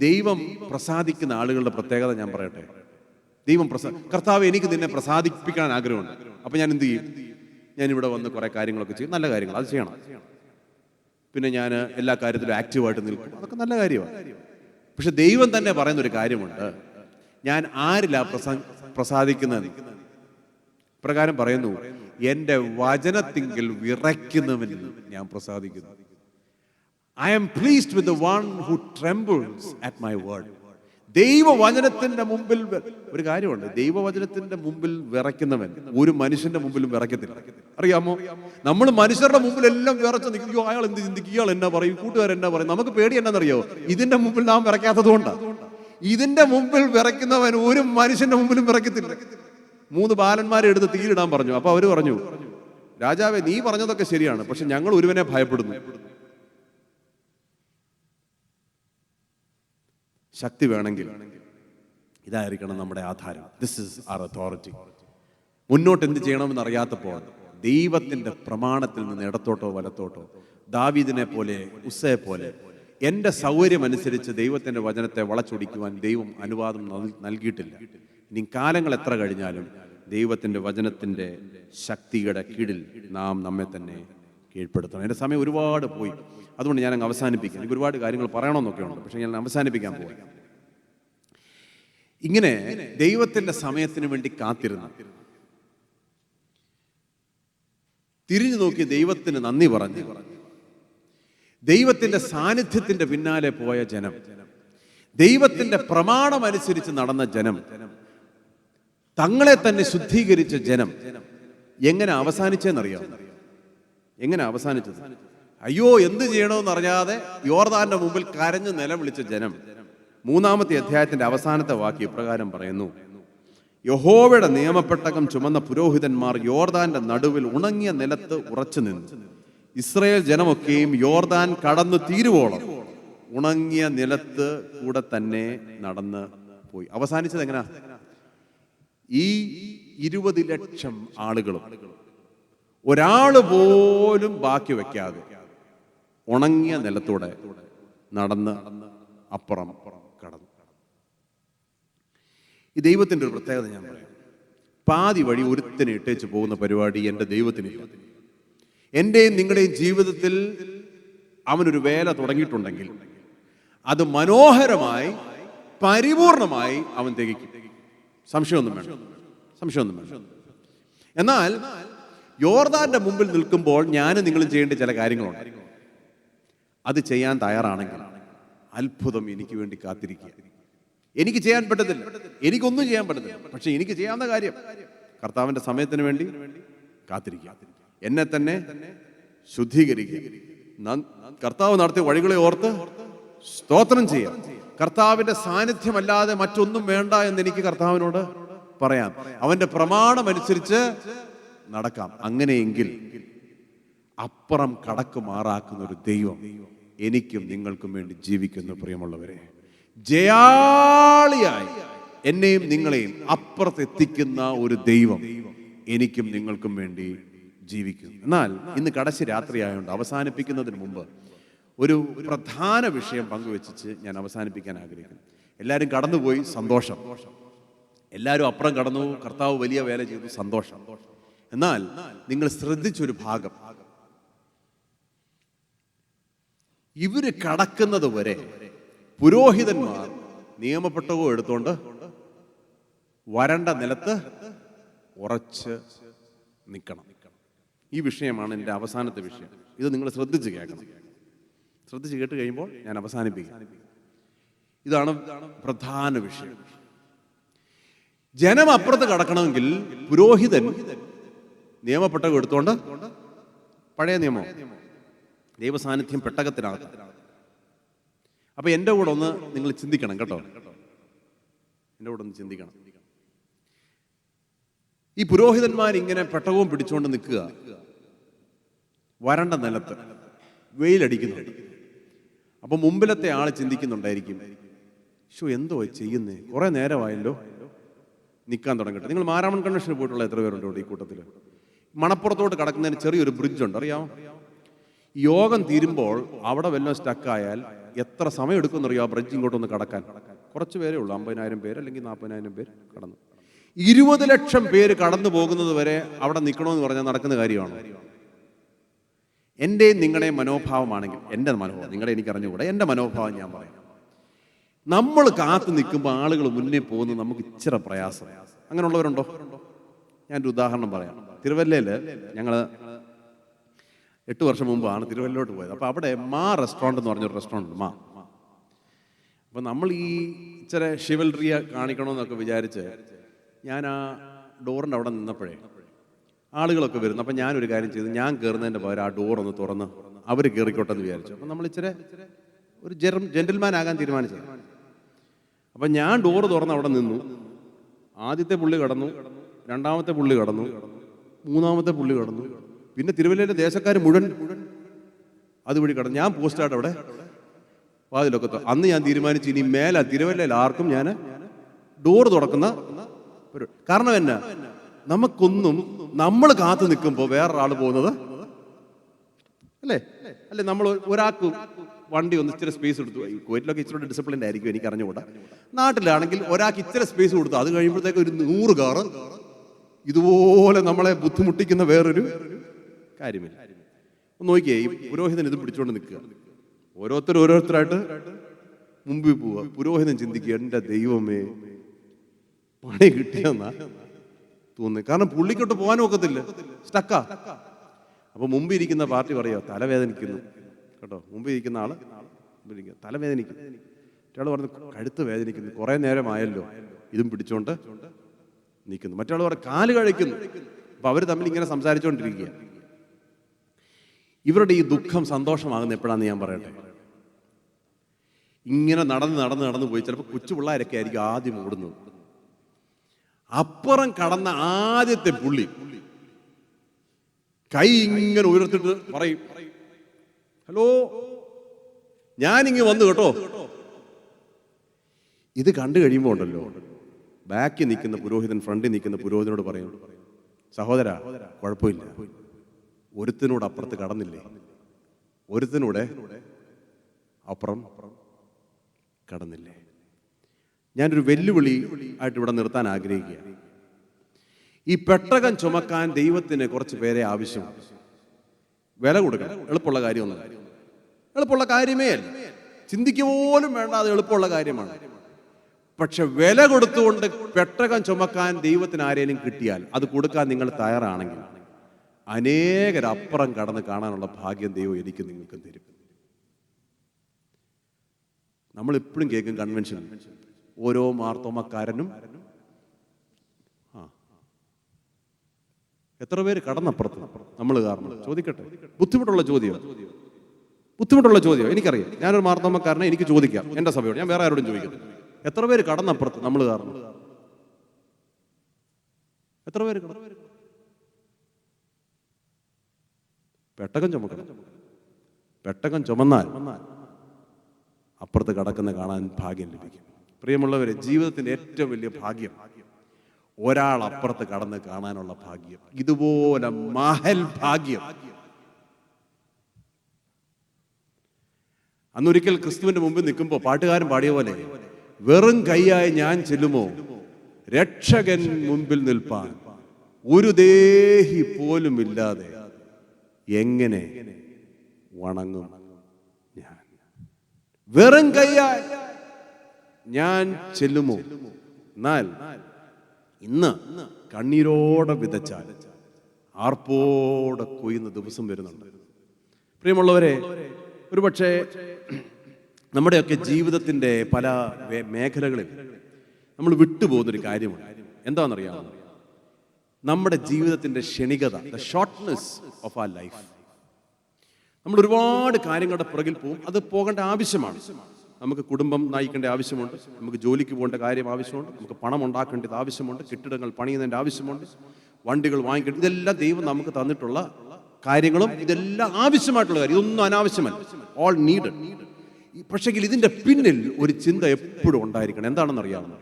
ദൈവം പ്രസാദിക്കുന്ന ആളുകളുടെ പ്രത്യേകത ഞാൻ പറയട്ടെ. ദൈവം കർത്താവ് എനിക്ക് നിന്നെ പ്രസാദിപ്പിക്കാൻ ആഗ്രഹമുണ്ട്. അപ്പൊ ഞാൻ എന്ത് ചെയ്യും? ഞാൻ ഇവിടെ വന്ന് കുറെ കാര്യങ്ങളൊക്കെ ചെയ്യും, നല്ല കാര്യങ്ങൾ, അത് ചെയ്യണം. പിന്നെ ഞാൻ എല്ലാ കാര്യത്തിലും ആക്റ്റീവായിട്ട് നിൽക്കും, അതൊക്കെ നല്ല കാര്യമാണ്. പക്ഷെ ദൈവം തന്നെ പറയുന്നൊരു കാര്യമുണ്ട്, ഞാൻ ആരിലാ പ്രസാദിക്കുന്നത്? പ്രകാരം പറയുന്നു, എൻ്റെ വചനത്തിങ്കിൽ വിറയ്ക്കുന്നവനിൽ ഞാൻ പ്രസാദിക്കുന്നു. I am pleased with the one who trembles at my word. ദൈവവചനത്തിന്റെ മുമ്പിൽ ഒരു കാര്യമുണ്ട്, ദൈവവചനത്തിന്റെ മുമ്പിൽ വിറയ്ക്കുന്നവൻ ഒരു മനുഷ്യന്റെ മുമ്പിലും വിറയ്ക്കത്തില്ല. അറിയാമോ? നമ്മൾ മനുഷ്യരുടെ മുമ്പിലെല്ലാം വിറച്ച് നിൽക്കുകയോ, അയാൾ എന്ത് ചിന്തിക്കും, ഇയാൾ എന്നാ പറയും, കൂട്ടുകാരെന്നാ പറയും. നമുക്ക് പേടി എന്നാന്നറിയോ? ഇതിന്റെ മുമ്പിൽ നാം വിറയ്ക്കാത്തത് കൊണ്ടാണ്. ഇതിന്റെ മുമ്പിൽ വിറയ്ക്കുന്നവൻ ഒരു മനുഷ്യന്റെ മുമ്പിലും വിറയ്ക്കത്തില്ല. 3 ബാലന്മാരെ എടുത്ത് തീയിലിടാൻ പറഞ്ഞു. അപ്പൊ അവര് പറഞ്ഞു, രാജാവേ, നീ പറഞ്ഞതൊക്കെ ശരിയാണ്, പക്ഷെ ഞങ്ങൾ ഒരുവനെ ഭയപ്പെടുന്നു. ശക്തി വേണമെങ്കിൽ ഇതായിരിക്കണം നമ്മുടെ ആധാരം. This is our authority. മുന്നോട്ട് എന്ത് ചെയ്യണമെന്ന് അറിയാത്തപ്പോൾ ദൈവത്തിന്റെ പ്രമാണത്തിൽ നിന്ന് ഇടത്തോട്ടോ വലത്തോട്ടോ, ദാവീദിനെ പോലെ, ഉസ്സയെ പോലെ എൻ്റെ സൗകര്യം അനുസരിച്ച് ദൈവത്തിന്റെ വചനത്തെ വളച്ചൊടിക്കുവാൻ ദൈവം അനുവാദം നൽകിയിട്ടില്ല. ഇനി കാലങ്ങൾ എത്ര കഴിഞ്ഞാലും ദൈവത്തിന്റെ വചനത്തിന്റെ ശക്തിയുടെ കീഴിൽ നാം നമ്മെ തന്നെ കീഴ്പ്പെടുത്തണം. എൻ്റെ സമയം ഒരുപാട് പോയി, അതുകൊണ്ട് ഞാൻ അങ്ങ് അവസാനിപ്പിക്കാം. എനിക്ക് ഒരുപാട് കാര്യങ്ങൾ പറയണമെന്നൊക്കെ ഉണ്ട്, പക്ഷെ ഞാൻ അവസാനിപ്പിക്കാൻ പോയി. ഇങ്ങനെ ദൈവത്തിന്റെ സമയത്തിന് വേണ്ടി കാത്തിരുന്നു, തിരിഞ്ഞു നോക്കി ദൈവത്തിന് നന്ദി പറഞ്ഞ് ദൈവത്തിന്റെ സാന്നിധ്യത്തിന്റെ പിന്നാലെ പോയ ജനം, ദൈവത്തിന്റെ പ്രമാണം അനുസരിച്ച് നടന്ന ജനം, തങ്ങളെ തന്നെ ശുദ്ധീകരിച്ച ജനം എങ്ങനെ അവസാനിച്ചെന്നറിയാം? എങ്ങനെ അവസാനിച്ചത്? അയ്യോ, എന്ത് ചെയ്യണമെന്ന് അറിയാതെ യോർദാന്റെ മുമ്പിൽ കരഞ്ഞ് നിലവിളിച്ച ജനം. 3-ാമത്തെ അധ്യായത്തിന്റെ അവസാനത്തെ വാക്യം ഇപ്രകാരം പറയുന്നു: യഹോവയുടെ നിയമപ്പെട്ടകം ചുമന്ന പുരോഹിതന്മാർ യോർദാന്റെ നടുവിൽ ഉണങ്ങിയ നിലത്ത് ഉറച്ചു നിന്നു. ഇസ്രായേൽ ജനമൊക്കെയും യോർദാൻ കടന്നു തീരുവോളം ഉണങ്ങിയ നിലത്ത് കൂടെ തന്നെ നടന്ന് പോയി. അവസാനിച്ചത് എങ്ങനെയാ? ഈ 20 ലക്ഷം ആളുകളും ഒരാള് പോലും ബാക്കി വെക്കാതെ ഉണങ്ങിയ നിലത്തൂടെ നടന്ന് അപ്പുറം കടന്നു. ഈ ദൈവത്തിന്റെ ഒരു പ്രത്യേകത ഞാൻ പറയാം. പാതി വഴി ഒരുത്തിനെ ഇട്ടേച്ച് പോകുന്ന പരിപാടി എൻ്റെ ദൈവത്തിനില്ല. എൻ്റെയും നിങ്ങളുടെയും ജീവിതത്തിൽ അവനൊരു വേല തുടങ്ങിയിട്ടുണ്ടെങ്കിൽ അത് മനോഹരമായി പരിപൂർണമായി അവൻ തികയ്ക്കും. സംശയമൊന്നും വേണ്ട. എന്നാൽ യോർദാന്റെ മുമ്പിൽ നിൽക്കുമ്പോൾ ഞാനും നിങ്ങളും ചെയ്യേണ്ട ചില കാര്യങ്ങളുണ്ട്. അത് ചെയ്യാൻ തയ്യാറാണെങ്കിൽ അത്ഭുതം എനിക്ക് വേണ്ടി കാത്തിരിക്കുക. എനിക്ക് ചെയ്യാൻ പറ്റത്തില്ല, എനിക്കൊന്നും ചെയ്യാൻ പറ്റത്തില്ല, പക്ഷെ എനിക്ക് ചെയ്യാവുന്ന കാര്യം കർത്താവിന്റെ സമയത്തിന് വേണ്ടി കാത്തിരിക്കുക, എന്നെ തന്നെ ശുദ്ധീകരിക്കുക, കർത്താവ് നടത്തിയ വഴികളെ ഓർത്ത് സ്തോത്രം ചെയ്യാം. കർത്താവിന്റെ സാന്നിധ്യമല്ലാതെ മറ്റൊന്നും വേണ്ട എന്ന് എനിക്ക് കർത്താവിനോട് പറയാം. അവന്റെ പ്രമാണം അനുസരിച്ച് നടക്കാം. അങ്ങനെയെങ്കിൽ അപ്പുറം കടക്കുമാറാക്കുന്ന ഒരു ദൈവം എനിക്കും നിങ്ങൾക്കും വേണ്ടി ജീവിക്കുന്നു. പ്രിയമുള്ളവരെ, ജയാളിയായി എന്നെയും നിങ്ങളെയും അപ്പുറത്തെത്തിക്കുന്ന ഒരു ദൈവം എനിക്കും നിങ്ങൾക്കും വേണ്ടി ജീവിക്കുന്നു. എന്നാൽ ഇന്ന് കടശി രാത്രിയായതുകൊണ്ട് അവസാനിപ്പിക്കുന്നതിന് മുമ്പ് ഒരു പ്രധാന വിഷയം പങ്കുവെച്ച് ഞാൻ അവസാനിപ്പിക്കാൻ ആഗ്രഹിക്കുന്നു. എല്ലാവരും കടന്നുപോയി, സന്തോഷം. എല്ലാവരും അപ്പുറം കടന്നു, കർത്താവ് വലിയ വേല ചെയ്തു, സന്തോഷം. എന്നാൽ നിങ്ങൾ ശ്രദ്ധിച്ചൊരു ഭാഗം, ഇവര് കടക്കുന്നത് വരെ പുരോഹിതന്മാർ നിയമപ്പെട്ടകവും എടുത്തോണ്ട് വരണ്ട നിലത്ത് ഉറച്ച് നിൽക്കണം. ഈ വിഷയമാണ് എൻ്റെ അവസാനത്തെ വിഷയം. ഇത് നിങ്ങൾ ശ്രദ്ധിച്ച് കേൾക്കണം. ശ്രദ്ധിച്ച് കേട്ട് കഴിയുമ്പോൾ ഞാൻ അവസാനിപ്പിക്കാം. ഇതാണ് പ്രധാന വിഷയം. ജനം അപ്പുറത്ത് കടക്കണമെങ്കിൽ പുരോഹിതൻ നിയമപ്പെട്ടകം എടുത്തോണ്ട്, പഴയ നിയമം, ദൈവസാന്നിധ്യം പെട്ടകത്തിനകത്ത്. അപ്പൊ എൻ്റെ കൂടെ ഒന്ന് നിങ്ങൾ ചിന്തിക്കണം കേട്ടോ, എൻ്റെ കൂടെ ഒന്ന് ചിന്തിക്കണം. ഈ പുരോഹിതന്മാർ ഇങ്ങനെ പെട്ടകവും പിടിച്ചുകൊണ്ട് നിൽക്കുക, വരണ്ട നിലത്ത് വെയിലടിക്കുന്നുണ്ട്. അപ്പൊ മുമ്പിലത്തെ ആള് ചിന്തിക്കുന്നുണ്ടായിരിക്കും, ഷോ എന്തോ ചെയ്യുന്നേ, കുറെ നേരമായല്ലോ, നിൽക്കാൻ തുടങ്ങട്ടെ. നിങ്ങൾ മാരാമൺ കൺവെൻഷന് പോയിട്ടുള്ള എത്ര പേരുണ്ട് ഇവിടെ ഈ കൂട്ടത്തിൽ? മണപ്പുറത്തോട്ട് കടക്കുന്നതിന് ചെറിയൊരു ബ്രിഡ്ജ് ഉണ്ട്, അറിയാമോ? യോഗം തീരുമ്പോൾ അവിടെ വല്ലതും സ്റ്റക്കായാൽ എത്ര സമയം എടുക്കുമെന്നറിയോ ആ ബ്രിഡ്ജ് ഇങ്ങോട്ടൊന്ന് കടക്കാൻ? കുറച്ച് പേരേ ഉള്ളൂ, 50,000 പേര് അല്ലെങ്കിൽ 40,000 പേര് കടന്നു. 20 ലക്ഷം പേര് കടന്നു പോകുന്നത് വരെ അവിടെ നിൽക്കണമെന്ന് പറഞ്ഞാൽ നടക്കുന്ന കാര്യമാണ്. എൻ്റെയും നിങ്ങളുടെയും മനോഭാവമാണെങ്കിൽ, എൻ്റെ മനോഭാവം നിങ്ങളെ എനിക്കറിഞ്ഞുകൂടെ, എൻ്റെ മനോഭാവം ഞാൻ പറയാം. നമ്മൾ കാത്തു നിൽക്കുമ്പോൾ ആളുകൾ മുന്നേ പോകുന്നത് നമുക്ക് ഇച്ചിരി പ്രയാസം. അങ്ങനെയുള്ളവരുണ്ടോ? ഞാനൊരു ഉദാഹരണം പറയാം. തിരുവല്ലയിൽ ഞങ്ങൾ 8 വർഷം മുമ്പാണ് തിരുവല്ലയിലോട്ട് പോയത്. അപ്പോൾ അവിടെ റെസ്റ്റോറൻറ്റ് എന്ന് പറഞ്ഞൊരു റെസ്റ്റോറൻറ്റ് അപ്പോൾ നമ്മൾ ഈ ഇച്ചിരി ഷിവൽറിയ കാണിക്കണമെന്നൊക്കെ വിചാരിച്ച് ഞാൻ ആ ഡോറിൻ്റെ അവിടെ നിന്നപ്പോഴേ ആളുകളൊക്കെ വരുന്നു. അപ്പം ഞാനൊരു കാര്യം ചെയ്തു, ഞാൻ കയറുന്നതിൻ്റെ പകരം ആ ഡോറൊന്ന് തുറന്ന് അവർ കയറിക്കോട്ടെ എന്ന് വിചാരിച്ചു. അപ്പം നമ്മൾ ഇച്ചിരി ഒരു ജെന്റിൽമാൻ ആകാൻ തീരുമാനിച്ചത്. അപ്പം ഞാൻ ഡോറ് തുറന്ന് അവിടെ നിന്നു. ആദ്യത്തെ പുള്ളി കടന്നു, രണ്ടാമത്തെ പുള്ളി കടന്നു, മൂന്നാമത്തെ പുള്ളി കടന്നു, പിന്നെ തിരുവല്ലയിലെ ദേശക്കാർ മുഴുവൻ അതുവഴി കടന്നു. ഞാൻ പോസ്റ്റായിട്ട് അവിടെ വാതിലൊക്കെ അന്ന് ഞാൻ തീരുമാനിച്ചു, ഇനി മേല തിരുവല്ലയിൽ ആർക്കും ഞാൻ ഡോറ് തുറക്കുന്ന കാരണം എന്നാ, നമുക്കൊന്നും നമ്മൾ കാത്തു നിൽക്കുമ്പോൾ വേറൊരാൾ പോകുന്നത് അല്ലേ നമ്മൾ ഒരാൾക്ക് വണ്ടി ഒന്ന് ഇച്ചിരി സ്പേസ് കൊടുത്തു. കോയിറ്റിലൊക്കെ ഇച്ചിരി ഡിസിപ്ലിൻ ആയിരിക്കും, എനിക്ക് അറിഞ്ഞുകൂടാ. നാട്ടിലാണെങ്കിൽ ഒരാൾക്ക് ഇച്ചിരി സ്പേസ് കൊടുത്തു, അത് കഴിയുമ്പോഴത്തേക്ക് ഒരു 100 കാറ് ഇതുപോലെ നമ്മളെ ബുദ്ധിമുട്ടിക്കുന്ന വേറൊരു കാര്യമില്ല. നോക്കിയേ, ഈ പുരോഹിതൻ ഇത് പിടിച്ചുകൊണ്ട് നിൽക്കുക, ഓരോരുത്തരായിട്ട് മുമ്പിൽ പോവുക. പുരോഹിതൻ ചിന്തിക്കുക, എൻ്റെ ദൈവമേ പണി കിട്ടിയെന്നാ തോന്നുന്നു. കാരണം പുള്ളിക്കോട്ട് പോകാനും ഒക്കത്തില്ല, സ്റ്റക്കാ. അപ്പൊ മുമ്പിൽ ഇരിക്കുന്ന പാർട്ടി പറയുക, തലവേദനിക്കുന്നു കേട്ടോ. മുമ്പിൽ ഇരിക്കുന്ന ആള് തലവേദനിക്കുന്നു. മറ്റയാൾ പറഞ്ഞു, കഴുത്ത് വേദനിക്കുന്നു, കുറെ നേരമായല്ലോ ഇതും പിടിച്ചോണ്ട് നിൽക്കുന്നു. മറ്റയാൾ പറഞ്ഞു, കാല് കഴിക്കുന്നു. അപ്പൊ അവർ തമ്മിൽ ഇങ്ങനെ സംസാരിച്ചുകൊണ്ടിരിക്കുക. ഇവരുടെ ഈ ദുഃഖം സന്തോഷമാകുന്ന എപ്പോഴാന്ന് ഞാൻ പറയട്ടെ. ഇങ്ങനെ നടന്ന് പോയി ചിലപ്പോൾ കൊച്ചു പിള്ളേരൊക്കെ ആയിരിക്കും ആദ്യം ഓടുന്നത്. അപ്പുറം കടന്ന ആദ്യത്തെ പുള്ളി കൈ ഇങ്ങനെ ഉയർത്തിട്ട് പറയും, ഹലോ ഞാനിങ്ങ് വന്നു കേട്ടോ. ഇത് കണ്ടു കഴിയുമ്പോൾ ഉണ്ടല്ലോ, ബാക്കിൽ നിൽക്കുന്ന പുരോഹിതൻ ഫ്രണ്ടിൽ നിൽക്കുന്ന പുരോഹിതനോട് പറയും, സഹോദരാ കുഴപ്പമില്ല, ഒരുത്തിനോട് അപ്പുറത്ത് കടന്നില്ലേ, ഒരുത്തിനൂടെ അപ്പുറം കടന്നില്ലേ. ഞാനൊരു വെല്ലുവിളി ആയിട്ട് ഇവിടെ നിർത്താൻ ആഗ്രഹിക്കുകയാണ്. ഈ പെട്ടകം ചുമക്കാൻ ദൈവത്തിന് കുറച്ച് പേരെ ആവശ്യമാണ്. വില കൊടുക്കണം. എളുപ്പമുള്ള കാര്യമൊന്നും, എളുപ്പമുള്ള കാര്യമേ അല്ല, ചിന്തിക്കുക പോലും വേണ്ട, അത് എളുപ്പമുള്ള കാര്യമാണ്. പക്ഷെ വില കൊടുത്തുകൊണ്ട് പെട്ടകം ചുമക്കാൻ ദൈവത്തിന് ആരെങ്കിലും കിട്ടിയാൽ, അത് കൊടുക്കാൻ നിങ്ങൾ തയ്യാറാണെങ്കിൽ, അനേകരപ്പുറം കടന്ന് കാണാനുള്ള ഭാഗ്യം ദൈവം എനിക്ക് നിങ്ങൾക്ക് തരും. നമ്മൾ എപ്പോഴും കേൾക്കും കൺവെൻഷൻ, ഓരോ മാർത്തോമക്കാരനും എത്ര പേര് കടന്നപ്പുറത്ത് നമ്മൾ കാരണം. ചോദിക്കട്ടെ, ബുദ്ധിമുട്ടുള്ള ചോദ്യം എനിക്കറിയാം. ഞാനൊരു മാർത്തോമക്കാരനെ എനിക്ക് ചോദിക്കാം എൻ്റെ സഭയോട്, ഞാൻ വേറെ ആരോടും ചോദിക്കുന്നു. എത്ര പേര് കടന്നപ്പുറത്ത് നമ്മൾ കാരണം? എത്ര പേര് പെട്ടകം ചുമക്കണം. പെട്ടകം ചുമന്നാൽ അപ്പുറത്ത് കടക്കുന്ന കാണാൻ ഭാഗ്യം ലഭിക്കും. പ്രിയമുള്ളവരെ, ജീവിതത്തിന്റെ ഏറ്റവും വലിയ ഭാഗ്യം ഒരാൾ അപ്പുറത്ത് കടന്ന് കാണാനുള്ള ഭാഗ്യം. ഇതുപോലെ മഹൽ ഭാഗ്യം അന്നൊരിക്കൽ ക്രിസ്തുവിന്റെ മുമ്പിൽ നിൽക്കുമ്പോൾ പാട്ടുകാരൻ പാടിയ പോലെ, വെറും കൈയായി ഞാൻ ചെല്ലുമോ രക്ഷകൻ മുമ്പിൽ നിൽപ്പാൻ, ഒരു ദേഹി പോലും ഇല്ലാതെ എങ്ങനെ വണങ്ങും ഞാൻ. വെറും കൈയായി ഞാൻ ചെല്ലുമോ? എന്നാൽ ഇന്ന് കണ്ണീരോടെ വിതച്ചാൽ ആർപ്പോടെ കൊയ്യുന്ന ദിവസം വരുന്നുണ്ട്. പ്രിയമുള്ളവരെ, ഒരുപക്ഷെ നമ്മുടെയൊക്കെ ജീവിതത്തിൻ്റെ പല മേഖലകളിൽ നമ്മൾ വിട്ടുപോകുന്നൊരു കാര്യമാണ്. എന്താണെന്നറിയാമോ? നമ്മുടെ ജീവിതത്തിൻ്റെ ക്ഷണികത, the shortness of our life. നമ്മൾ ഒരുപാട് കാര്യങ്ങളുടെ പുറകിൽ പോകും. അത് പോകേണ്ട ആവശ്യമാണ്. നമുക്ക് കുടുംബം നയിക്കേണ്ട ആവശ്യമുണ്ട്, നമുക്ക് ജോലിക്ക് പോകേണ്ട കാര്യം ആവശ്യമുണ്ട്, നമുക്ക് പണം ഉണ്ടാക്കേണ്ടത് ആവശ്യമുണ്ട്, കെട്ടിടങ്ങൾ പണിയുന്നതിൻ്റെ ആവശ്യമുണ്ട്, വണ്ടികൾ വാങ്ങിക്കേണ്ട, ഇതെല്ലാം ദൈവം നമുക്ക് തന്നിട്ടുള്ള കാര്യങ്ങളും ഇതെല്ലാം ആവശ്യമായിട്ടുള്ള കാര്യം. ഇതൊന്നും അനാവശ്യമല്ല, ഓൾ നീഡഡ്. പക്ഷെങ്കിൽ ഇതിൻ്റെ പിന്നിൽ ഒരു ചിന്ത എപ്പോഴും ഉണ്ടായിരിക്കണം. എന്താണെന്ന് അറിയാമോ?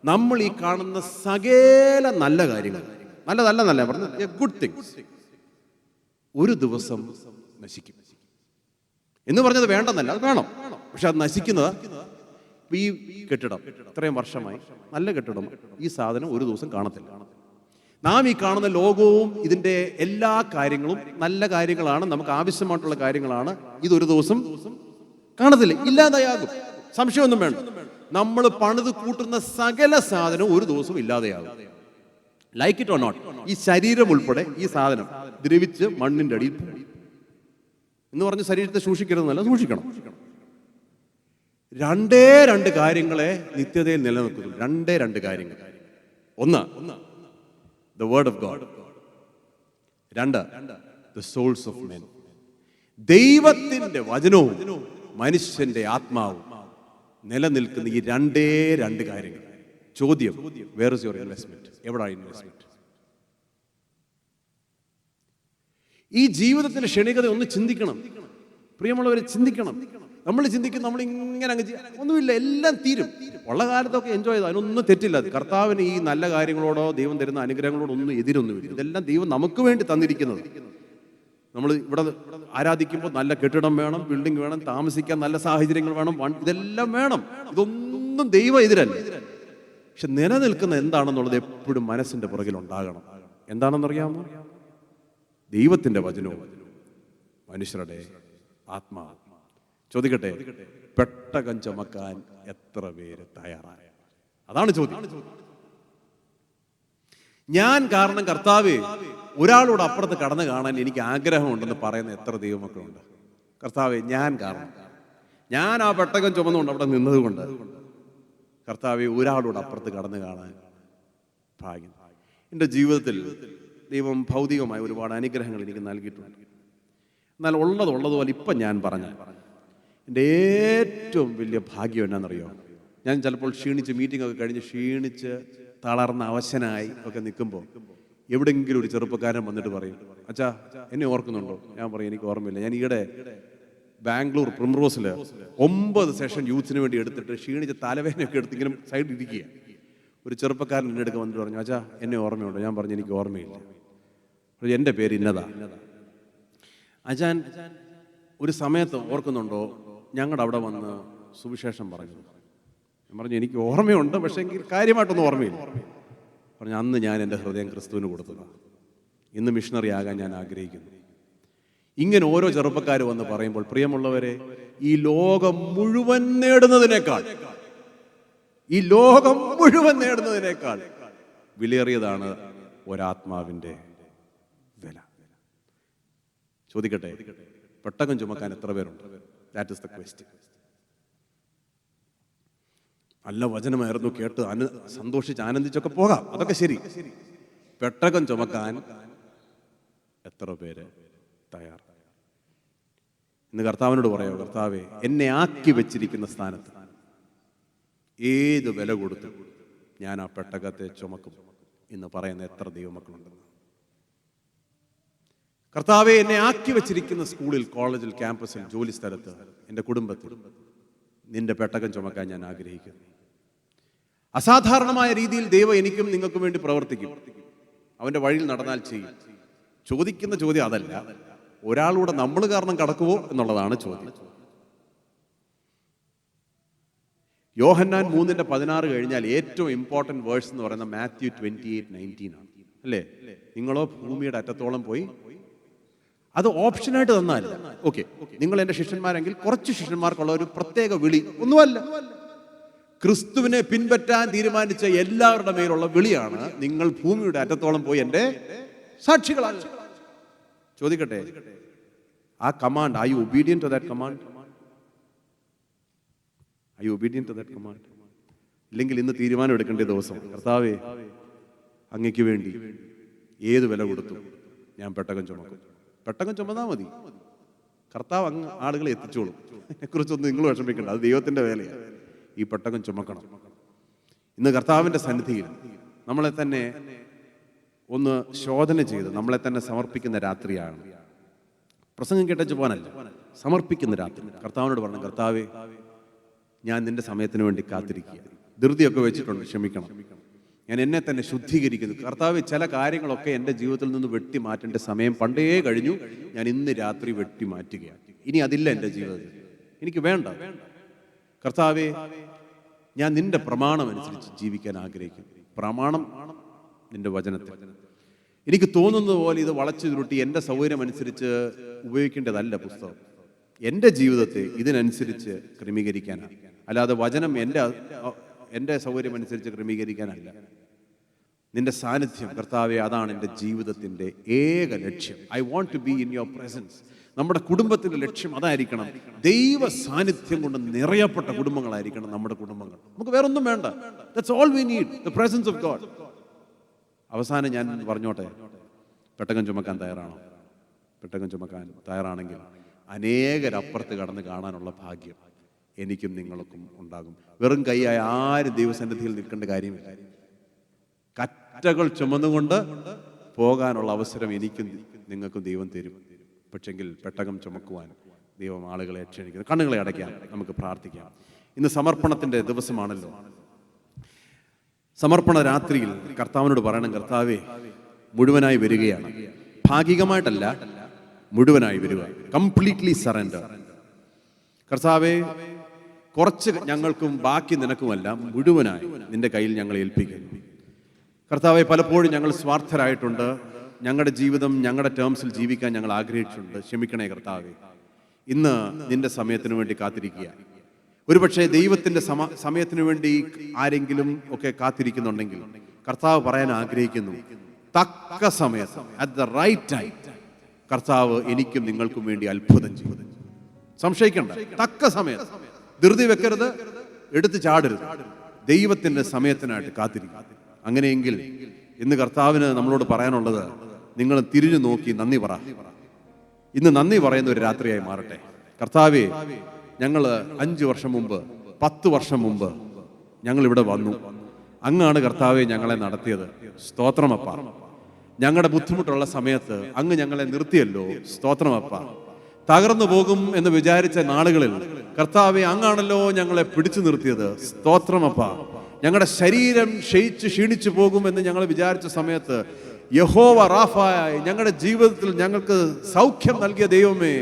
നമ്മൾ ഈ കാണുന്ന സകല നല്ല കാര്യങ്ങൾ, നല്ലതല്ല പറഞ്ഞ ഗുഡ് തിങ്സ്, ഒരു ദിവസം നശിക്കും എന്ന് പറഞ്ഞത് വേണ്ടെന്നല്ല, അത് വേണം. പക്ഷെ അത് നശിക്കുന്നത് ഈ കെട്ടിടം ഇത്രയും വർഷമായി നല്ല കെട്ടിടം, ഈ സാധനം ഒരു ദിവസം കാണത്തില്ല. നാം ഈ കാണുന്ന ലോകവും ഇതിൻ്റെ എല്ലാ കാര്യങ്ങളും നല്ല കാര്യങ്ങളാണ്, നമുക്ക് ആവശ്യമായിട്ടുള്ള കാര്യങ്ങളാണ്. ഇതൊരു ദിവസം കാണത്തില്ല, ഇല്ലാതെയാകും, സംശയമൊന്നും വേണ്ട. നമ്മൾ പണിത് കൂട്ടുന്ന സകല സാധനവും ഒരു ദിവസം ഇല്ലാതെയാകും. ലൈക്ക് ഇറ്റ് ഓർ നോട്ട്, ഈ ശരീരം ഉൾപ്പെടെ ഈ സാധനം ദ്രവിച്ച് മണ്ണിൻ്റെ അടിയിൽ പോകും. എന്ന് പറഞ്ഞ് ശരീരത്തെ സൂക്ഷിക്കരുതെന്നല്ല, സൂക്ഷിക്കണം. രണ്ട് കാര്യങ്ങളെ നിത്യതയിൽ നിലനിൽക്കുന്നു. രണ്ട് കാര്യങ്ങൾ. ഒന്ന്, ദ വേർഡ് ഓഫ് ഗോഡ്. രണ്ട്, ദ സോൾസ് ഓഫ് മെൻ. ദൈവത്തിന്റെ വചനവും മനുഷ്യന്റെ ആത്മാവും നിലനിൽക്കുന്ന ഈ രണ്ട് കാര്യങ്ങൾ. ചോദ്യം, വേർ ഇസ് യുവർ ഇൻവെസ്റ്റ്മെന്റ്? എവിടാ ഇൻവെസ്റ്റ്മെന്റ്? ഈ ജീവിതത്തിന്റെ ക്ഷണികത ഒന്ന് ചിന്തിക്കണം പ്രിയമുള്ളവരെ, ചിന്തിക്കണം. നമ്മൾ ചിന്തിക്കും നമ്മളിങ്ങനെ അങ്ങ് ഒന്നുമില്ല, എല്ലാം തീരും. ഉള്ള കാലത്തൊക്കെ എൻജോയ് ചെയ്ത് അതിനൊന്നും തെറ്റില്ല. കർത്താവിന് ഈ നല്ല കാര്യങ്ങളോടോ ദൈവം തരുന്ന അനുഗ്രഹങ്ങളോടോ ഒന്നും എതിരൊന്നുമില്ല. ഇതെല്ലാം ദൈവം നമുക്ക് വേണ്ടി തന്നിരിക്കുന്നത്. നമ്മൾ ഇവിടെ ആരാധിക്കുമ്പോൾ നല്ല കെട്ടിടം വേണം, ബിൽഡിംഗ് വേണം, താമസിക്കാൻ നല്ല സാഹചര്യങ്ങൾ വേണം, ഇതെല്ലാം വേണം. ഇതൊന്നും ദൈവം എതിരല്ല. പക്ഷെ നിലനിൽക്കുന്ന എന്താണെന്നുള്ളത് എപ്പോഴും മനസ്സിന്റെ പുറകിൽ ഉണ്ടാകണം. എന്താണെന്നറിയാമോ? ദൈവത്തിന്റെ വചനവും മനുഷ്യരുടെ ആത്മാവ്. ചോദിക്കട്ടെ, പെട്ടകം ചുമക്കാൻ എത്ര പേര് തയ്യാറായ? അതാണ് ചോദ്യം. ഞാൻ കാരണം കർത്താവേ ഒരാളോട് അപ്പുറത്ത് കടന്നു കാണാൻ എനിക്ക് ആഗ്രഹമുണ്ടെന്ന് പറയുന്ന എത്ര ദൈവമക്കളുണ്ട്? കർത്താവേ ഞാൻ കാരണം, ഞാൻ ആ പെട്ടകം ചുമന്നുകൊണ്ട് അവിടെ നിന്നതുകൊണ്ട് കർത്താവെ ഒരാളോട് അപ്പുറത്ത് കടന്നു കാണാൻ ഭാഗ്യം. എൻ്റെ ജീവിതത്തിൽ ദൈവം ഭൗതികമായ ഒരുപാട് അനുഗ്രഹങ്ങൾ എനിക്ക് നൽകിയിട്ടുണ്ട്. എന്നാൽ ഉള്ളതുപോലെ ഇപ്പം ഞാൻ പറഞ്ഞ എൻ്റെ ഏറ്റവും വലിയ ഭാഗ്യം എന്നാണെന്നറിയോ? ഞാൻ ചിലപ്പോൾ ക്ഷീണിച്ച്, മീറ്റിംഗ് ഒക്കെ കഴിഞ്ഞ് ക്ഷീണിച്ച് തളർന്ന അവശനായി ഒക്കെ നിൽക്കുമ്പോൾ എവിടെയെങ്കിലും ഒരു ചെറുപ്പക്കാരൻ വന്നിട്ട് പറയും, അച്ഛാ എന്നെ ഓർക്കുന്നുണ്ടോ? ഞാൻ പറയും എനിക്ക് ഓർമ്മയില്ല. ഞാൻ ഈയിടെ ബാംഗ്ലൂർ പ്രിംറോസിൽ 9 സെഷൻ യൂത്തിന് വേണ്ടി എടുത്തിട്ട് ക്ഷീണിച്ച് തലവേദനയൊക്കെ എടുത്ത് ഇങ്ങനെ സൈഡിൽ ഇരിക്കുക. ഒരു ചെറുപ്പക്കാരൻ എൻ്റെ അടുത്ത് വന്നിട്ട് പറഞ്ഞു, അച്ഛാ എന്നെ ഓർമ്മയുണ്ടോ? ഞാൻ പറഞ്ഞു എനിക്ക് ഓർമ്മയില്ല. എൻ്റെ പേര് ഇന്നതാ. അച്ഛാൻ ഒരു സമയത്ത് ഓർക്കുന്നുണ്ടോ ഞങ്ങളുടെ അവിടെ വന്ന് സുവിശേഷം പറഞ്ഞു? ഞാൻ പറഞ്ഞു എനിക്ക് ഓർമ്മയുണ്ട്, പക്ഷേ എങ്കിൽ കാര്യമായിട്ടൊന്നും ഓർമ്മയില്ല. പറഞ്ഞു അന്ന് ഞാൻ എൻ്റെ ഹൃദയം ക്രിസ്തുവിന് കൊടുത്തതാണ്. ഇന്ന് മിഷണറി ആകാൻ ഞാൻ ആഗ്രഹിക്കുന്നു. ഇങ്ങനെ ഓരോ ചെറുപ്പക്കാർ വന്ന് പറയുമ്പോൾ പ്രിയമുള്ളവരെ, ഈ ലോകം മുഴുവൻ നേടുന്നതിനേക്കാൾ വിലയേറിയതാണ് ഒരാത്മാവിൻ്റെ വില. ചോദിക്കട്ടെ, പെട്ടകം ചുമക്കാൻ എത്ര പേരുണ്ട്? That is the question. നല്ല വചനമായിരുന്നു, കേട്ട് സന്തോഷിച്ച് ആനന്ദിച്ചൊക്കെ പോകാം, അതൊക്കെ ശരി. പെട്ടകം ചുമക്കാൻ എത്ര പേര് തയ്യാർ? ഇന്ന് കർത്താവിനോട് പറയാമോ, കർത്താവേ എന്നെ ആക്കി വെച്ചിരിക്കുന്ന സ്ഥാനത്ത് ഏത് വില കൊടുത്തു ഞാൻ ആ പെട്ടകത്തെ ചുമക്കും എന്ന് പറയുന്ന എത്ര ദൈവമക്കളുണ്ടെന്ന്. കർത്താവെ എന്നെ ആക്കി വെച്ചിരിക്കുന്ന സ്കൂളിൽ, കോളേജിൽ, ക്യാമ്പസിൽ, ജോലി സ്ഥലത്ത്, എൻ്റെ കുടുംബത്തിൽ നിന്റെ പെട്ടകം ചുമക്കാൻ ഞാൻ ആഗ്രഹിക്കുന്നു. അസാധാരണമായ രീതിയിൽ ദൈവം എനിക്കും നിങ്ങൾക്കും വേണ്ടി പ്രവർത്തിക്കും. അവൻ്റെ വഴിയിൽ നടന്നാൽ ചെയ്യും. ചോദിക്കുന്ന ചോദ്യം അതല്ല, ഒരാളൂടെ നമ്മൾ കാരണം കടക്കുവോ എന്നുള്ളതാണ് ചോദ്യം. യോഹന്നാൻ 3:16 കഴിഞ്ഞാൽ ഏറ്റവും ഇമ്പോർട്ടൻറ്റ് വേഴ്സ് എന്ന് പറയുന്ന മാത്യു 28:19 ആണ്, അല്ലേ? നിങ്ങളോ ഭൂമിയുടെ അറ്റത്തോളം പോയി. അത് ഓപ്ഷനായിട്ട് തന്നല്ല. ഓക്കെ, നിങ്ങൾ എൻ്റെ ശിഷ്യന്മാരെങ്കിൽ കുറച്ച് ശിഷ്യന്മാർക്കുള്ള ഒരു പ്രത്യേക വിളി ഒന്നുമല്ല. ക്രിസ്തുവിനെ പിൻപറ്റാൻ തീരുമാനിച്ച എല്ലാവരുടെ മേലുള്ള വിളിയാണ്, നിങ്ങൾ ഭൂമിയുടെ അറ്റത്തോളം പോയി എൻ്റെ സാക്ഷികളാണ്. ചോദിക്കട്ടെ, ആ command, are you obedient to that command? Are you obedient to that command? ഇല്ലെങ്കിൽ ഇന്ന് തീരുമാനം എടുക്കേണ്ട ദിവസം, കർത്താവേ അങ്ങയ്ക്ക് വേണ്ടി ഏത് വില കൊടുത്തു ഞാൻ പെട്ടകം ചുമക്കും. പെട്ടകം ചുമന്നാൽ മതി, കർത്താവ് അങ്ങ് ആളുകളെ എത്തിച്ചോളും. അതിനെക്കുറിച്ചൊന്നും നിങ്ങൾ വിഷമിക്കേണ്ട, അത് ദൈവത്തിൻ്റെ വേലയാണ്. ഈ പെട്ടകം ചുമക്കണം. ഇന്ന് കർത്താവിൻ്റെ സന്നിധിയിൽ നമ്മളെ തന്നെ ഒന്ന് ശോധന ചെയ്ത് നമ്മളെ തന്നെ സമർപ്പിക്കുന്ന രാത്രിയാണ്. പ്രസംഗം കേട്ടു പോകാനല്ല, സമർപ്പിക്കുന്ന രാത്രി. കർത്താവിനോട് പറഞ്ഞു, കർത്താവേ ഞാൻ നിന്റെ സമയത്തിന് വേണ്ടി കാത്തിരിക്കുക. ധൃതിയൊക്കെ വെച്ചിട്ടുണ്ട്, ക്ഷമിക്കണം. ഞാൻ എന്നെ തന്നെ ശുദ്ധീകരിക്കുന്നു. കർത്താവ് ചില കാര്യങ്ങളൊക്കെ എൻ്റെ ജീവിതത്തിൽ നിന്ന് വെട്ടി മാറ്റേണ്ട സമയം പണ്ടേ കഴിഞ്ഞു. ഞാൻ ഇന്ന് രാത്രി വെട്ടി മാറ്റുകയാണ്. ഇനി അതില്ല എൻ്റെ ജീവിതത്തിൽ, എനിക്ക് വേണ്ട. കർത്താവേ ഞാൻ നിന്റെ പ്രമാണം അനുസരിച്ച് ജീവിക്കാൻ ആഗ്രഹിക്കുന്നു. പ്രമാണം നിന്റെ വചനത്തിൽ. എനിക്ക് തോന്നുന്നത് പോലെ ഇത് വളച്ചു ചുരുട്ടി എൻ്റെ സൗകര്യം അനുസരിച്ച് ഉപയോഗിക്കേണ്ടതല്ല പുസ്തകം. എൻ്റെ ജീവിതത്തെ ഇതിനനുസരിച്ച് ക്രമീകരിക്കാനാണ്, അല്ലാതെ വചനം എൻ്റെ സൗകര്യം അനുസരിച്ച് ക്രമീകരിക്കാനല്ല. നിന്റെ സാന്നിധ്യം കർത്താവെ, അതാണ് എൻ്റെ ജീവിതത്തിൻ്റെ ഏക ലക്ഷ്യം. I want to be in your presence. നമ്മുടെ കുടുംബത്തിൻ്റെ ലക്ഷ്യം അതായിരിക്കണം. ദൈവ സാന്നിധ്യം കൊണ്ട് നിറയപ്പെട്ട കുടുംബങ്ങളായിരിക്കണം നമ്മുടെ കുടുംബങ്ങൾ. നമുക്ക് വേറൊന്നും വേണ്ട. That's all we need, the presence of God. അവസാനം ഞാൻ പറഞ്ഞോട്ടെ, പെട്ടകം ചുമക്കാൻ തയ്യാറാണോ? പെട്ടകം ചുമക്കാൻ തയ്യാറാണെങ്കിൽ അനേകരപ്പുറത്ത് കടന്ന് കാണാനുള്ള ഭാഗ്യം എനിക്കും നിങ്ങൾക്കും ഉണ്ടാകും. വെറും കൈയായ ആരും ദൈവസന്നിധിയിൽ നിൽക്കേണ്ട കാര്യമില്ല. കറ്റകൾ ചുമന്നുകൊണ്ട് പോകാനുള്ള അവസരം എനിക്കും നിങ്ങൾക്കും ദൈവം തരും. പക്ഷെങ്കിൽ പെട്ടകം ചുമക്കുവാൻ ദൈവം ആളുകളെ ക്ഷണിക്കുന്നു. കണ്ണുകളെ അടയ്ക്കാം, നമുക്ക് പ്രാർത്ഥിക്കാം. ഇന്ന് സമർപ്പണത്തിൻ്റെ ദിവസമാണല്ലോ. സമർപ്പണ രാത്രിയിൽ കർത്താവിനോട് പറയണം, കർത്താവേ മുഴുവനായി വരികയാണ്. ഭാഗികമായിട്ടല്ല, മുഴുവനായി വരിക. Completely surrender. കർത്താവേ, കുറച്ച് ഞങ്ങൾക്കും ബാക്കി നിനക്കുമെല്ലാം മുഴുവനായി നിന്റെ കയ്യിൽ ഞങ്ങൾ ഏൽപ്പിക്കുന്നു. കർത്താവെ, പലപ്പോഴും ഞങ്ങൾ സ്വാർത്ഥരായിട്ടുണ്ട്. ഞങ്ങളുടെ ജീവിതം ഞങ്ങളുടെ ടേംസിൽ ജീവിക്കാൻ ഞങ്ങൾ ആഗ്രഹിച്ചിട്ടുണ്ട്. ക്ഷമിക്കണേ കർത്താവെ. ഇന്ന് നിന്റെ സമയത്തിന് വേണ്ടി കാത്തിരിക്കുക. ഒരുപക്ഷെ ദൈവത്തിൻ്റെ സമയത്തിന് വേണ്ടി ആരെങ്കിലും ഒക്കെ കാത്തിരിക്കുന്നുണ്ടെങ്കിൽ കർത്താവ് പറയാൻ ആഗ്രഹിക്കുന്നു, തക്ക സമയത്ത്, അറ്റ് ദ റൈറ്റ് ടൈം കർത്താവ് എനിക്കും നിങ്ങൾക്കും വേണ്ടി അത്ഭുതം ചെയ്തു. സംശയിക്കണ്ട. തക്ക സമയത്ത് ധൃതി വെക്കരുത്, എടുത്ത് ചാടരുത്. ദൈവത്തിൻ്റെ സമയത്തിനായിട്ട് കാത്തിരിക്കുക. അങ്ങനെയെങ്കിൽ ഇന്ന് കർത്താവിന് നമ്മളോട് പറയാനുള്ളത്, നിങ്ങൾ തിരിഞ്ഞു നോക്കി നന്ദി പറ. ഇന്ന് നന്ദി പറയുന്ന ഒരു രാത്രിയായി മാറട്ടെ. കർത്താവേ, ഞങ്ങൾ 5 വർഷം മുമ്പ് 10 വർഷം മുമ്പ് ഞങ്ങൾ ഇവിടെ വന്നു. അങ്ങാണ് കർത്താവെ ഞങ്ങളെ നടത്തിയത്. സ്തോത്രമപ്പ. ഞങ്ങളുടെ ബുദ്ധിമുട്ടുള്ള സമയത്ത് അങ്ങ് ഞങ്ങളെ നിർത്തിയല്ലോ. സ്തോത്രമപ്പ. തകർന്നു പോകും എന്ന് വിചാരിച്ച നാളുകളിൽ കർത്താവെ അങ്ങാണല്ലോ ഞങ്ങളെ പിടിച്ചു നിർത്തിയത്. സ്തോത്രമപ്പ. ഞങ്ങളുടെ ശരീരം ക്ഷീണിച്ചു പോകുമെന്ന് ഞങ്ങൾ വിചാരിച്ച സമയത്ത് യഹോവ റാഫായി ഞങ്ങളുടെ ജീവിതത്തിൽ ഞങ്ങൾക്ക് സൗഖ്യം നൽകിയ ദൈവമേ,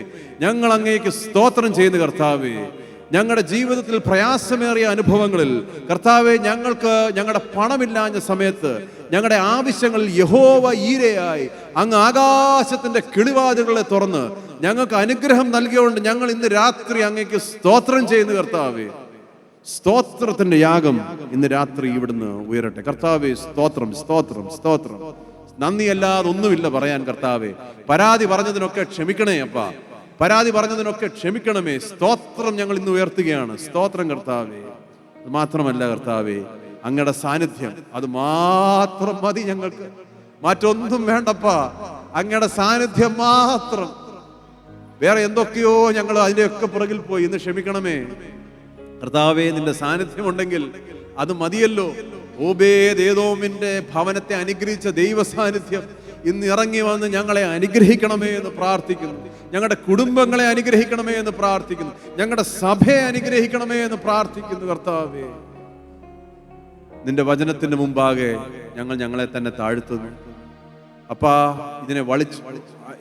ഞങ്ങൾ അങ്ങേക്ക് സ്തോത്രം ചെയ്യുന്ന കർത്താവേ. ഞങ്ങളുടെ ജീവിതത്തിൽ പ്രയാസമേറിയ അനുഭവങ്ങളിൽ കർത്താവെ, ഞങ്ങൾക്ക് ഞങ്ങളുടെ പണമില്ലാഞ്ഞ സമയത്ത് ഞങ്ങളുടെ ആവശ്യങ്ങളിൽ യഹോവ ഈരയായി അങ്ങ് ആകാശത്തിന്റെ കിളിവാതിലുകളെ തുറന്ന് ഞങ്ങൾക്ക് അനുഗ്രഹം നൽകിയോണ്ട് ഞങ്ങൾ ഇന്ന് രാത്രി അങ്ങേക്ക് സ്തോത്രം ചെയ്യുന്ന കർത്താവേ. സ്തോത്രത്തിന്റെ യാഗം ഇന്ന് രാത്രി ഇവിടുന്ന് ഉയരട്ടെ കർത്താവേ. സ്തോത്രം, സ്തോത്രം, സ്തോത്രം. നന്ദിയല്ലാതെ ഒന്നുമില്ല പറയാൻ കർത്താവേ. പരാതി പറഞ്ഞതിനൊക്കെ ക്ഷമിക്കണേ അപ്പ. പരാതി പറഞ്ഞതിനൊക്കെ ക്ഷമിക്കണമേ. സ്തോത്രം ഞങ്ങൾ ഇന്ന് ഉയർത്തുകയാണ്. സ്തോത്രം കർത്താവേ. അത് മാത്രമല്ല കർത്താവേ, അങ്ങയുടെ സാന്നിധ്യം അത് മാത്രം മതി ഞങ്ങൾക്ക്. മറ്റൊന്നും വേണ്ടപ്പ. അങ്ങയുടെ സാന്നിധ്യം മാത്രം. വേറെ എന്തൊക്കെയോ ഞങ്ങൾ അതിൻ്റെയൊക്കെ പുറകിൽ പോയി. ഇന്ന് ക്ഷമിക്കണമേ കർത്താവേ. നിന്റെ സാന്നിധ്യം ഉണ്ടെങ്കിൽ അത് മതിയല്ലോ. ഓബേദ്-ഏദോമിന്റെ ഭവനത്തെ അനുഗ്രഹിച്ച ദൈവ സാന്നിധ്യം ഇന്ന് ഇറങ്ങി വന്ന് ഞങ്ങളെ അനുഗ്രഹിക്കണമേ എന്ന് പ്രാർത്ഥിക്കുന്നു. ഞങ്ങളുടെ കുടുംബങ്ങളെ അനുഗ്രഹിക്കണമേ എന്ന് പ്രാർത്ഥിക്കുന്നു. ഞങ്ങളുടെ സഭയെ അനുഗ്രഹിക്കണമേ എന്ന് പ്രാർത്ഥിക്കുന്നു കർത്താവേ. നിന്റെ വചനത്തിന്റെ മുമ്പാകെ ഞങ്ങൾ ഞങ്ങളെ തന്നെ താഴ്ത്തുന്നു അപ്പാ.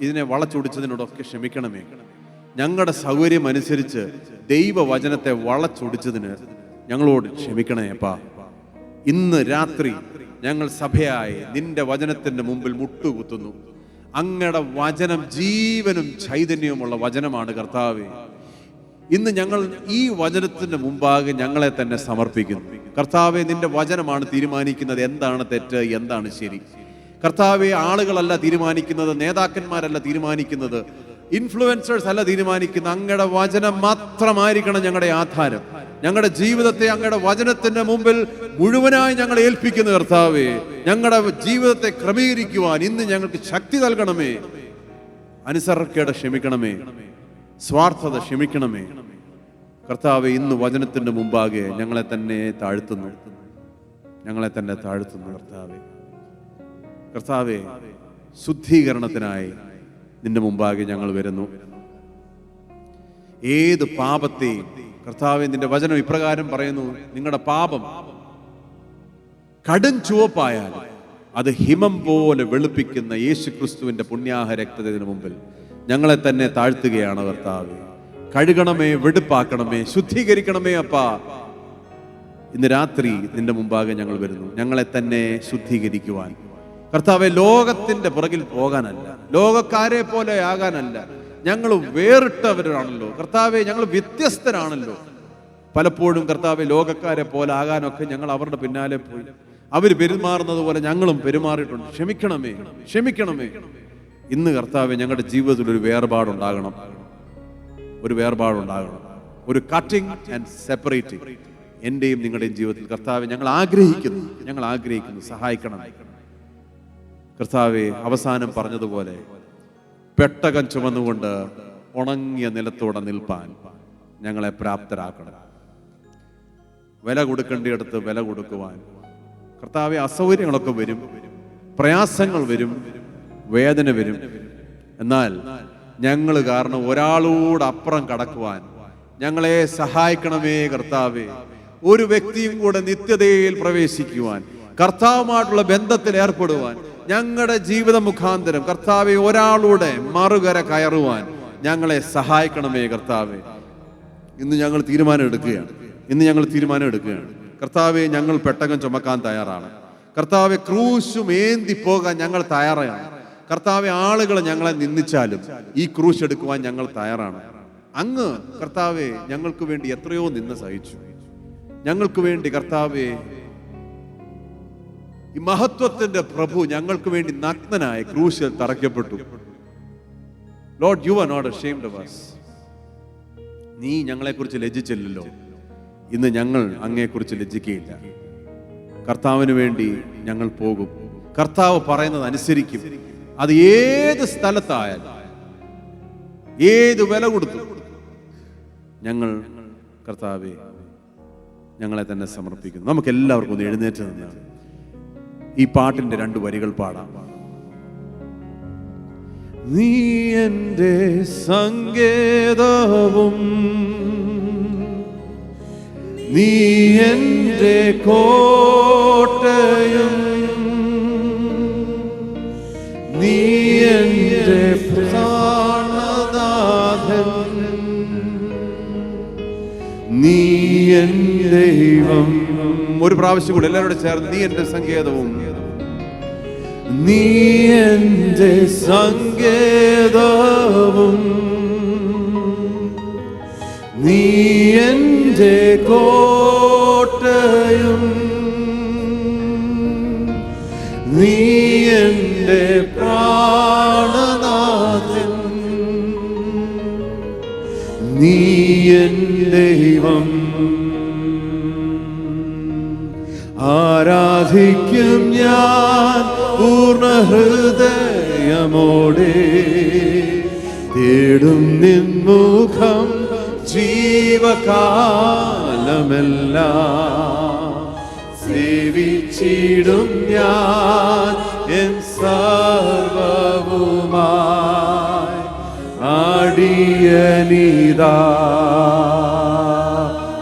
ഇതിനെ വളച്ചൊടിച്ചതിനോടൊക്കെ ക്ഷമിക്കണമേ. ഞങ്ങളുടെ സൗകര്യം അനുസരിച്ച് ദൈവവചനത്തെ വളച്ചൊടിച്ചതിന് ഞങ്ങളോട് ക്ഷമിക്കണേ അപ്പാ. ഇന്ന് രാത്രി ഞങ്ങൾ സഭയായി നിന്റെ വചനത്തിന്റെ മുമ്പിൽ മുട്ടുകുത്തുന്നു. അങ്ങയുടെ വചനം ജീവനും ചൈതന്യവുമുള്ള വചനമാണ് കർത്താവേ. ഇന്ന് ഞങ്ങൾ ഈ വചനത്തിന്റെ മുമ്പാകെ ഞങ്ങളെ തന്നെ സമർപ്പിക്കുന്നു കർത്താവേ. നിന്റെ വചനമാണ് തീരുമാനിക്കുന്നത് എന്താണ് തെറ്റ്, എന്താണ് ശരി. കർത്താവേ, ആളുകളല്ല തീരുമാനിക്കുന്നത്, നേതാക്കന്മാരല്ല തീരുമാനിക്കുന്നത്, ഇൻഫ്ലുവൻസേഴ്സ് അല്ല തീരുമാനിക്കുന്നത്. അങ്ങയുടെ വചനം മാത്രമായിരിക്കണം ഞങ്ങളുടെ ആധാരം. ഞങ്ങളുടെ ജീവിതത്തെ അങ്ങയുടെ വചനത്തിന്റെ മുമ്പിൽ മുഴുവനായി ഞങ്ങൾ ഏൽപ്പിക്കുന്നു കർത്താവേ. ഞങ്ങളുടെ ജീവിതത്തെ ക്രമീകരിക്കുവാൻ ഇന്ന് ഞങ്ങൾക്ക് ശക്തി നൽകണമേ. അനുസരണക്കേട് ക്ഷമിക്കണമേ, സ്വാർത്ഥത ക്ഷമിക്കണമേ കർത്താവേ. ഇന്ന് വചനത്തിന്റെ മുമ്പാകെ ഞങ്ങളെ തന്നെ താഴ്ത്തുന്നു കർത്താവേ. കർത്താവേ, ശുദ്ധീകരണത്തിനായി നിന്റെ മുമ്പാകെ ഞങ്ങൾ വരുന്നു. ഏത് പാപത്തെയും കർത്താവേ, നിന്റെ വചനം ഇപ്രകാരം പറയുന്നു, നിങ്ങളുടെ പാപം കടും ചുവപ്പായാൽ അത് ഹിമം പോലെ വെളുപ്പിക്കുന്ന യേശു ക്രിസ്തുവിന്റെ പുണ്യാഹ രക്തത്തിന് മുമ്പിൽ ഞങ്ങളെ തന്നെ താഴ്ത്തുകയാണ് കർത്താവേ. കഴുകണമേ, വെടുപ്പാക്കണമേ, ശുദ്ധീകരിക്കണമേ അപ്പാ. ഇന്ന് രാത്രി നിന്റെ മുമ്പാകെ ഞങ്ങൾ വരുന്നു, ഞങ്ങളെ തന്നെ ശുദ്ധീകരിക്കുവാൻ കർത്താവെ. ലോകത്തിന്റെ പുറകിൽ പോകാനല്ല, ലോകക്കാരെ പോലെ ആകാനല്ല. ഞങ്ങൾ വേറിട്ടവരാണല്ലോ കർത്താവെ, ഞങ്ങൾ വ്യത്യസ്തരാണല്ലോ. പലപ്പോഴും കർത്താവെ, ലോകക്കാരെ പോലെ ആകാനൊക്കെ ഞങ്ങൾ അവരുടെ പിന്നാലെ പോയി. അവർ പെരുമാറുന്നത് പോലെ ഞങ്ങളും പെരുമാറിയിട്ടുണ്ട്. ക്ഷമിക്കണമേ. ഇന്ന് കർത്താവെ ഞങ്ങളുടെ ജീവിതത്തിൽ ഒരു വേർപാടുണ്ടാകണം, ഒരു വേർപാടുണ്ടാകണം, ഒരു കട്ടിങ് ആൻഡ് സെപ്പറേറ്റിംഗ് എൻ്റെയും നിങ്ങളുടെയും ജീവിതത്തിൽ കർത്താവെ ഞങ്ങൾ ആഗ്രഹിക്കുന്നു, സഹായിക്കണം. കർത്താവെ, അവസാനം പറഞ്ഞതുപോലെ പെട്ടകം ചുമന്നുകൊണ്ട് ഉണങ്ങിയ നിലത്തോടെ നിൽപ്പാൻ ഞങ്ങളെ പ്രാപ്തരാക്കണം. വില കൊടുക്കേണ്ടിടത്ത് വില കൊടുക്കുവാൻ കർത്താവെ, അസൗകര്യങ്ങളൊക്കെ വരും, പ്രയാസങ്ങൾ വരും, വേദന വരും. എന്നാൽ ഞങ്ങൾ കാരണം ഒരാളോട് അപ്പുറം കടക്കുവാൻ ഞങ്ങളെ സഹായിക്കണമേ കർത്താവെ. ഒരു വ്യക്തിയും കൂടെ നിത്യതയിൽ പ്രവേശിക്കുവാൻ, കർത്താവുമായിട്ടുള്ള ബന്ധത്തിൽ ഏർപ്പെടുവാൻ, ഞങ്ങളുടെ ജീവിത മുഖാന്തരം കർത്താവെ ഒരാളുടെ മറുകര കയറുവാൻ ഞങ്ങളെ സഹായിക്കണമേ കർത്താവെ. ഇന്ന് ഞങ്ങൾ തീരുമാനം എടുക്കുകയാണ്. കർത്താവെ, ഞങ്ങൾ പെട്ടകം ചുമക്കാൻ തയ്യാറാണ്. കർത്താവെ, ക്രൂശും ഏന്തി പോകാൻ ഞങ്ങൾ തയ്യാറാണ്. കർത്താവെ, ആളുകൾ ഞങ്ങളെ നിന്ദിച്ചാലും ഈ ക്രൂശ് എടുക്കുവാൻ ഞങ്ങൾ തയ്യാറാണ്. അങ്ങ് കർത്താവെ ഞങ്ങൾക്ക് വേണ്ടി എത്രയോ നിന്ന സഹിച്ചു. ഞങ്ങൾക്ക് വേണ്ടി കർത്താവെ, ഈ മഹത്വത്തിന്റെ പ്രഭു ഞങ്ങൾക്ക് വേണ്ടി നഗ്നനായ ക്രൂശിൽ തറയ്ക്കപ്പെട്ടു. Lord, you are not ashamed of us. നീ ഞങ്ങളെക്കുറിച്ച് ലജ്ജിച്ചില്ലല്ലോ. ഇന്ന് ഞങ്ങൾ അങ്ങയെക്കുറിച്ച് ലജ്ജിക്കുകയില്ല. കർത്താവിന് വേണ്ടി ഞങ്ങൾ പോകും. കർത്താവ് പറയുന്നത് അനുസരിക്കും. അത് ഏത് സ്ഥലത്തായാലും, ഏത് വില കൊടുത്തു ഞങ്ങൾ കർത്താവെ ഞങ്ങളെ തന്നെ സമർപ്പിക്കുന്നു. നമുക്ക് എല്ലാവർക്കും ഒന്ന് എഴുന്നേറ്റ് നിന്ന് ഈ പാട്ടിന്റെ 2 വരികൾ പാടാം. നീ എൻ്റെ സങ്കേതവും നീ എൻ്റെ കോട്ടയും നീ എൻ്റെ പ്രാണനാഥൻ നീ എൻ ദൈവം. ഒരു പ്രാവശ്യം കൂടെ എല്ലാവരോടും ചേർന്ന്, നീ എൻ്റെ സങ്കേതവും നീ എൻ്റെ സങ്കേതവും നീ എൻ്റെ കോട്ടയും നീ എൻ്റെ പ്രാണനാഥൻ നീ എൻ ദൈവം. ആരാധിക്കും ഞാൻ പൂർണ്ണ ഹൃദയമോടെ, തേടും നിൻ മുഖം ജീവകാലമെല്ലാം, സേവിച്ചിടും ഞാൻ എൻ സർവവുമായി അടിയനിതാ.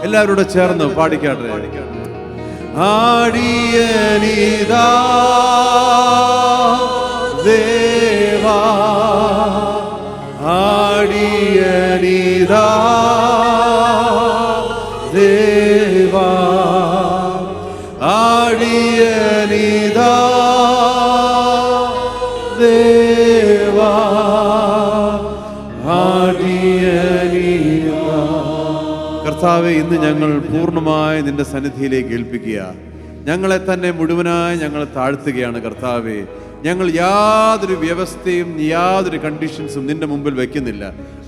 എല്ലാവരോടും ചേർന്ന് പാടിക്കാട്ടെ. അടിയനിതാ ദേവാ, അടിയനിതാ ദേവാ, അടിയനിതാ ദേവാ, അടിയനിതാ. കർത്താവേ, ഇന്ന് ഞങ്ങൾ പൂർണ്ണമായി നിന്റെ സന്നിധിയിലേക്ക് ഏൽപ്പിക്കുക. ഞങ്ങളെ തന്നെ മുഴുവനായി ഞങ്ങൾ താഴ്ത്തുകയാണ് കർത്താവേ. ഞങ്ങൾ യാതൊരു വ്യവസ്ഥയും യാതൊരു കണ്ടീഷൻസും നിന്റെ മുമ്പിൽ വെക്കുന്നില്ല.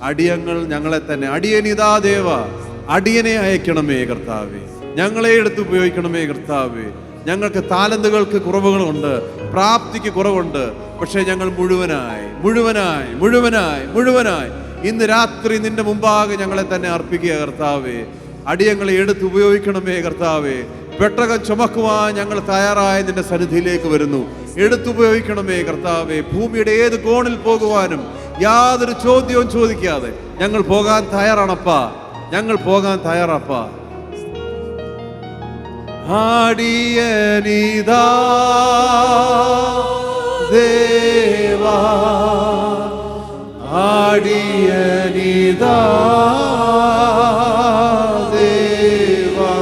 അടിയങ്ങൾ ഞങ്ങളെ തന്നെ, അടിയനിതാ ദേവ, അടിയനെ അയക്കണമേ കർത്താവേ. ഞങ്ങളെ എടുത്ത് ഉപയോഗിക്കണമേ കർത്താവേ. ഞങ്ങൾക്ക് താലന്തുകൾക്ക് കുറവുകളുണ്ട്, പ്രാപ്തിക്ക് കുറവുണ്ട്. പക്ഷേ ഞങ്ങൾ മുഴുവനായി മുഴുവനായി മുഴുവനായി മുഴുവനായി ഇന്ന് രാത്രി നിന്റെ മുമ്പാകെ ഞങ്ങളെ തന്നെ അർപ്പിക്കുക കർത്താവേ. അടിയങ്ങളെ എടുത്ത് ഉപയോഗിക്കണമേ കർത്താവേ. പെട്ടകം ചുമക്കുവാൻ ഞങ്ങൾ തയ്യാറായി നിന്റെ സന്നിധിയിലേക്ക് വരുന്നു. എടുത്തുപയോഗിക്കണമേ കർത്താവേ. ഭൂമിയുടെ ഏത് കോണിൽ പോകുവാനും യാതൊരു ചോദ്യവും ചോദിക്കാതെ ഞങ്ങൾ പോകാൻ തയ്യാറാണപ്പാ, ഞങ്ങൾ പോകാൻ തയ്യാറാപ്പാ. അടിയനിതാ ദേവാ, അടിയനിതാ ദേവാ,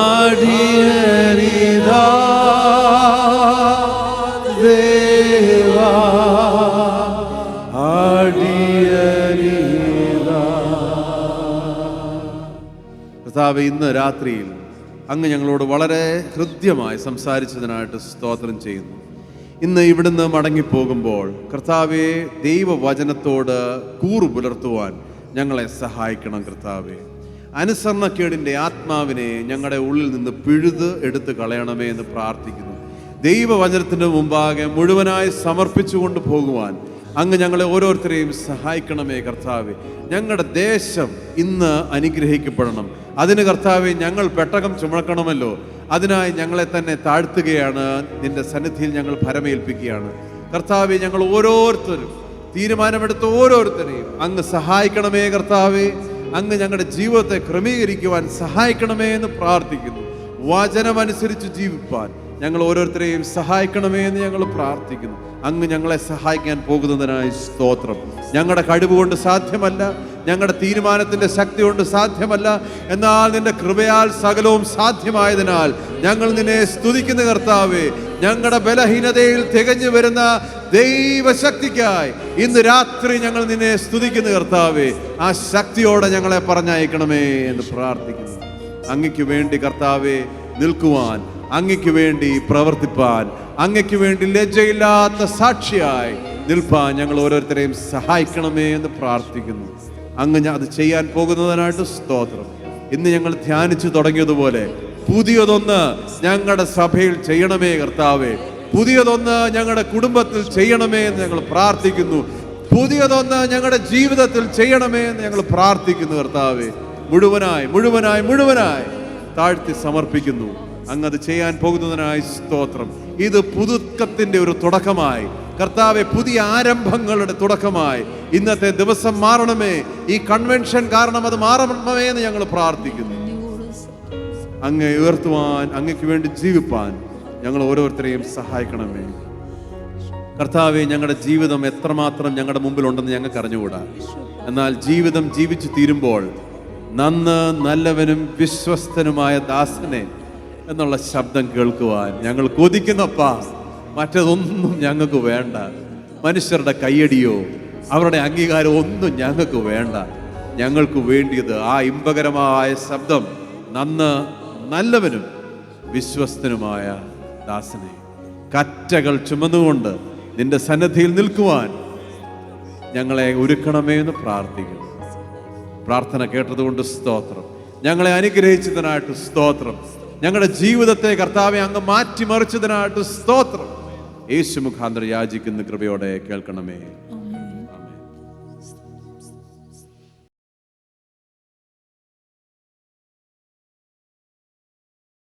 അടിയനിതാ ദേവാ, അടിയനിതാ. കർത്താവേ, ഇന്ന് രാത്രിയിൽ അങ്ങ് ഞങ്ങളോട് വളരെ ഹൃദ്യമായി സംസാരിച്ചതിനായിട്ട് സ്തോത്രം ചെയ്യുന്നു. ഇന്ന് ഇവിടുന്ന് മടങ്ങിപ്പോകുമ്പോൾ കർത്താവെ, ദൈവവചനത്തോട് കൂറു പുലർത്തുവാൻ ഞങ്ങളെ സഹായിക്കണം കർത്താവെ. അനുസരണക്കേടിൻ്റെ ആത്മാവിനെ ഞങ്ങളുടെ ഉള്ളിൽ നിന്ന് പിഴുത് എടുത്ത് കളയണമേ എന്ന് പ്രാർത്ഥിക്കുന്നു. ദൈവവചനത്തിൻ്റെ മുമ്പാകെ മുഴുവനായി സമർപ്പിച്ചുകൊണ്ട് പോകുവാൻ അങ്ങ് ഞങ്ങളെ ഓരോരുത്തരെയും സഹായിക്കണമേ കർത്താവെ. ഞങ്ങളുടെ ദേശം ഇന്ന് അനുഗ്രഹിക്കപ്പെടണം. അതിന് കർത്താവെ ഞങ്ങൾ പെട്ടകം ചുമക്കണമല്ലോ. അതിനായി ഞങ്ങളെ തന്നെ താഴ്ത്തുകയാണ്, നിന്റെ സന്നിധിയിൽ ഞങ്ങൾ ഭരമേൽപ്പിക്കുകയാണ് കർത്താവെ. ഞങ്ങൾ ഓരോരുത്തരും തീരുമാനമെടുത്ത ഓരോരുത്തരെയും അങ്ങ് സഹായിക്കണമേ കർത്താവെ. അങ്ങ് ഞങ്ങളുടെ ജീവിതത്തെ ക്രമീകരിക്കുവാൻ സഹായിക്കണമേ എന്ന് പ്രാർത്ഥിക്കുന്നു. വചനമനുസരിച്ച് ജീവിപ്പാൻ ഞങ്ങൾ ഓരോരുത്തരെയും സഹായിക്കണമേ എന്ന് ഞങ്ങൾ പ്രാർത്ഥിക്കുന്നു. അങ്ങ് ഞങ്ങളെ സഹായിക്കാൻ പോകുന്നതിനായി സ്തോത്രം. ഞങ്ങളുടെ കഴിവ് കൊണ്ട് സാധ്യമല്ല, ഞങ്ങളുടെ തീരുമാനത്തിൻ്റെ ശക്തി കൊണ്ട് സാധ്യമല്ല, എന്നാൽ നിന്റെ കൃപയാൽ സകലവും സാധ്യമായതിനാൽ ഞങ്ങൾ നിന്നെ സ്തുതിക്കുന്ന കർത്താവേ. ഞങ്ങളുടെ ബലഹീനതയിൽ തികഞ്ഞു വരുന്ന ദൈവശക്തിക്കായി ഇന്ന് രാത്രി ഞങ്ങൾ നിന്നെ സ്തുതിക്കുന്ന കർത്താവേ. ആ ശക്തിയോടെ ഞങ്ങളെ പറഞ്ഞയക്കണമേ എന്ന് പ്രാർത്ഥിക്കുന്നു. അങ്ങയ്ക്ക് വേണ്ടി കർത്താവേ നിൽക്കുവാൻ, അങ്ങയ്ക്ക് വേണ്ടി പ്രവർത്തിപ്പാൻ, അങ്ങയ്ക്ക് വേണ്ടി ലജ്ജയില്ലാത്ത സാക്ഷിയായി നിൽപ്പാൻ ഞങ്ങൾ ഓരോരുത്തരെയും സഹായിക്കണമേ എന്ന് പ്രാർത്ഥിക്കുന്നു. അങ്ങ് അത് ചെയ്യാൻ പോകുന്നതിനായിട്ട് സ്തോത്രം. ഇന്ന് ഞങ്ങൾ ധ്യാനിച്ചു തുടങ്ങിയതുപോലെ പുതിയതൊന്ന് ഞങ്ങളുടെ സഭയിൽ ചെയ്യണമേ കർത്താവേ. പുതിയതൊന്ന് ഞങ്ങളുടെ കുടുംബത്തിൽ ചെയ്യണമേ എന്ന് ഞങ്ങൾ പ്രാർത്ഥിക്കുന്നു. പുതിയതൊന്ന് ഞങ്ങളുടെ ജീവിതത്തിൽ ചെയ്യണമേ എന്ന് ഞങ്ങൾ പ്രാർത്ഥിക്കുന്നു കർത്താവേ. മുഴുവനായി മുഴുവനായി മുഴുവനായി താഴ്ത്തി സമർപ്പിക്കുന്നു. അങ്ങത് ചെയ്യാൻ പോകുന്നതിനായി സ്തോത്രം. ഇത് പുതുക്കത്തിൻ്റെ ഒരു തുടക്കമായി കർത്താവെ, പുതിയ ആരംഭങ്ങളുടെ തുടക്കമായി ഇന്നത്തെ ദിവസം മാറണമേ. ഈ കൺവെൻഷൻ കാരണം അത് മാറണമേ എന്ന് ഞങ്ങൾ പ്രാർത്ഥിക്കുന്നു. അങ്ങേ ഉയർത്തുവാൻ, അങ്ങയ്ക്ക് വേണ്ടി ജീവിപ്പാൻ ഞങ്ങൾ ഓരോരുത്തരെയും സഹായിക്കണമേ കർത്താവെ. ഞങ്ങളുടെ ജീവിതം എത്രമാത്രം ഞങ്ങളുടെ മുമ്പിലുണ്ടെന്ന് ഞങ്ങൾക്ക് അറിഞ്ഞുകൂടാ. എന്നാൽ ജീവിതം ജീവിച്ചു തീരുമ്പോൾ നന്ന് നല്ലവനും വിശ്വസ്തനുമായ ദാസനെ എന്നുള്ള ശബ്ദം കേൾക്കുവാൻ ഞങ്ങൾ കൊതിക്കുന്നപ്പാ. മറ്റതൊന്നും ഞങ്ങൾക്ക് വേണ്ട. മനുഷ്യരുടെ കയ്യടിയോ അവരുടെ അംഗീകാരമോ ഒന്നും ഞങ്ങൾക്ക് വേണ്ട. ഞങ്ങൾക്ക് വേണ്ടിയത് ആ ഇമ്പകരമായ ശബ്ദം, നന്ന് നല്ലവനും വിശ്വസ്തനുമായ ദാസനെ. കറ്റകൾ ചുമന്നുകൊണ്ട് നിന്റെ സന്നിധിയിൽ നിൽക്കുവാൻ ഞങ്ങളെ ഒരുക്കണമേ എന്ന് പ്രാർത്ഥിക്കുന്നു. പ്രാർത്ഥന കേട്ടതുകൊണ്ട് സ്തോത്രം. ഞങ്ങളെ അനുഗ്രഹിച്ചതിനായിട്ട് സ്തോത്രം. ഞങ്ങളുടെ ജീവിതത്തെ കർത്താവെ അങ്ങ് മാറ്റിമറിച്ചതിനായിട്ട് സ്തോത്രം. യേശു മുഖാന്തരം യാചിക്കുന്ന കൃപയോടെ കേൾക്കണമേ.